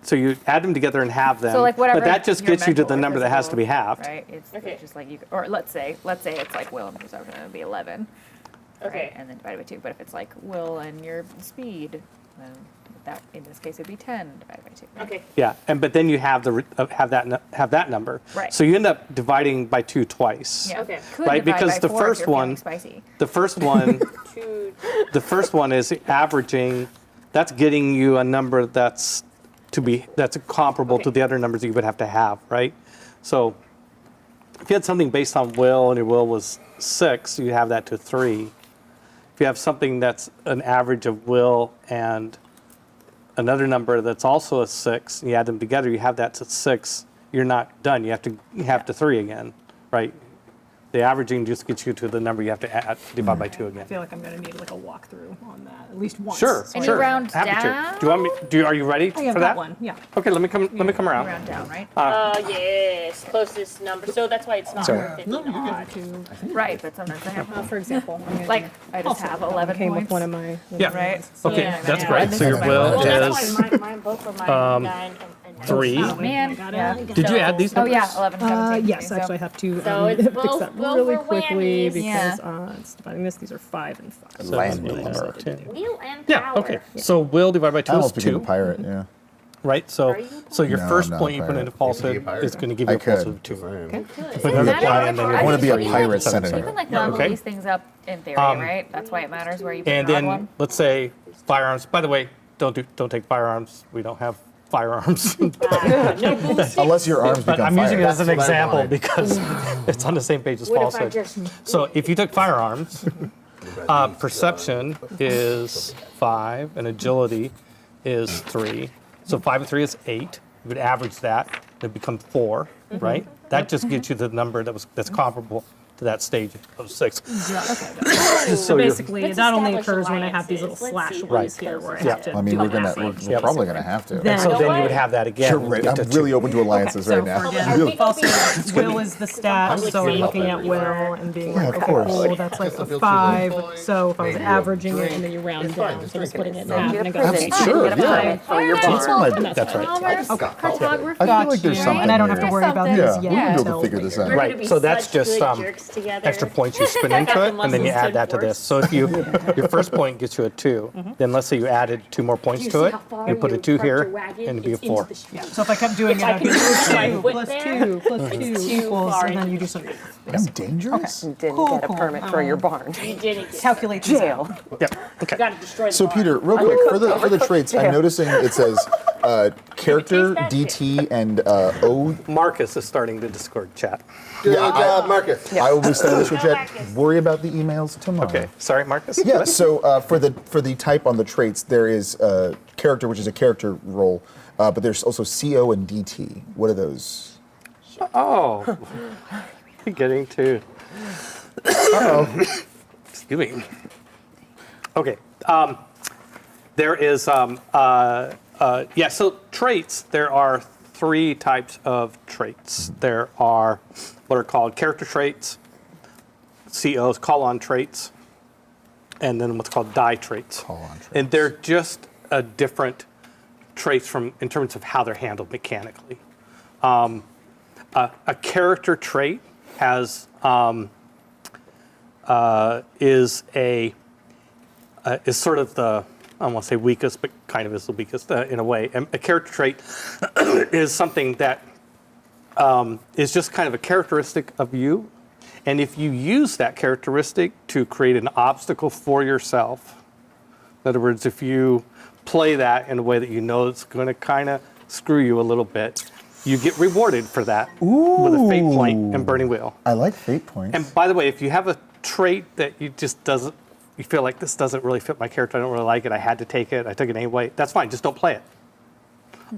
so you add them together and halve them. So, like, whatever but that just your gets you to the mental number that has to be halved. Right? It's Okay. just like or let's say it's like will and perception, it would be 11. Okay. Right? And then divided by 2. But if it's like will and your speed, then that in this case it would be 10 divided by 2. Okay. Yeah, but then you have that number. Right. So you end up dividing by 2 twice. Yeah. Okay. Could Right, divide because by the 4 if first you're feeling one- spicy. The first one, Two. the first one is averaging. That's getting you a number that's comparable to Okay. the other numbers you would have to have, right? So if you had something based on will and your will was 6, you have that to 3. If you have something that's an average of will and another number that's also a 6, and you add them together, you have that to 6. You're not done. You have to 3 again, right? The averaging just gets you to the number you have to divide by 2 again. I feel like I'm gonna need like a walkthrough on that at least once. Sure, And sure. you round Happy to. down? Do you want me? Are you ready I have for that that? one. Yeah. Okay, let me come around. Round down, right? Yes. Closest number. So that's why it's not Sorry. 50 odd. Right, but sometimes I have For example, I'm gonna like do- I just have that 11 came points. with one of my. Yeah. Right? Okay, Yeah, that's yeah. great. And So this your is my will will. Well, that's is why mine both are mine 9 and 9. 3. Oh man. Yeah. Did you add these Oh numbers? yeah, 11, 17. Yes, so- actually, I have to So it's fix both that will really for quickly whammies. because Yeah. it's dividing this. These are 5 and 5. Landlubber. Wheel and Yeah. power. Okay. So will divided by 2 I is almost became a 2, pirate, yeah. right? So Are you? your No, first I'm not point a you put pirate. into falsehood You can be a pirate. is going to give you I a falsehood could. of 2. Good. Put another Matter point how and then much- you're I want to be a think pirate You senator. can like level Okay. these things up in theory, right? That's why it matters where you put And an odd then one. let's say firearms. By the way, don't take firearms. We don't have firearms. No boost. Unless your arms But become I'm using it fire. as an That's what I example wanted. because it's on the same page as What if I falsehood. just So if you took firearms, perception is 5 and agility is 3. So 5 and 3 is 8. You would average that, it becomes 4, right? That just gets you the number that's comparable to that stage of 6. So you're- basically, Let's that only establish occurs when I have these little alliances. slash Let's see ones who's here where I closest. have to I mean, do we're the gonna, math. we're probably gonna have to. Then- So know then you what? would have that again. Sure, You right. get I'm to really 2. open to alliances So right now. for again, Really. false will is the stat, so I'm looking at will and being like, of okay, course. cool, that's like a 5. So if I was averaging it and then you round down, so I'm splitting it in half and I go, okay, Sure, Get a yeah. permit for your That's barn. That's right. Cartography. I feel like there's you, something and I don't have to here. worry about Something. these Yeah, yet we'll be able until to figure this later. out. Right, We're gonna be so that's such just, good jerks together. extra points you spin into it, and then you add that to this. So if your first point gets you a 2, then let's say you added 2 more points You to see it, how far you put a you 2 parked your here, wagon? and it'd be a It's into 4. the street. Yeah, so if I kept doing If it, I I'd be could put my 2 foot plus there, 2 plus 2 too equals, far and then into you do the something. I'm dangerous. Didn't Cool, get a cool. permit for your barn. You didn't get Calculate these Jail. out. Yep. Okay. You gotta destroy the So barn. Peter, real quick for the traits, I'm noticing it says character, Taste that DT, and O. Marcus is starting the Discord chat. Good Yeah, job, Marcus. I will be studying this with Go chat. Marcus. Worry about the emails tomorrow. Okay. Sorry, Marcus. Yeah. So for the type on the traits, there is character, which is a character role, but there's also CO and DT. What are those? Oh, getting to. Excuse me. Okay. There is. So traits. There are 3 types of traits. There are what are called character traits, COs, call-on traits, and then what's called die traits. Call-on traits. And they're just different traits in terms of how they're handled mechanically. A character trait has is sort of the, I don't want to say weakest, but kind of is the weakest in a way. And a character trait is something that is just kind of a characteristic of you. And if you use that characteristic to create an obstacle for yourself, in other words, if you play that in a way that you know it's going to kind of screw you a little bit, you get rewarded for that with a fate point and burning wheel. I like fate points. And by the way, if you have a trait that you feel like this doesn't really fit my character, I don't really like it, I had to take it, I took it anyway, that's fine, just don't play it.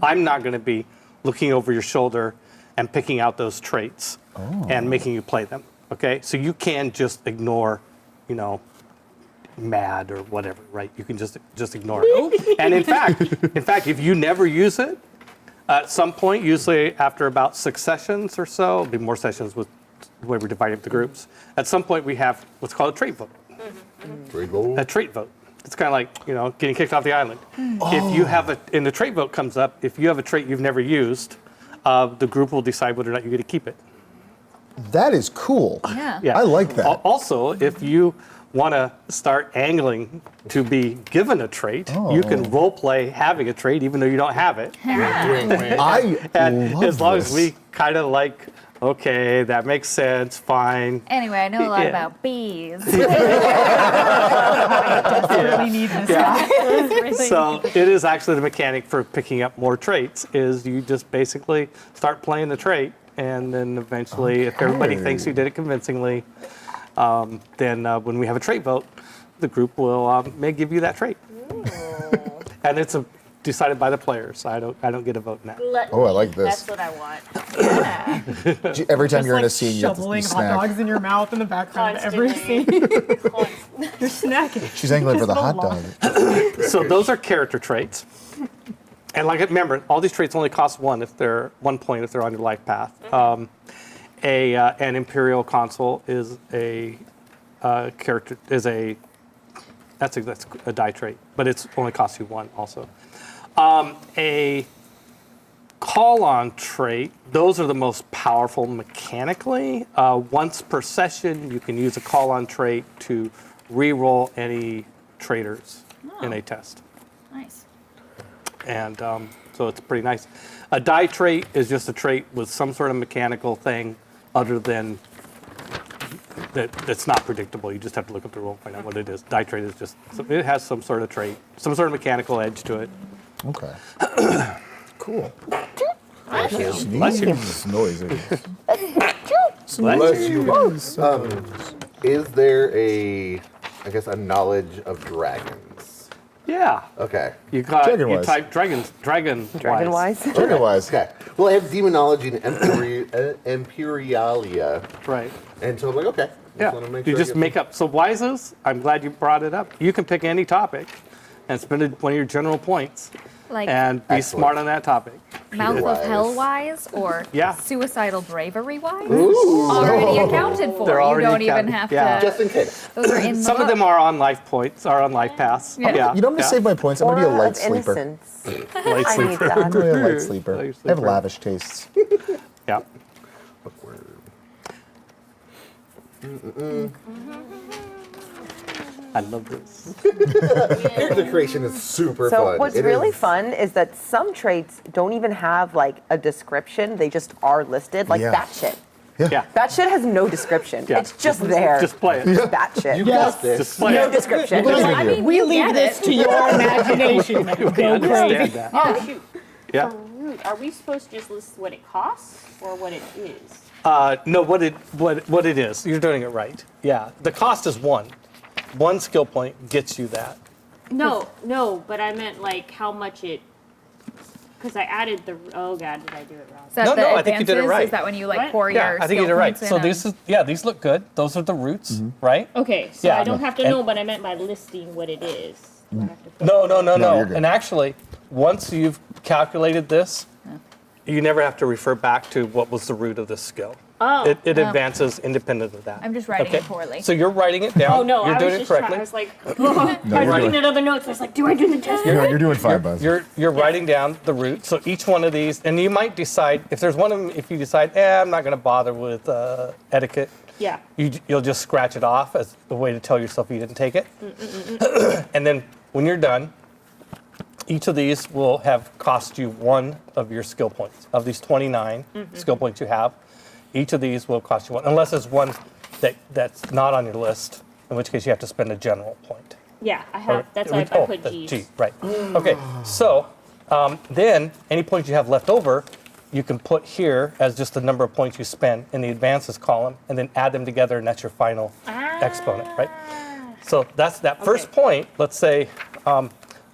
I'm not going to be looking over your shoulder and picking out those traits and making you play them. Okay, so you can just ignore, mad or whatever, right? You can just ignore it. And in fact, if you never use it, at some point, usually after about 6 sessions or so, it'll be more sessions with the way we're dividing up the groups. At some point, we have what's called a trait vote. Trade vote. A trait vote. It's kind of like, getting kicked off the island. If you have and the trait vote comes up, if you have a trait you've never used, the group will decide whether or not you get to keep it. That is cool. Yeah. Yeah. I like that. Also, if you want to start angling to be given a trait, you can role play having a trait even though you don't have it. I And love as long this. as we kind of like, okay, that makes sense, fine. Anyway, I know a lot Yeah. about bees. Desperately need this guy. So it is actually the mechanic for picking up more traits is you just basically start playing the trait, and then eventually, if everybody thinks you did it convincingly, then when we have a trait vote, the group will may give you that trait. And it's decided by the players. I don't get a vote now. Oh, I like this. That's what I want. Every time Just you're in like a scene, you have to shoveling hot snack. dogs in your mouth in the background of every scene. Constantly. You're snacking. She's angling for the Just hot a lot. dog. So those are character traits. And remember, all these traits only cost 1 point if they're on your life path. An Imperial Consul is a character that's a die trait, but it's only costs you 1 also. A call-on trait, those are the most powerful mechanically. Once per session, you can use a call-on trait to re-roll any traitors in a test. Nice. And so it's pretty nice. A die trait is just a trait with some sort of mechanical thing other than that's not predictable. You just have to look up the rule and find out what it is. Die trait is just, it has some sort of trait, some sort of mechanical edge to it. Okay. Cool. Bless you. It's noisy. Bless you. Is there a knowledge of dragons? Yeah. Okay. You Dragon-wise. type dragon Dragon-wise? Dragon-wise. Okay. Well, I have demonology and Imperialia, Right. and so I'm like, okay. Yeah. wanna make You sure I just get- make up. So wises, I'm glad you brought it up. You can pick any topic and spend one of your general points Like and be Excellent. smart on that topic. mouth Wise. of hell wise or Yeah. suicidal bravery wise. Already accounted for. They're You already don't even accounted- have yeah. to. Just in case. Those are in the Some of book. them are on life points, are on life paths. Yeah. You know, I'm going to save my points. I'm going to be a Aura light of sleeper. innocence. Light I need sleeper. I'm that. going to be a light sleeper. Light I have sleeper. lavish tastes. Yeah. I love this. Character creation is super So fun. what's It really is- fun is that some traits don't even have like a description. They just are listed. Like Yeah. that shit. Yeah. That shit has no description. Yeah. It's just there. Just play it. Just that shit. You got this. Just play No it. description. Believe in I you. mean, We you leave get this it. to your imagination. We Go understand crazy. that. Oh shoot. Yeah. For root, are we supposed to just list what it costs or what it is? No, what it is. You're doing it right. Yeah. The cost is 1. 1 skill point gets you that. No, but I meant like how much it. Because I added the. Oh god, did I do it wrong? Is that No, the no, I think you did it advances? right. Is that when you like What? pour Yeah, your I think you did skill it right. points So in these look good. Those are the roots, right? Okay, so Yeah. I don't have to And- know, but I meant by listing what it is. Do I have to put- No. you're good. And actually, once you've calculated this, you never have to refer back to what was the root of this skill. Oh. It advances independent of that. I'm just writing it poorly. So you're writing it down. Oh no, you're I doing was it just trying. correctly. I was like, I was looking at other notes. I was like, do I do the test? You're doing fine, Buzz. You're writing down the root. So each one of these, and you might decide if there's one of them. If you decide, I'm not going to bother with etiquette. Yeah. You'll just scratch it off as a way to tell yourself you didn't take it. And then when you're done, each of these will have cost you 1 of your skill points. Of these 29 skill points you have, each of these will cost you 1, unless there's one that's not on your list, in which case you have to spend a general point. Yeah, I have. That's Or- why I put the G's. G, right. Okay, so then any points you have left over, you can put here as just the number of points you spend in the advances column, and then add them together, and that's your final exponent, right? So that's that first Okay. point. Let's say,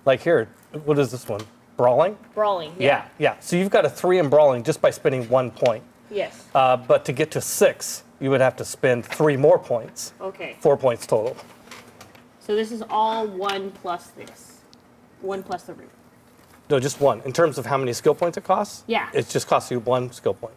like here, what is this one? Brawling? Brawling. Yeah. So you've got a 3 in brawling just by spending 1 point. Yes. But to get to 6, you would have to spend 3 more points. Okay. 4 points total. So this is all 1 plus this. 1 plus the root. No, just 1. In terms of how many skill points it costs? Yeah. It just costs you 1 skill point.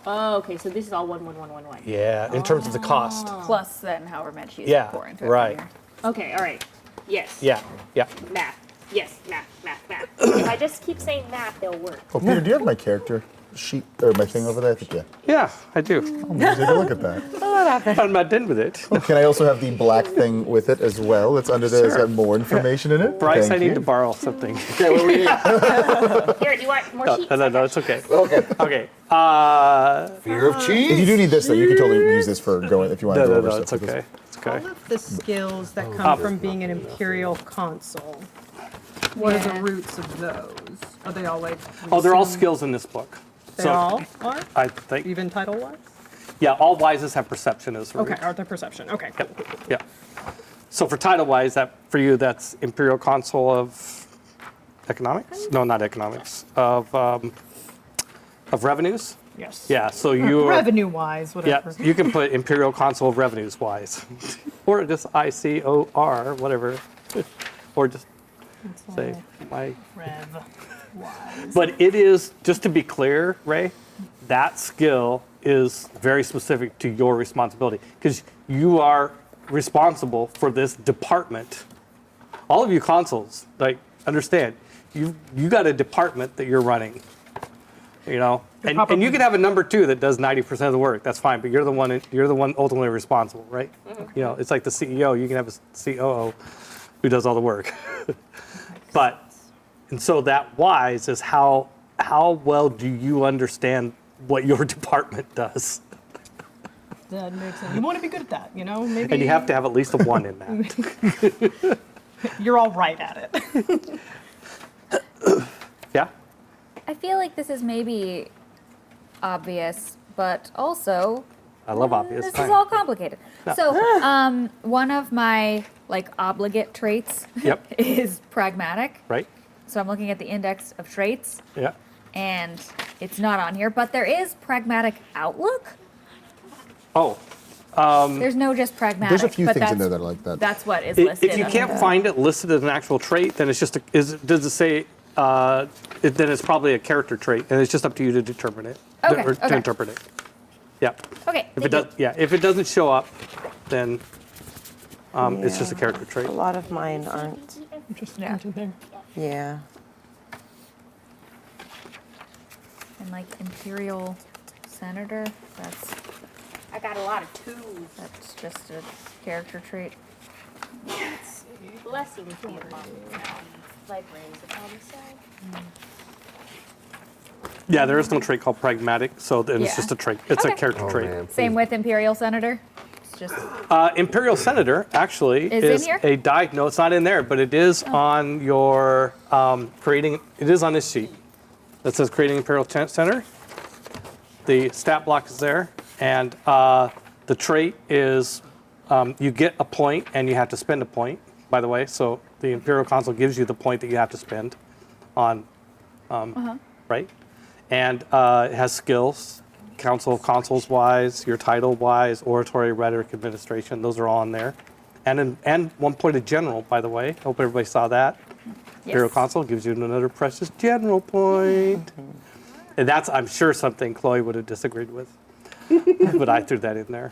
Oh, okay. So this is all 1, 1, 1, 1, 1. Yeah, in terms of the cost. Plus then however much he's Yeah, pouring into it. right. Okay, all right. Yes. Yeah, yeah. Math. Yes, math, math, math. If I just keep saying math, they'll work. Oh, Peter, do you have my character sheet or my thing over there? I think yeah. Yeah, I do. Take a look at that. I'm not done with it. Can I also have the black thing with it as well? It's under there. It's got more information in it. Bryce, Thank I need you. to borrow something. Okay, what do we need? Here, do you want more sheets? No, it's okay. Okay. Okay. Fear of cheese. If you do need this, though, you can totally use this for going if you want to go over No, it's stuff. with okay. this. It's okay. All of the skills that come from being an Imperial consul, what are the roots of those? Are they all like... Oh, they're all reasoned- skills in this book. They all are? I think. Even title-wise? Yeah, all wises have perception as a root. Okay, art of perception. Okay, cool. Yeah. So for title wise, that for you, that's Imperial Consul of Economics? No, not economics. Of revenues? Yes. Yeah. So you Revenue-wise, yeah, whatever. you can put Imperial Consul of Revenues wise, or just ICOR, whatever, or just say my. Rev-wise. But it is, just to be clear, Ray, that skill is very specific to your responsibility because you are responsible for this department. All of you consuls, like, understand, you got a department that you're running, you know, and you can have a number 2 that does 90% of the work. That's fine, but you're the one ultimately responsible, right? You know, it's like the CEO. You can have a COO who does all the work, but. And so that wise is how well do you understand what your department does? That makes sense. You want to be good at that, you know? Maybe And you have to have at least a 1 in that. you're all right at it. Yeah? I feel like this is maybe obvious, but also I love obvious. this Fine. is all complicated. So, one of my like obligate traits Yep. is pragmatic. Right? So I'm looking at the index of traits, Yeah. and it's not on here, but there is pragmatic outlook. Oh, There's no just pragmatic. There's a few but things in that's- there that are like that. That's what is listed. if you under can't the- find it listed as an actual trait, then it's just does it say then it's probably a character trait, and it's just up to you to determine it Okay, or to okay. interpret it. Yeah. Okay. If it does, yeah. If it doesn't show up, then it's just a character trait. A lot of mine aren't. Yeah. Yeah. And like imperial senator, I got a lot of 2s. that's just a character trait. Blessings be upon you. Librarians would probably say. Yeah, there is no trait called pragmatic, so then it's Yeah. just a trait. It's a Okay. character Oh, trait. man. Same with imperial senator. It's just Imperial Senator actually Is in here? a die. No, it's not in there, but it is on your creating. It is on this sheet that says creating Imperial Senator. The stat block is there, and the trait is you get a point and you have to spend a point. By the way, so the Imperial Consul gives you the point that you have to spend on, right? And it has skills. Council of Consuls wise, your title wise, oratory, rhetoric, administration, those are all in there. And 1 point of general, by the way. Hope everybody saw that. Imperial Consul gives you another precious general point. And that's, I'm sure, something Chloe would have disagreed with. But I threw that in there.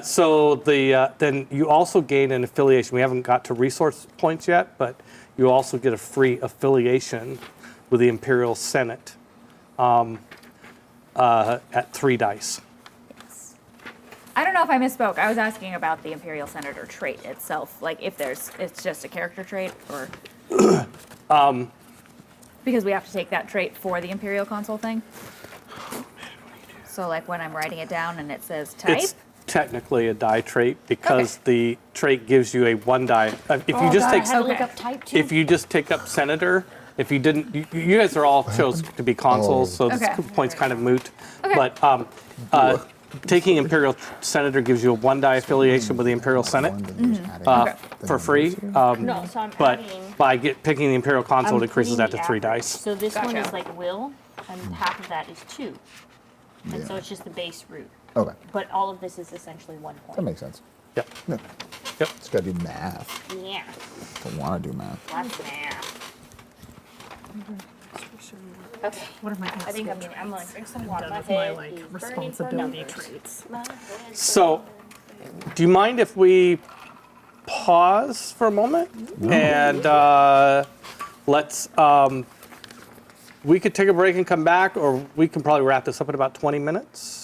So then you also gain an affiliation. We haven't got to resource points yet, but you also get a free affiliation with the Imperial Senate. At 3 dice. I don't know if I misspoke. I was asking about the imperial senator trait itself, like if it's just a character trait or because we have to take that trait for the imperial consul thing. So like when I'm writing it down and it says type. It's technically a die trait because the trait gives you a 1 die. If you just take, I had to look Okay. up type 2. if you just take up senator, if you didn't, you guys are all chose to be consuls, so this Okay. point's kind of moot. Okay. But taking imperial senator gives you a 1 die affiliation with the imperial senate for free. No, so I'm But adding. by picking the imperial consul, I'm it increases putting that to the 3 average. dice. So this one Gotcha. is like will, and half of that is 2. And so it's just the base root. Okay, But all of this is essentially 1 point. that makes sense. Yep. Yeah. Yep. Just gotta do math. Yeah, Don't want to do math. lots of math. Okay. What are my I think I'm gonna drink some water. done My with my head like is burning for responsibility numbers. traits? My head's So, do you mind if we pause for a moment? And let's, we could take a break and come back, or we can probably wrap this up in about 20 minutes.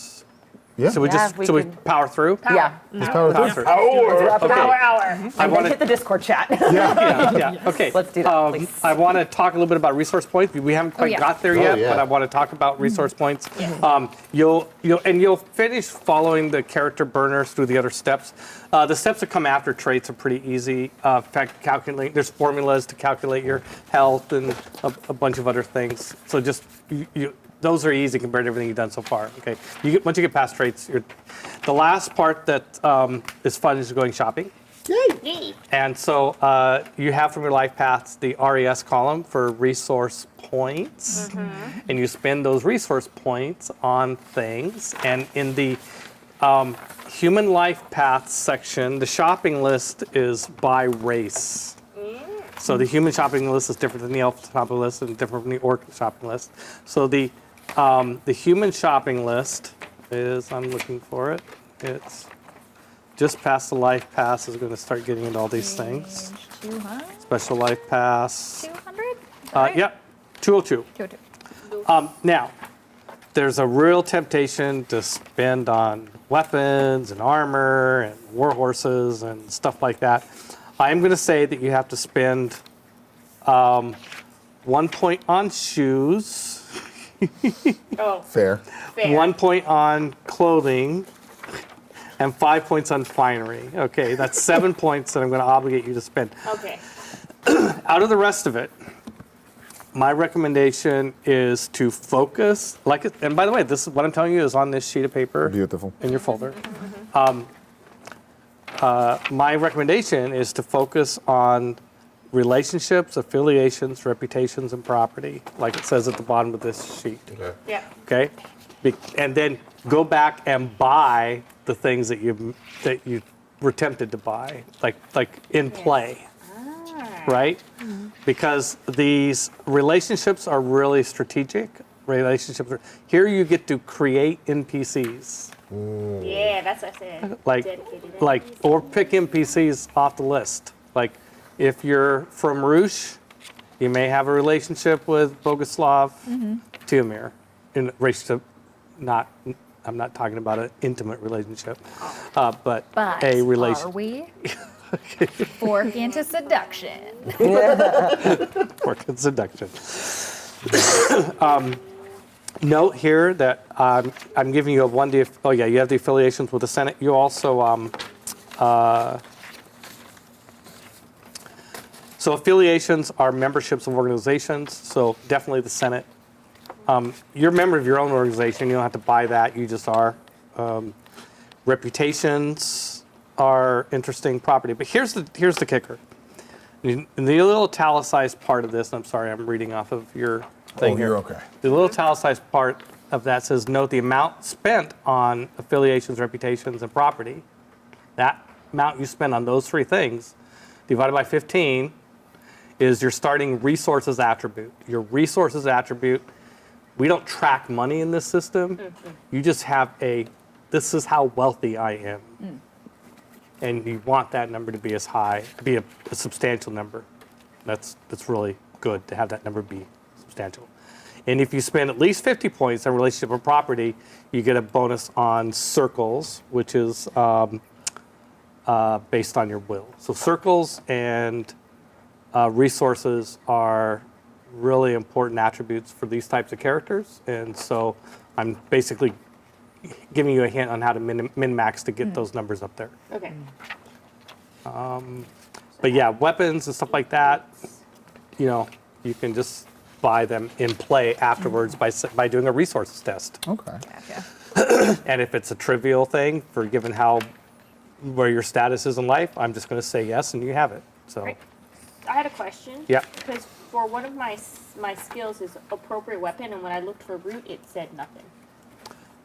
Yeah. So we Yeah, just, if we so we could- power through? Yeah. Just power Power through. through. Wrap it Okay. up. hour. I And then want hit the Discord chat. yeah, okay. Let's do that, please. I want to talk a little bit about resource points. We haven't quite yeah. got there Oh, yet, yeah. but I want to talk about resource points. You'll finish following the character burners through the other steps. The steps that come after traits are pretty easy. In fact, there's formulas to calculate your health and a bunch of other things. So just those are easy compared to everything you've done so far. Okay, once you get past traits, the last part that is fun is going shopping. Yay. And so you have from your life paths the RES column for resource points. And you spend those resource points on things. And in the human life paths section, the shopping list is by race. So the human shopping list is different than the elf shopping list and different from the orc shopping list. So the human shopping list is, I'm looking for it, it's just past the life pass is going to start getting into all these things. 200? Special life pass. 200? Yep, 202. 202. Now, there's a real temptation to spend on weapons and armor and war horses and stuff like that. I'm going to say that you have to spend 1 point on shoes, Oh, Fair. fair. 1 point on clothing, and 5 points on finery. Okay, that's 7 points that I'm going to obligate you to spend. Okay. Out of the rest of it, my recommendation is to focus. And by the way, this is what I'm telling you is on this sheet of paper Beautiful. in your folder. My recommendation is to focus on relationships, affiliations, reputations, and property, like it says at the bottom of this sheet. Okay. Yeah. Okay, and then go back and buy the things that you were tempted to buy, like in play, right? Because these relationships are really strategic. Here you get to create NPCs, Yeah, that's what I said. like Dedicated or pick NPCs off the list. Like if you're from Roosh, you may have a relationship with Boguslav Tiomir in relationship. I'm not talking about an intimate relationship, but a Are relation. we? Fork into seduction. Work and seduction. Note here that I'm giving you a 1D. Oh yeah, you have the affiliations with the Senate. You also so affiliations are memberships of organizations. So definitely the Senate. You're a member of your own organization. You don't have to buy that. You just are. Reputations are interesting property. But here's the kicker. In the little italicized part of this, I'm sorry, I'm reading off of your thing here. You're okay. The little italicized part of that says, note the amount spent on affiliations, reputations, and property. That amount you spend on those three things divided by 15 is your starting resources attribute. Your resources attribute, we don't track money in this system. You just have this is how wealthy I am. And you want that number to be as high, be a substantial number. That's really good to have that number be substantial. And if you spend at least 50 points on relationship or property, you get a bonus on circles, which is based on your will. So circles and resources are really important attributes for these types of characters. And so I'm basically giving you a hint on how to min-max to get those numbers up there. Okay. But yeah, weapons and stuff like that, you can just buy them in play afterwards by doing a resources test. Okay. Gotcha. And if it's a trivial thing, for given where your status is in life, I'm just going to say yes, and you have it. So Right. I had a question. Yeah. Because for one of my skills is appropriate weapon, and when I looked for root, it said nothing.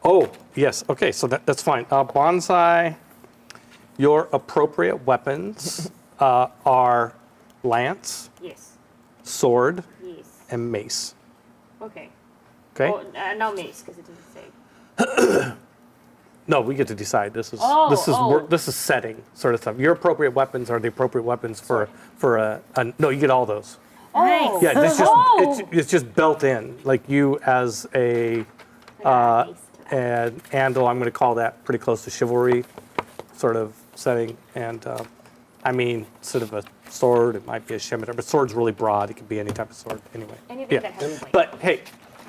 Oh, yes. Okay, so that's fine. Bonsai, your appropriate weapons are lance, Yes. sword, Yes. and mace. Okay. Okay? Oh, no mace, because it didn't say. No, we get to decide. This is Oh. this is setting sort of stuff. Your appropriate weapons are the appropriate weapons for a no. You get all those. Oh. Yeah, it's just Oh. it's just built in. Like you as a and Andal, I'm going to call that pretty close to chivalry sort of setting. And I mean, sort of a sword. It might be a scimitar, but sword's really broad. It could be any type of sword anyway. Anything that has point. But hey,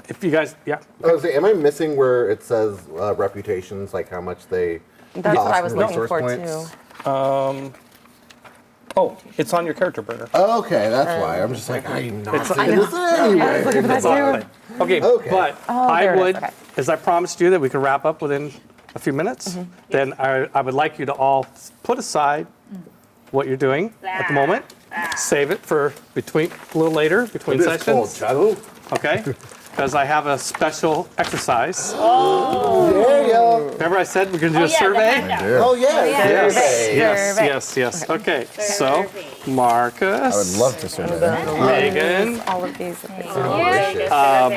if you guys, yeah. I was saying, am I missing where it says reputations, like how much they That's what I was in looking resource for points? too. Oh, it's on your character burner. Okay, that's why. I'm just like, I'm not It's- seeing this anyway. Okay, Okay. but I there it is, would, okay. as I promised you that we could wrap up within a few minutes, then I would like you to all put aside what you're doing at the moment. Save it for between a little later, between It is cold, sessions. Shadow. Okay? Because I have a special exercise. There you go. Remember I said we're going to do a Yeah, the survey? handout. Oh, yeah. Yes, survey. yes. Okay, so Marcus. I would love to serve that. Megan, All of these.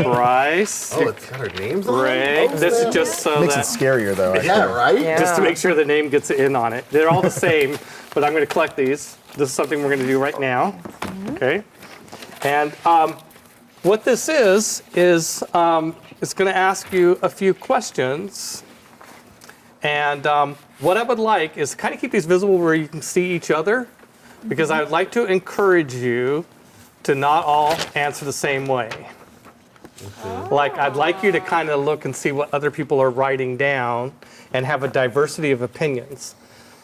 Bryce, Oh, it's got our names on Greg. it? This is just so Makes it that scarier though. Yeah, right? Yeah. just to make sure the name gets in on it. They're all the same, but I'm going to collect these. This is something we're going to do right now. Okay, and what this is it's going to ask you a few questions. And what I would like is kind of keep these visible where you can see each other, because I would like to encourage you to not all answer the same way. Like, I'd like you to kind of look and see what other people are writing down and have a diversity of opinions.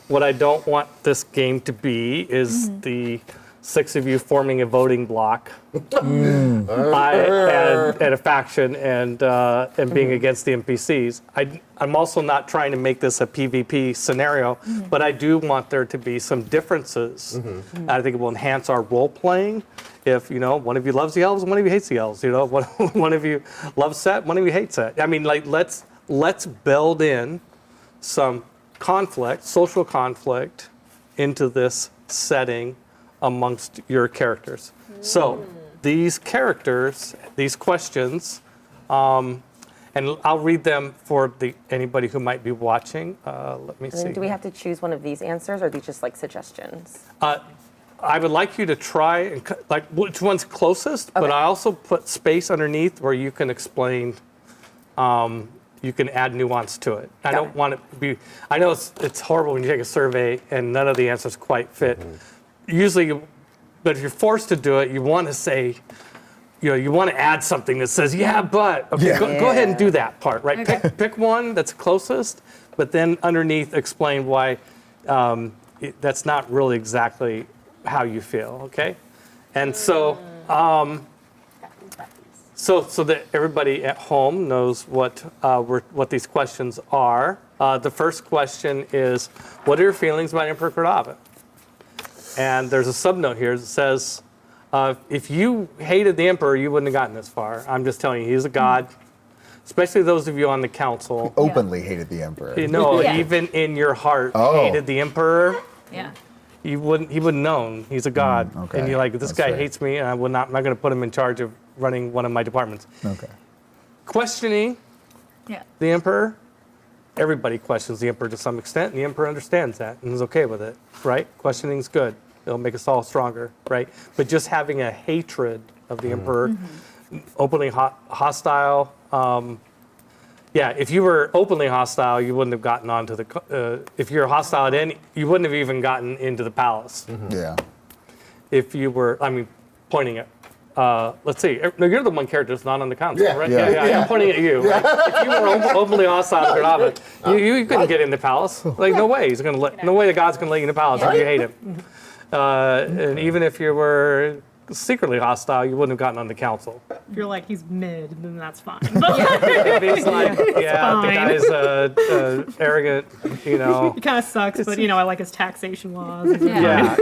What I don't want this game to be is the 6 of you forming a voting block and a faction and being against the NPCs. I'm also not trying to make this a PvP scenario, but I do want there to be some differences. I think it will enhance our role playing. If one of you loves the elves, one of you hates the elves. One of you loves Set, one of you hates Set. I mean, like let's build in some conflict, social conflict, into this setting amongst your characters. So these characters, these questions, and I'll read them for anybody who might be watching. Let me see. Do we have to choose one of these answers, or are these just like suggestions? I would like you to try and like which one's closest, but I also put space underneath where you can explain. You can add nuance to it. I don't want it to be. I know it's horrible when you take a survey and none of the answers quite fit. Usually, but if you're forced to do it, you want to say, you want to add something that says, yeah, but. Okay, go ahead and do that part, right? Okay. Pick one that's closest, but then underneath explain why that's not really exactly how you feel, okay? And so, so that everybody at home knows what these questions are. The first question is, what are your feelings about Emperor Cordova? And there's a subnote here that says, if you hated the Emperor, you wouldn't have gotten this far. I'm just telling you, he's a god. Especially those of you on the council. Openly hated the Emperor. Even in your heart, hated the Emperor. Yeah. He wouldn't known he's a god. okay. And you're like, this That's guy right. hates me, and I'm not going to put him in charge of running one of my departments. Okay. Questioning Yeah. the Emperor. Everybody questions the Emperor to some extent, and the Emperor understands that and is okay with it, right? Questioning's good. It'll make us all stronger, right? But just having a hatred of the Emperor, openly hostile. If you were openly hostile, you wouldn't have gotten onto the. If you're hostile at any, you wouldn't have even gotten into the palace. Yeah. If you were, pointing at. Let's see. No, you're the one character that's not on the council, Yeah. right? Yeah. I'm pointing at you. Right? If you were openly hostile to Granada, you couldn't get in the palace. Like, no way. No way the god's going to let you in the palace if you hate him. And even if you were secretly hostile, you wouldn't have gotten on the council. If you're like, he's mid, then that's fine. If he's like, the fine. guy's arrogant, He kind of sucks, but I like his taxation laws. Yeah.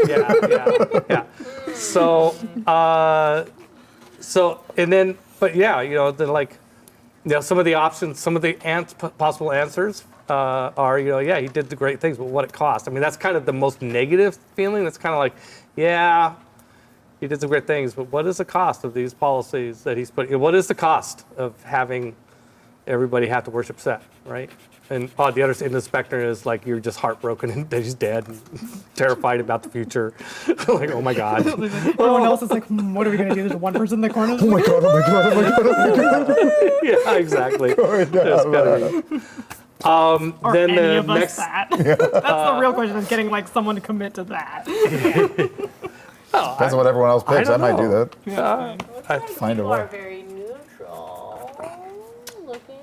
So, then like, some of the options, some of the possible answers are, yeah, he did the great things, but what it cost. I mean, that's kind of the most negative feeling. It's kind of like, yeah, he did some great things, but what is the cost of these policies that he's put? What is the cost of having everybody have to worship Set, right? And the other end of the spectrum is like you're just heartbroken that he's dead, and terrified about the future. Like, oh my God. Everyone else is like, what are we going to do? There's one person in the corner. Oh my god! Oh my god! Oh my god! Oh my god! Yeah, exactly. Going down, It's gotta be. Or Then any the of us next, that. That's the real question, is getting like someone to commit to that. Depends on what everyone else picks. I don't might do know. that. Find a You are way. very neutral looking.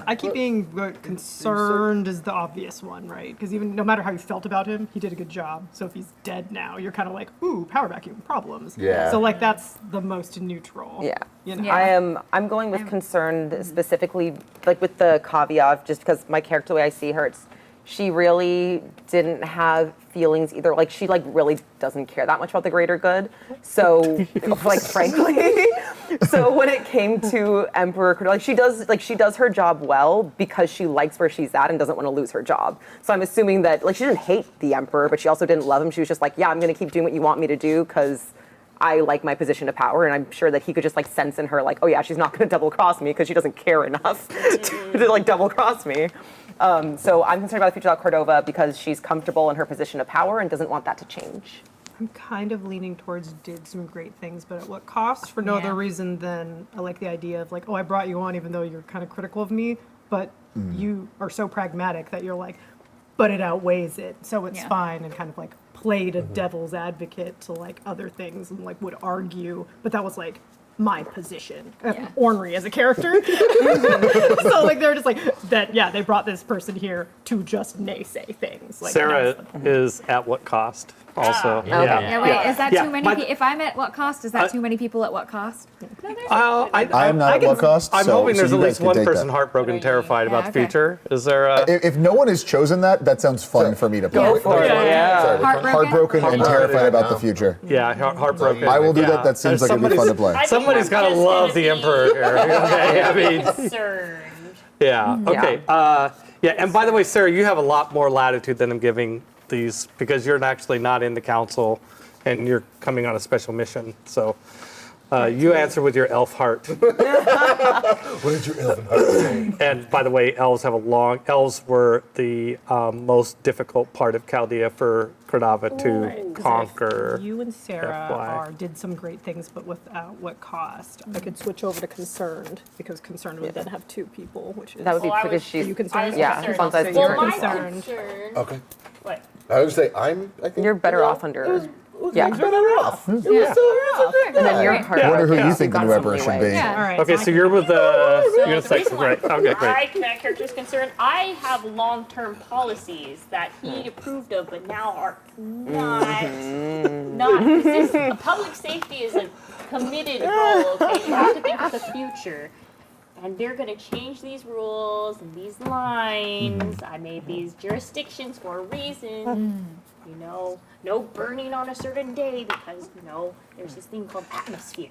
I keep being concerned is the obvious one, right? Because even no matter how you felt about him, he did a good job. So if he's dead now, you're kind of like, ooh, power vacuum problems. Yeah. So like that's the most neutral. Yeah. You know? Yeah. I'm going with concerned specifically, like with the caveat, just because my character, the way I see her, she really didn't have feelings either. Like she really doesn't care that much about the greater good. So like frankly, so when it came to Emperor, she does her job well because she likes where she's at and doesn't want to lose her job. So I'm assuming that she didn't hate the Emperor, but she also didn't love him. She was just like, yeah, I'm going to keep doing what you want me to do because I like my position of power, and I'm sure that he could just sense in her oh yeah, she's not going to double cross me because she doesn't care enough to double cross me. So I'm concerned about the future of Cordova because she's comfortable in her position of power and doesn't want that to change. I'm kind of leaning towards did some great things, but at what cost? For no other reason than I like the idea of oh, I brought you on even though you're kind of critical of me, but you are so pragmatic that you're but it outweighs it, so it's fine, and kind of played a devil's advocate to other things and would argue, but that was my position, ornery as a character. So they're just that. Yeah, they brought this person here to just naysay things. Sarah is at what cost? Also, Yeah, wait, is that Yeah, too many my- people? If I'm at what cost, is that too many people at what cost? I am not at what cost. I'm so- hoping so there's you at guys least can one take person that. heartbroken, terrified about the okay. future. Is there a... If no one has chosen that sounds fun for me to play. Go for it. Yeah. Sorry, which one? Heartbroken and terrified about the future. Yeah, heartbroken. I will do Yeah. that. That seems like it'd be fun to play. I think Somebody's I'm got to just love gonna the be Emperor here. Okay, I mean, Concerned. yeah, okay. Yeah, and by the way, Sarah, you have a lot more latitude than I'm giving these because you're actually not in the council and you're coming on a special mission. So you answer with your elf heart. What did your elven heart say? And by the way, elves were the most difficult part of Chaldea for Cordova to conquer. You and Sarah FY. did some great things, but without what cost? I could switch over to concerned because concerned would then have two people, which is That would be Well, I because was- Are you she's concerned? yeah, concerned. Bonsai's Well, Well, You're my concerned. concern. Okay. What? I would say I think you're better off under. Yeah. better off. And then your heart. I wonder who yeah, you think the got new some emperor should leeway. be. Yeah. All right. Okay, so you're with So you're gonna the say reason why right. Okay, great. my character's concerned, I have long-term policies that he approved of, but now are not. This is, public safety is a committed role. Okay, you have to think of the future. And they're going to change these rules and these lines. I made these jurisdictions for a reason. You know, no burning on a certain day because, there's this thing called atmosphere.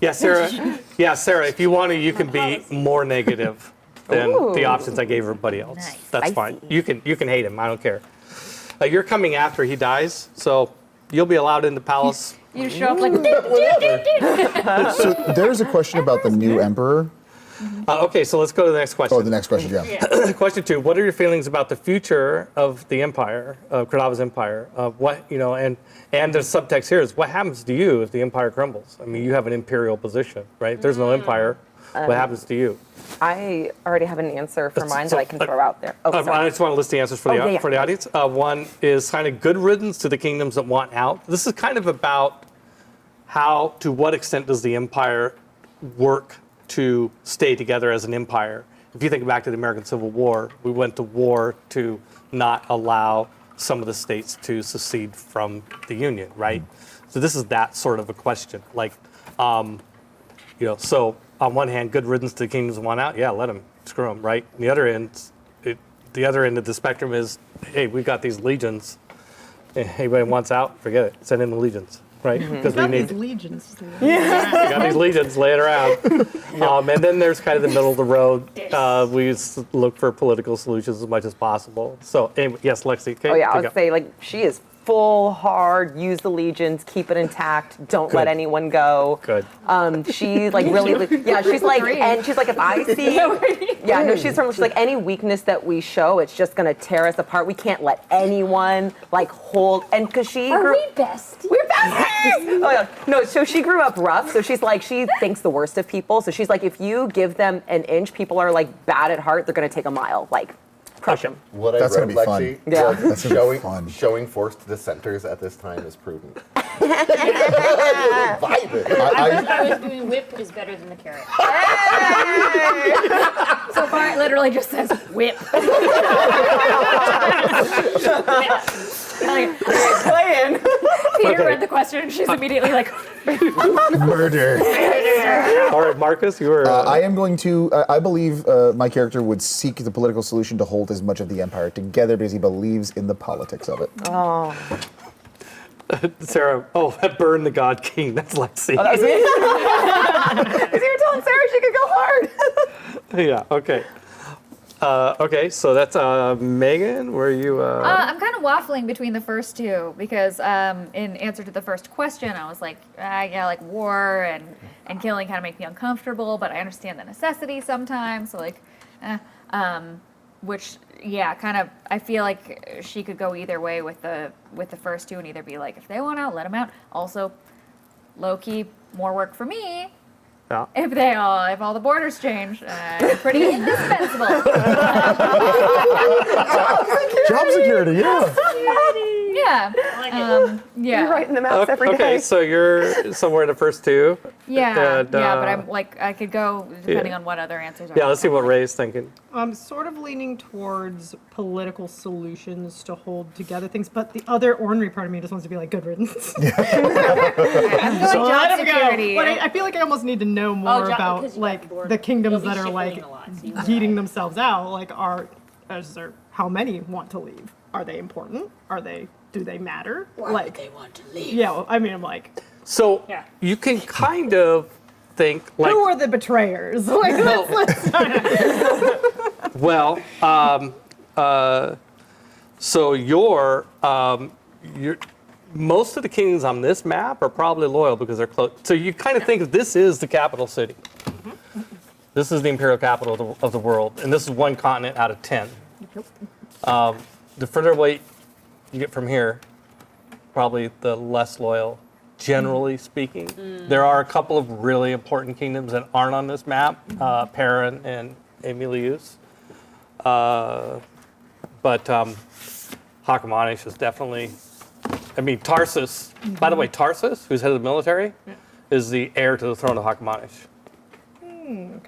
Yeah, Sarah. Yeah, Sarah. If you want to, you can be more negative than the options I gave everybody else. Nice. That's I fine. see. You can hate him. I don't care. You're coming after he dies, so you'll be allowed in the palace. You just show up So there's a question about the new emperor. Okay, so let's go to the next question. Oh, the next question, yeah. Question 2: what are your feelings about the future of the empire, of Cordova's empire? And the subtext here is what happens to you if the empire crumbles? I mean, you have an imperial position, right? If there's no empire, what happens to you? I already have an answer for mine So- that I can throw out there. Oh, I sorry. just want to list the answers for the Oh, yeah. for the audience. One is kind of good riddance to the kingdoms that want out. This is kind of about to what extent does the empire work to stay together as an empire. If you think back to the American Civil War, we went to war to not allow some of the states to secede from the Union, right? So this is that sort of a question. So on one hand, good riddance to the kingdoms that want out. Yeah, let them, screw them, right? On the other end, the other end of the spectrum is, hey, we've got these legions. Anybody wants out, forget it. Send in the legions. right? Because we Got need these legions. we got these legions laying around. And then there's kind of the middle of the road. We look for political solutions as much as possible. So anyway, yes, Lexi. Okay, Oh yeah, I pick would up. say like she is full hard. Use the legions, keep it intact. Don't let Good. anyone go. Good. She like really, yeah. She's like, and she's like, if I see, yeah, no, she's like any weakness that we show, it's just gonna tear us apart. We can't let anyone like hold, and because she Are grew, we besties? we're besties. Oh yeah, no. So she grew up rough. So she's like, she thinks the worst of people. So she's like, if you give them an inch, people are like bad at heart. They're gonna take a mile. Like, crush them. What I That's read, gonna be fun. Lexi, Yeah. was That's gonna be fun. showing forced dissenters at this time is prudent. Vibe it. I was doing whip is better than the carrot. So far, it literally just says whip. Playing. Peter read the question, and she's immediately like, Murder. All right, Marcus, you were. I am going to. I believe my character would seek the political solution to hold as much of the empire together because he believes in the politics of it. Sarah. Oh, burn the God King. That's Lexi. Oh, that was me. Because you were telling Sarah she could go hard. Yeah. Okay. Okay. So that's Megan. Were you? I'm kind of waffling between the first two because in answer to the first question, I was like, yeah, like war and killing kind of make me uncomfortable, but I understand the necessity sometimes. So like, which yeah, kind of. I feel like she could go either way with the first two and either be like, if they want out, let them out. Also, low key, more work for me. Yeah. If all the borders change, pretty indispensable. Job security, yeah. Yeah. Yeah. You're writing them out every day. Okay. So you're somewhere in the first two. Yeah, And, yeah, but I'm like, I could go depending on what other answers are. Yeah. Let's see what Ray's thinking. I'm sort of leaning towards political solutions to hold together things, but the other ornery part of me just wants to be like, good riddance. I'm going So job let 'em go. security. But I feel like I almost need to know more because about you got like bored. the kingdoms You'll be that are like shipbuilding a lot, so you- heating themselves out. Like, how many want to leave? Are they important? Do they matter? Like, They want to leave. yeah. Well, I mean, I'm like, So Yeah. you can kind of think like. who are the betrayers? Like, Well, so your most of the kingdoms on this map are probably loyal because they're close. So you kind of think of this is the capital city. This is the imperial capital of the world, and this is one continent out of 10. The further away you get from here, probably the less loyal, generally speaking. There are a couple of really important kingdoms that aren't on this map, Perrin and Emilius. But Hachemanish is definitely, I mean, Tarsus, by the way, Tarsus, who's head of the military, is the heir to the throne of Hachemanish,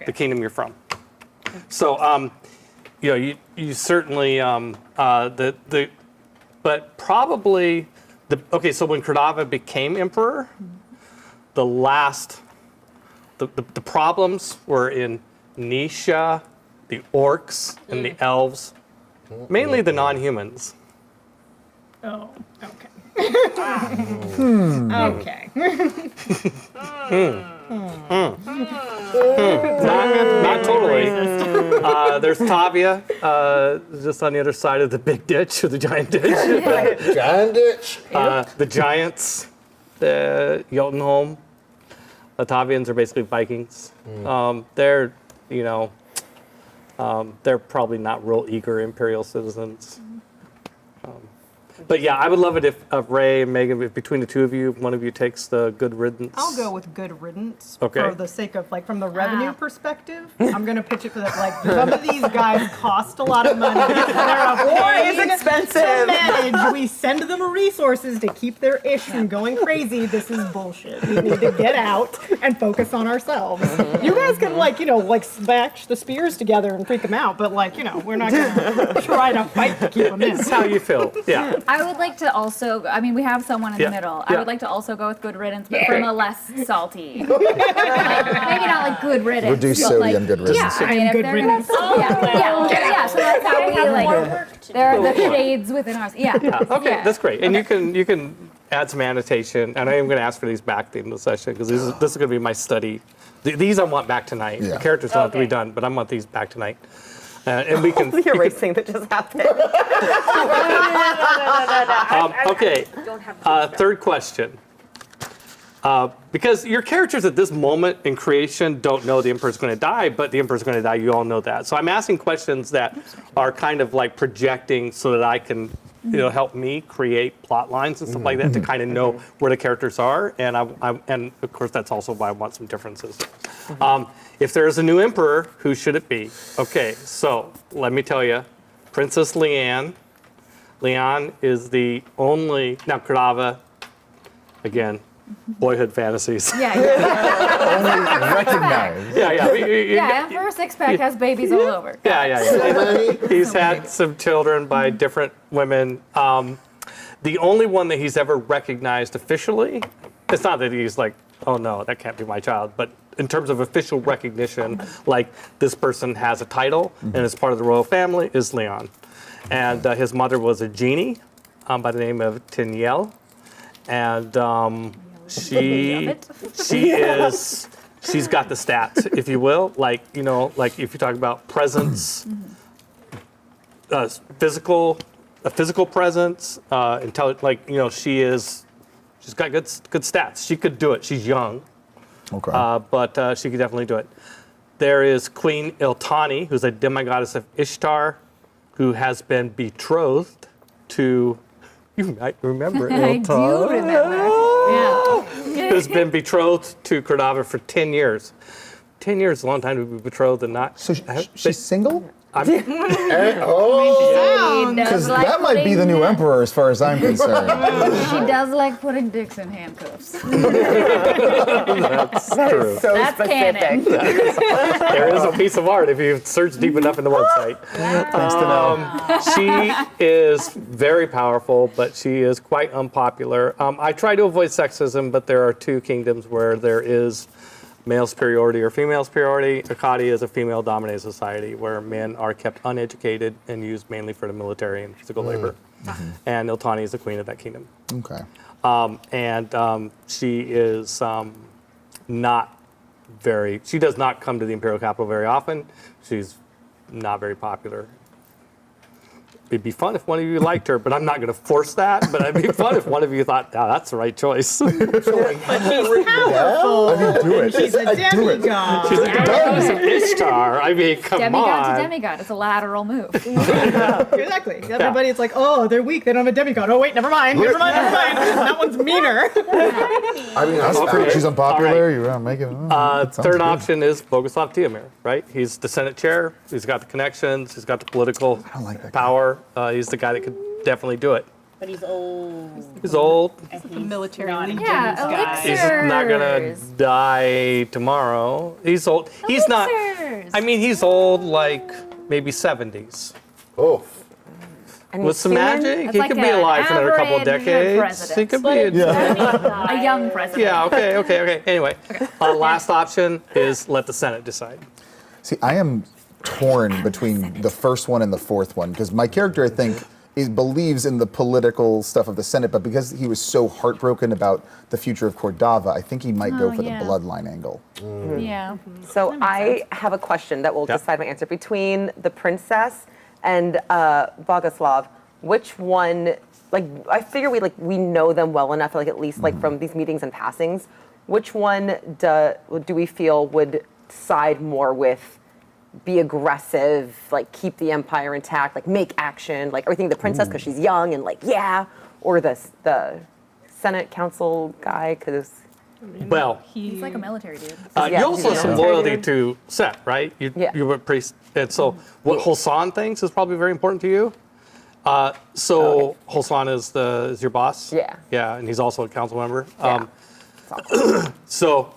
the kingdom you're from. So, you know, you certainly, but probably, okay, so when Cordava became emperor, the problems were in Nisha, the orcs, and the elves, mainly the non-humans. oh, okay. Okay. Not totally. There's Tavia, just on the other side of the big ditch, or the giant ditch. Giant ditch. The giants, Jotunholm. The Tavians are basically Vikings. They're, you know, they're probably not real eager imperial citizens. But yeah, I would love it if Ray and Megan, if between the two of you, one of you takes the good riddance. I'll go with good riddance Okay. for the sake of, like, from the revenue perspective. I'm going to pitch it for that, like, some of these guys cost a lot of money. They're a War is pain expensive. to manage. We send them resources to keep their ish from going crazy. This is bullshit. We need to get out and focus on ourselves. You guys can, like, you know, like, smash the spears together and freak them out, but, like, you know, we're not going to try to fight to keep them in. That's how you feel. Yeah. I would like to also, I mean, we have someone in Yeah, the middle. yeah. I would like to also go with Good Riddance, but from a less salty. Like, maybe not like Good Riddance. Reduce but sodium, like, Good Riddance. Yeah, I mean, if Good they're Riddance. gonna, yeah, so that's how we More like, work to there do. are the shades within ours. Yeah. Okay, yeah. that's great. And you can add some annotation. And I am going to ask for these back at the end of the session because this is going to be my study. These I want back tonight. Yeah. The characters don't have to be Okay. done, but I want these back tonight. And we can. The erasing that just happened. Okay. Don't have Third question. Because your characters at this moment in creation don't know the Emperor's going to die, but the Emperor's going to die. You all know that. So I'm asking questions that are kind of like projecting so that I can, help me create plot lines and stuff like that to kind of know where the characters are. And and of course that's also why I want some differences. If there is a new Emperor, who should it be? Okay, so let me tell you, Princess Leanne. Leanne is the only now Cordava. Again. Boyhood fantasies. Yeah, Only recognize. yeah. Emperor Six Pack has babies all over. Yeah. He's had some children by different women. The only one that he's ever recognized officially, it's not that he's like, oh no, that can't be my child, but in terms of official recognition, like this person has a title and is part of the royal family, is Leon. And his mother was a genie by the name of Tiniel. And she's got the stats, if you will. Like if you talk about presence, a physical presence, she's got good stats. She could do it. She's young, Okay. but she could definitely do it. There is Queen Iltani, who's a demigoddess of Ishtar, who has been betrothed to. You might remember I Iltani. do remember. Yeah. Who's been betrothed to Cordava for 10 years. 10 years is a long time to be betrothed and not. So she's single? Oh, Because that might be the new emperor as far as I'm concerned. She does like putting dicks in handcuffs. That's true. So That's specific. canon. There is a piece of art if you search deep enough in the website. Thanks to know. She is very powerful, but she is quite unpopular. I try to avoid sexism, but there are two kingdoms where there is male superiority or female superiority. Akkadi is a female-dominated society where men are kept uneducated and used mainly for the military and physical labor. And Iltani is the queen of that kingdom. Okay. She is she does not come to the imperial capital very often. She's not very popular. It'd be fun if one of you liked her, but I'm not going to force that. But it'd be fun if one of you thought, oh, that's the right choice. Powerful. I mean, do it. She's a demigod. She's a goddess of Ishtar. I mean, come Demigod on. to demigod. It's a lateral move. Exactly. Everybody's like, oh, they're weak. They don't have a demigod. Oh, wait, never mind. That one's meaner. I mean, That's pretty, she's unpopular. You want to make it. That sounds Third good. option is Bogoslav Tiamir, right? He's the Senate chair. He's got the connections. He's got the political don't like that guy. power. He's the guy that could definitely do it. But he's old. He's old. And he's military not legions Yeah, guy. He's elixirs. not gonna die tomorrow. He's old. He's not. Elixirs. I mean, he's old, like maybe 70s. oh, And With some human- magic, That's he like could be an alive for another couple of average decades. president. He could be. A young president. Yeah. Okay. Anyway, last option is let the Senate decide. See, I am torn between the first one and the fourth one because my character, I think, believes in the political stuff of the Senate, but because he was so heartbroken about the future of Cordava, I think he might go Oh, for yeah. the bloodline angle. Yeah. So I have a question that will Yeah. decide my answer. Between the princess and Bogoslav, which one, like, I figure we know them well enough, like at least like from these meetings and passings, which one do we feel would side more with be aggressive, like keep the empire intact, like make action, like, or we think the princess because she's young and like, yeah, or the Senate council guy because Well, He's like a military dude. you also have some Yeah. loyalty to Set, right? Yeah. You were priest, and so what Holsan thinks is probably very important to you. So Holsan is your boss. Yeah. Yeah, and he's also a council member. Yeah. It's awkward. So,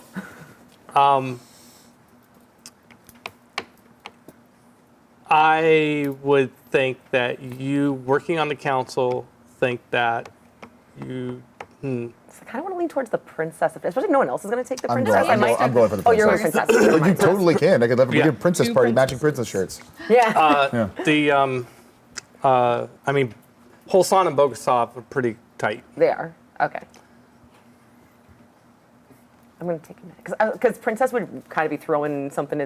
I would think that you working on the council think that you. So I kind of want to lean towards the princess, especially if no one else is going to take the I'm princess. going, I'm going for the princess. Oh, you're going princess. But you totally can. I could have a Yeah. good princess party, matching princess shirts. Yeah. I mean, Holsan and Bogusov are pretty tight. They are. Okay. I'm going to take a minute. Because princess would kind of be throwing something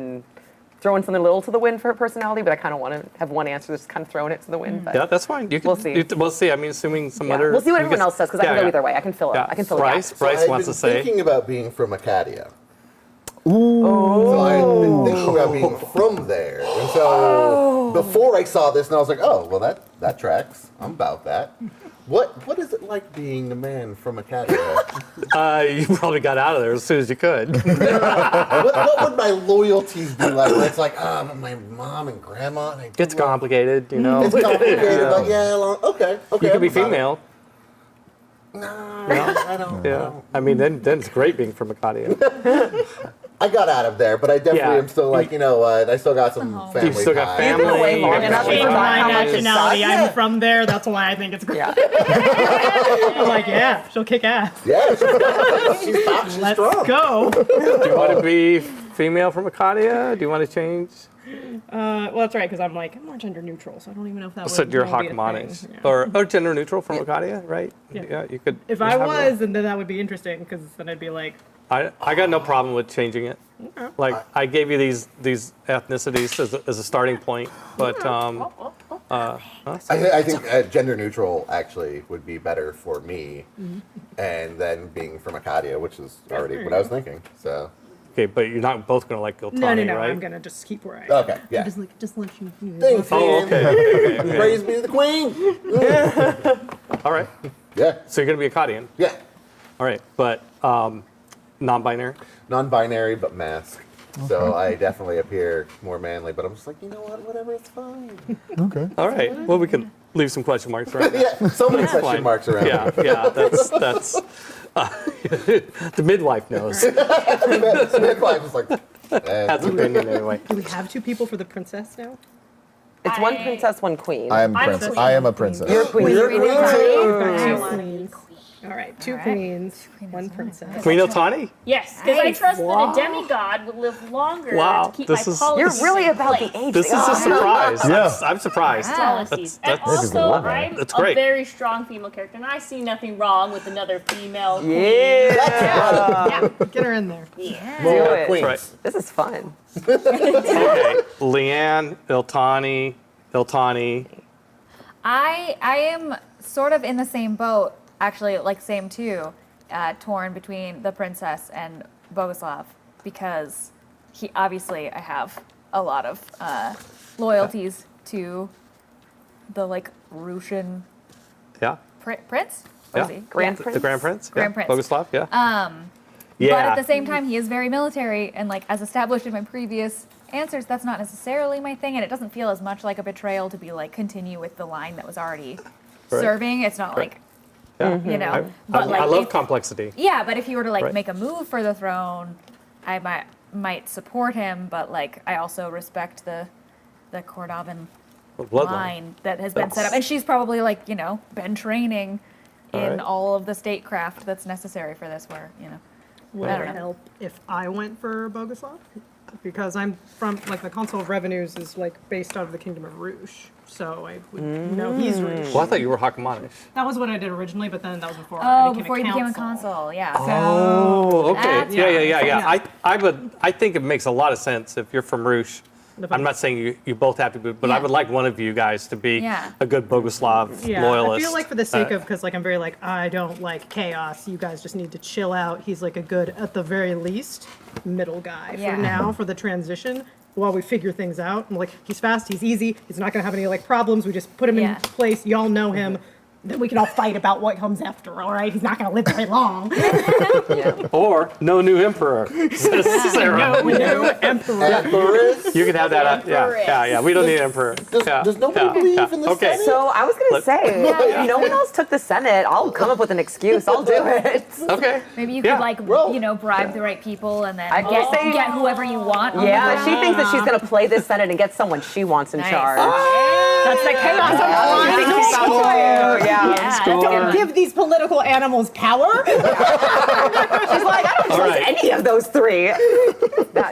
little to the wind for her personality, but I kind of want to have one answer that's kind of throwing it to the wind. But Yeah, that's fine. You can, We'll see. We'll see. I mean, assuming some yeah. other. We'll see what you everyone can- else says, because I can yeah, go either way. I can fill it. Yeah. I can fill it Bryce, out. Bryce I've wants been to say. thinking about being from Acadia. So I've been thinking about being from there. And so before I saw this, and I was like, oh, well, that tracks. I'm about that. What is it like being a man from Acadia? You probably got out of there as soon as you could. what would my loyalties be like? Where it's like, my mom and grandma. And I It's complicated, you know. It's complicated, but yeah, okay. You could be I'm about it. female. No, I don't. Yeah. I mean, then it's great being from Acadia. I got out of there, but I definitely Yeah. am still like, you know what? I still got some family still got ties. You've been away long enough to In forgot my how much it nationality, sucks. I'm from there. That's why I think it's great. Yeah. I'm like, yeah, she'll kick ass. Yeah, she's hot, she's Let's strong. go. Do you want to be female from Acadia? Do you want to change? Well, that's right, because I'm more gender neutral, so I don't even know if that would So you're really be a Hakmanish. thing. Yeah. Or gender neutral from Acadia, right? Yeah. You could. If you I have was, then that would be interesting, because then I'd be like, I got no problem with changing it. Like I gave you these ethnicities as a starting point, but I think gender neutral actually would be better for me, and then being from Acadia, which is already what I was thinking. So okay, but you're not both gonna like Giltani, no, right? I'm gonna just keep where I am. okay, yeah. Just let you. Thanks, Oh, man. okay. Praise be to the queen. All right. Yeah, So you're gonna be Acadian. yeah. All right, but non-binary. Non-binary, but masked. So I definitely appear more manly, but I'm just like, you know what? Whatever, it's fine. Okay. All right. Well, we can leave some question marks around that. Yeah, so many question Fine. marks around. Yeah, yeah. That's the midwife knows. Midwife is like, Has an opinion anyway. Do we have two people for the princess now? It's one princess, one queen. I am I'm a princess. queen. I am a princess. You're a queen. You're a queen too. Two queens. All right, two All right. queens, one princess. Queen Otani? Yes, because I Nice. trust that a demigod would live longer Wow, to keep this my is- policies You're really in about place. the age. This is a surprise. Yeah. I'm surprised. Policies. And That's- also, That's I'm That's a great. very strong female character, and I see nothing wrong with another female queen. Yeah. Get her in there. Yeah. Do it. Queens. Right. This is fun. Okay. Leanne, Iltani. I am sort of in the same boat, actually, like same too, torn between the princess and Boguslav, because I have a lot of loyalties to the like Russian Yeah. prince. What is Yeah. he? Grand Yeah. Prince. The Grand Prince. Grand yeah. Prince. Boguslav. Yeah. But yeah. at the same time, he is very military, and like as established in my previous answers, that's not necessarily my thing, and it doesn't feel as much like a betrayal to be like continue with the line that was already Right. serving. It's not Right. like yeah. you know, I, but I, like I love if- complexity. yeah, but if he were to like Right. make a move for the throne, I might support him, but like I also respect the Cordovan Bloodline. line that has been set That's- up, and she's probably like been training in Alright. all of the statecraft that's necessary for this. Where Would I it don't know. help if I went for Boguslav? Because I'm from, like, the Council of Revenues is, like, based out of the Kingdom of Rouge. So I would know he's Rouge. Well, I thought you were Hakmanish. That was what I did originally, but then that was before I became before a he became a council. consul, yeah. Oh, okay. That's Yeah. Yeah. I think it makes a lot of sense if you're from Rouge. I'm not saying you both have to be, but I Yeah. would like one of you guys to be Yeah. a good Boguslav Yeah, loyalist. I feel like for the sake of, because like I'm very like, I don't like chaos. You guys just need to chill out. He's like a good, at the very least, middle guy Yeah. for now, for the transition, while we figure things out. I'm like, he's fast, he's easy, he's not gonna have any like problems. We just put him Yeah. in place. Y'all know him. Then we can all fight about what comes after. All right, he's not gonna live very long. Or no new emperor. says Sarah. New emperor. Empress? You can have that. Yeah. We don't need emperor. Does nobody believe in the Okay. Senate? So I was gonna say, no one else took the Senate. I'll come up with an excuse. I'll do it. Okay. Maybe you Yeah. could like Well, bribe the right people and then I guess they- get whoever you want. on the Yeah, ground. she thinks that she's gonna play this Senate and get someone she wants in Nice. charge. That's the chaos. She thinks she's about to do. Yeah. Yeah, Don't give these political animals power. She's like, I don't trust right. any of those three.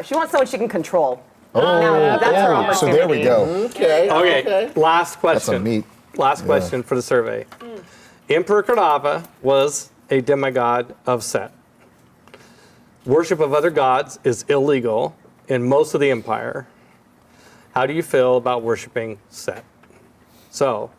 She wants someone she can control. That's her Oh, so there we opportunity. go. Okay, last That's some question. meat. Last question for the survey. Emperor Kordava was a demigod of Set. Worship of other gods is illegal in most of the empire. How do you feel about worshiping Set? So,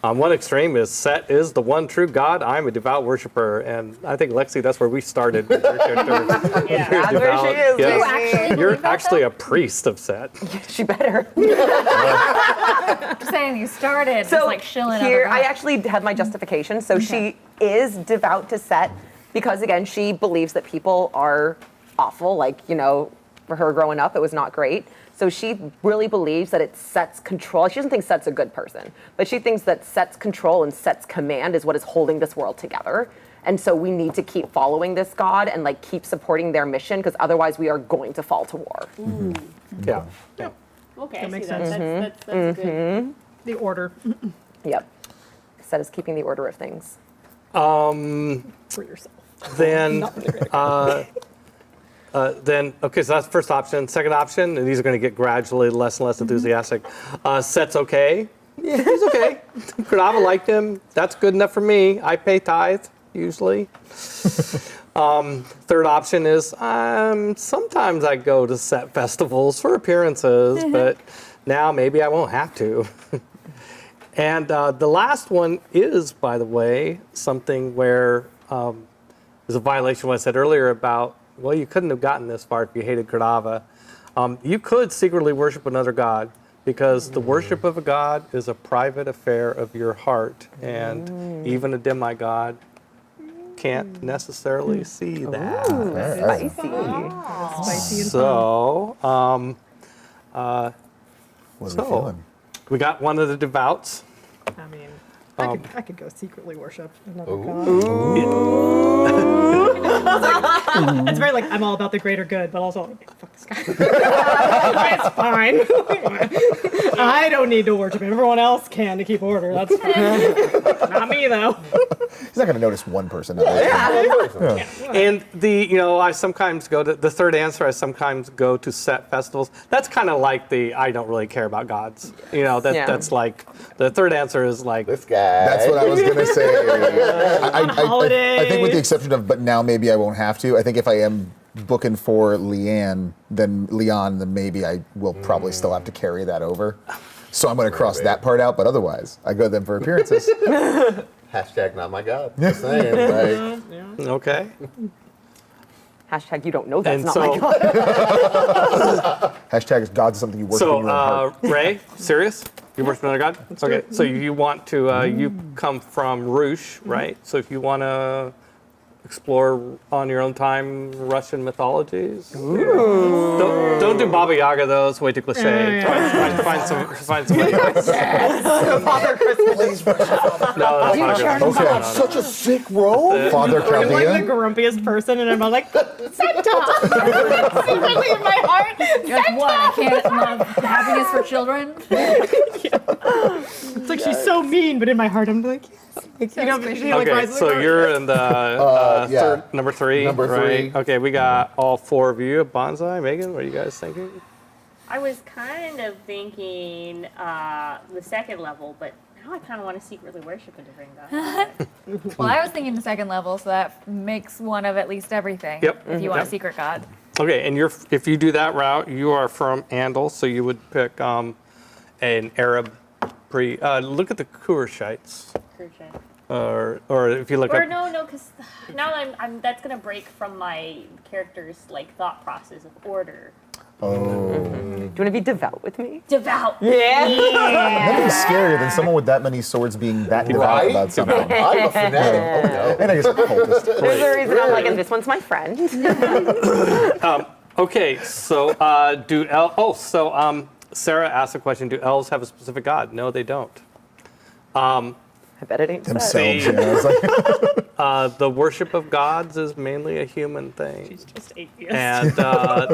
on one extreme is Set is the one true god. I'm a devout worshiper, and I think Lexi, that's where we started. With your character. Yeah. You're That's where she is, Yes. You actually You're believe that, actually though? a priest of Set. She better. I'm saying you started just like shilling here, other I gods. actually have my justification. So she is devout to Set because, again, she believes that people are awful. Like, for her growing up, it was not great. So she really believes that it Set's control. She doesn't think Set's a good person, but she thinks that Set's control and Set's command is what is holding this world together. And so we need to keep following this god and keep supporting their mission because otherwise we are going to fall to war. Yeah. Okay, I That see makes that. sense. That's good. The order Yep. Set is keeping the order of things. for yourself. Then, okay, so that's the first option. Second option, and these are going to get gradually less and less enthusiastic. Set's okay. Yeah, he's okay. Kordava liked him. That's good enough for me. I pay tithe, usually. Third option is sometimes I go to Set festivals for appearances, but now maybe I won't have to. And the last one is, by the way, something where there's a violation of what I said earlier about, well, you couldn't have gotten this far if you hated Kordava. You could secretly worship another god because the worship of a god is a private affair of your heart, and even a demigod can't necessarily see that. Spicy. Spicy and So, What are we So- feeling? we got one of the devouts. I mean, I could go secretly worship another god. It's very I'm all about the greater good, but also fuck this guy. It's fine. I don't need to worship him. Everyone else can to keep order. That's fine. Not me though. He's not going to notice one person. And I sometimes go to the third answer. I sometimes go to Set festivals. That's kind of like the I don't really care about gods. That's like the third answer is like This guy. That's what I was going to say. I Holidays. think with the exception of, but now maybe I won't have to. I think if I am booking for Leon, then maybe I will probably still have to carry that over. So I'm going to cross that part out, but otherwise, I go then for appearances. Hashtag not my god. Just saying. okay. Hashtag you don't know that's And not so, my god. Hashtag is God something you worship in your own heart. Ray, serious? You worship another god? Okay, so you want to, you come from Roosh, right? So if you want to explore on your own time Russian mythologies. Don't do Baba Yaga though, it's way too cliche. Find somebody else. Father Christmas. No, that's not good. Okay. Such a sick role. Father I'm the Chaldea. grumpiest person, and I'm like, Santa! Secretly in my heart, Just what? I can't love happiness for children. it's like she's so mean, but in my heart, I'm like, yes. Okay, so you're in the number three, Number right? three. Okay, we got all four of you. Bonsai, Megan, what are you guys thinking? I was kind of thinking the second level, but now I kind of want to secretly worship a different god. Well, I was thinking the second level, so that makes one of at least everything. Yep. If you want Yep. a secret god. Okay, and if you do that route, you are from Andal, so you would pick an Arab look at the Kurshites. Or if you look Or up. no, because now I'm that's gonna break from my character's thought process of order. Do you want to be devout with me? Devout. Nothing's scarier than someone with that many swords being that devout Right? about something. I'm a fanatic. Oh no. And I guess a cultist. There's a reason I'm and this one's my friend. Okay, so Sarah asked a question, do elves have a specific god? No, they don't. I bet it ain't Set. Themselves. It's like, The worship of gods is mainly a human thing. She's just atheist. And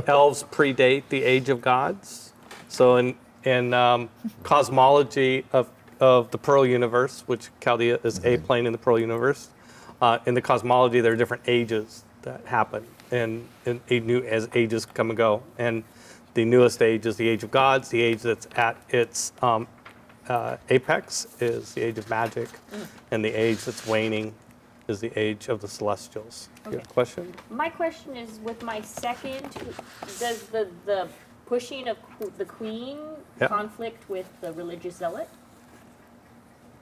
elves predate the age of gods. So in cosmology of of the Pearl universe, which Chaldea is a plane in the Pearl universe. In the cosmology, there are different ages that happen, and as ages come and go. And the newest age is the Age of Gods. The age that's at its apex is the Age of Magic, and the age that's waning is the Age of the Celestials. You have a question? My question is, with my second, does the pushing of the queen Yep. conflict with the religious zealot?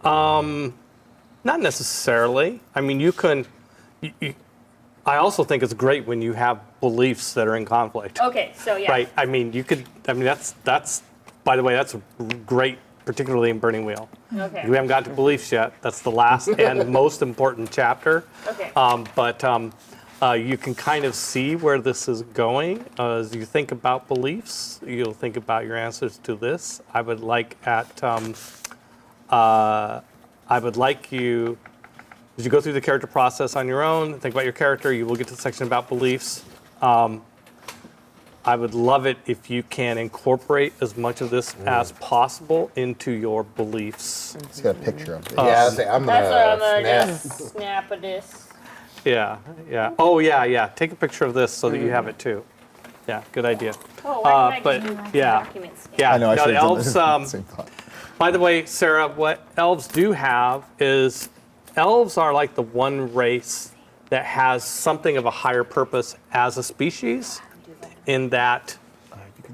Not necessarily. I mean, you can. I also think it's great when you have beliefs that are in conflict. Okay, so yeah. Right. I mean, you could. I mean, that's. By the way, that's great, particularly in Burning Wheel. Okay. We haven't got to beliefs yet. That's the last and most important chapter. Okay. But you can kind of see where this is going. As you think about beliefs, you'll think about your answers to this. I would like you, as you go through the character process on your own, think about your character, you will get to the section about beliefs. I would love it if you can incorporate as much of this as possible into your beliefs. It's got a picture of it. Yeah, I'm That's what I'm gonna gonna snap. just snap a this. Yeah, yeah. Oh, yeah. Take a picture of this so that you have it too. Yeah, good idea. Oh, why but didn't I just yeah. documents? Yeah, I know, I no, should the have elves. done the same thought. By the way, Sarah, what elves do have is elves are like the one race that has something of a higher purpose as a species, in that,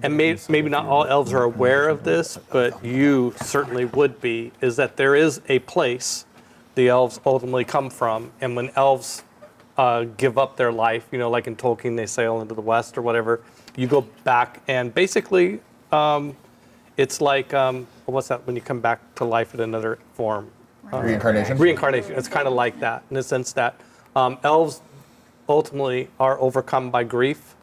and maybe not all elves are aware of this, but you certainly would be, is that there is a place the elves ultimately come from, and when elves give up their life, like in Tolkien, they sail into the West or whatever, you go back and basically it's like, what's that, when you come back to life in another form? Reincarnation? Reincarnation. It's kind of like that in the sense that elves ultimately are overcome by grief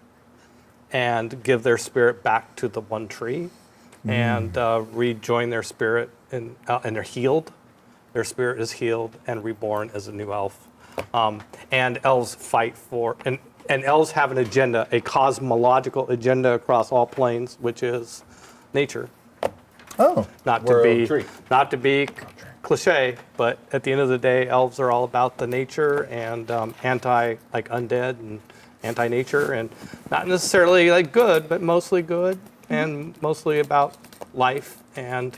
and give their spirit back to the one tree and rejoin their spirit, and they're healed. Their spirit is healed and reborn as a new elf. And elves fight for, and elves have an agenda, a cosmological agenda across all planes, which is nature. Oh. Not We're to a be tree. cliche, but at the end of the day, elves are all about the nature and undead and anti-nature, and not necessarily like good, but mostly good and mostly about life. And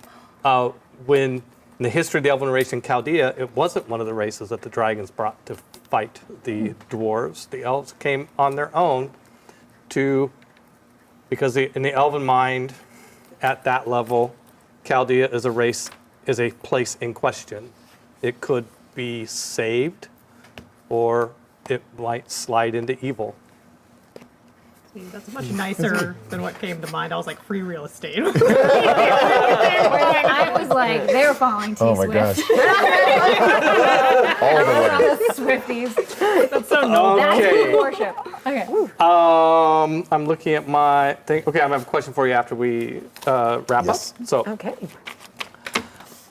when in the history of the elven race in Chaldea, it wasn't one of the races that the dragons brought to fight the dwarves. The elves came on their own because in the elven mind, at that level, Chaldea is a place in question. It could be saved, or it might slide into evil. See, that's much nicer than what came to mind. I was like, free real estate. I was like, they're falling too Oh my swift. gosh. All the way. From the Swifties. That's so noble. That's Okay. worship. Okay. I'm looking at my thing. Okay, I have a question for you after we wrap Yes. up. So Okay.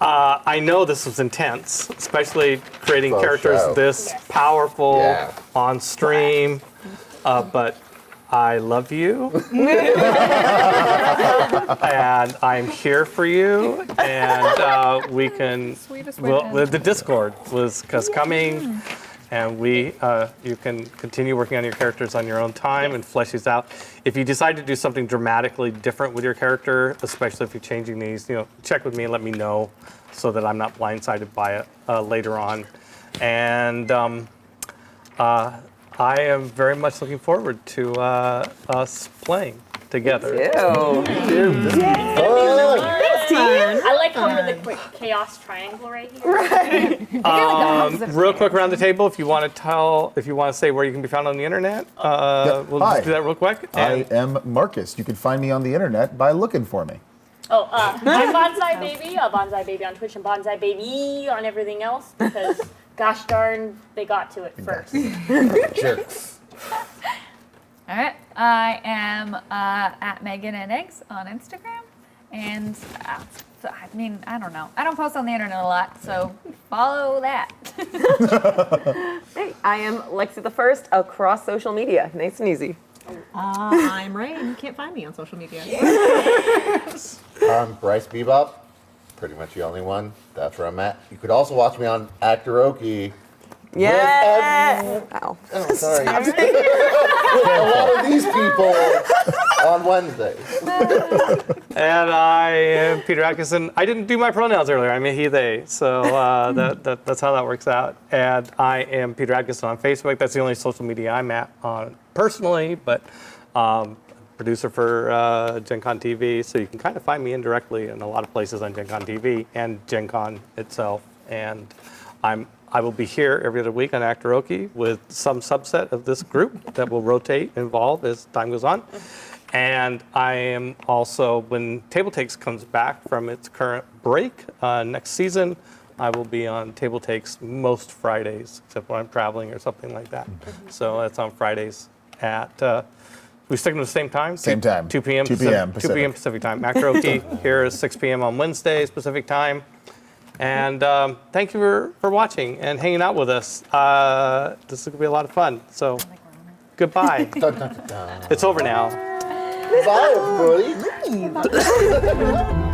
I know this was intense, especially creating For characters sure. this powerful Yeah. on stream. But I love you, and I'm here for you, and we can. Sweetest Well, witness. the Discord was coming, and you can continue working on your characters on your own time and flesh these out. If you decide to do something dramatically different with your character, especially if you're changing these, check with me and let me know so that I'm not blindsided by it later on. And I am very much looking forward to us playing together. Ew. I like coming to the quick chaos triangle right here. Real quick around the table, if you want to say where you can be found on the internet, we'll Hi. just do that real quick. I am Marcus. You can find me on the internet by looking for me. I'm Bonsai Baby. Bonsai Baby on Twitch and Bonsai Baby on everything else because, gosh darn, they got to it first. Jerks. All right. I am at Megan and Eggs on Instagram. And I mean, I don't know. I don't post on the internet a lot, so follow that. Hey, I am Lexi the First across social media. Nice and easy. I'm Ray, and you can't find me on social media. I'm Bryce Bebop. pretty much the only one. That's where I'm at. You could also watch me on Actoroke. Yeah. Wow. Oh, sorry. With a lot of these people on Wednesdays. And I am Peter Atkinson. I didn't do my pronouns earlier. I'm a he, they. So that's how that works out. And I am Peter Atkinson on Facebook. That's the only social media I'm at on personally, but producer for Gen Con TV. So you can kind of find me indirectly in a lot of places on Gen Con TV and Gen Con itself. And I will be here every other week on Actoroke with some subset of this group that will rotate and evolve as time goes on. And I am also, when Table Takes comes back from its current break next season, I will be on Table Takes most Fridays, except when I'm traveling or something like that. So that's on Fridays at, we stick them at the same time? Same time. 2 p.m. 2 p.m. 2 p.m. Pacific time. Actoroke here is 6 p.m. on Wednesdays Pacific time. And thank you for watching and hanging out with us. This is going to be a lot of fun. So goodbye. Dun, dun, dun, dun. It's over now. Bye, everybody.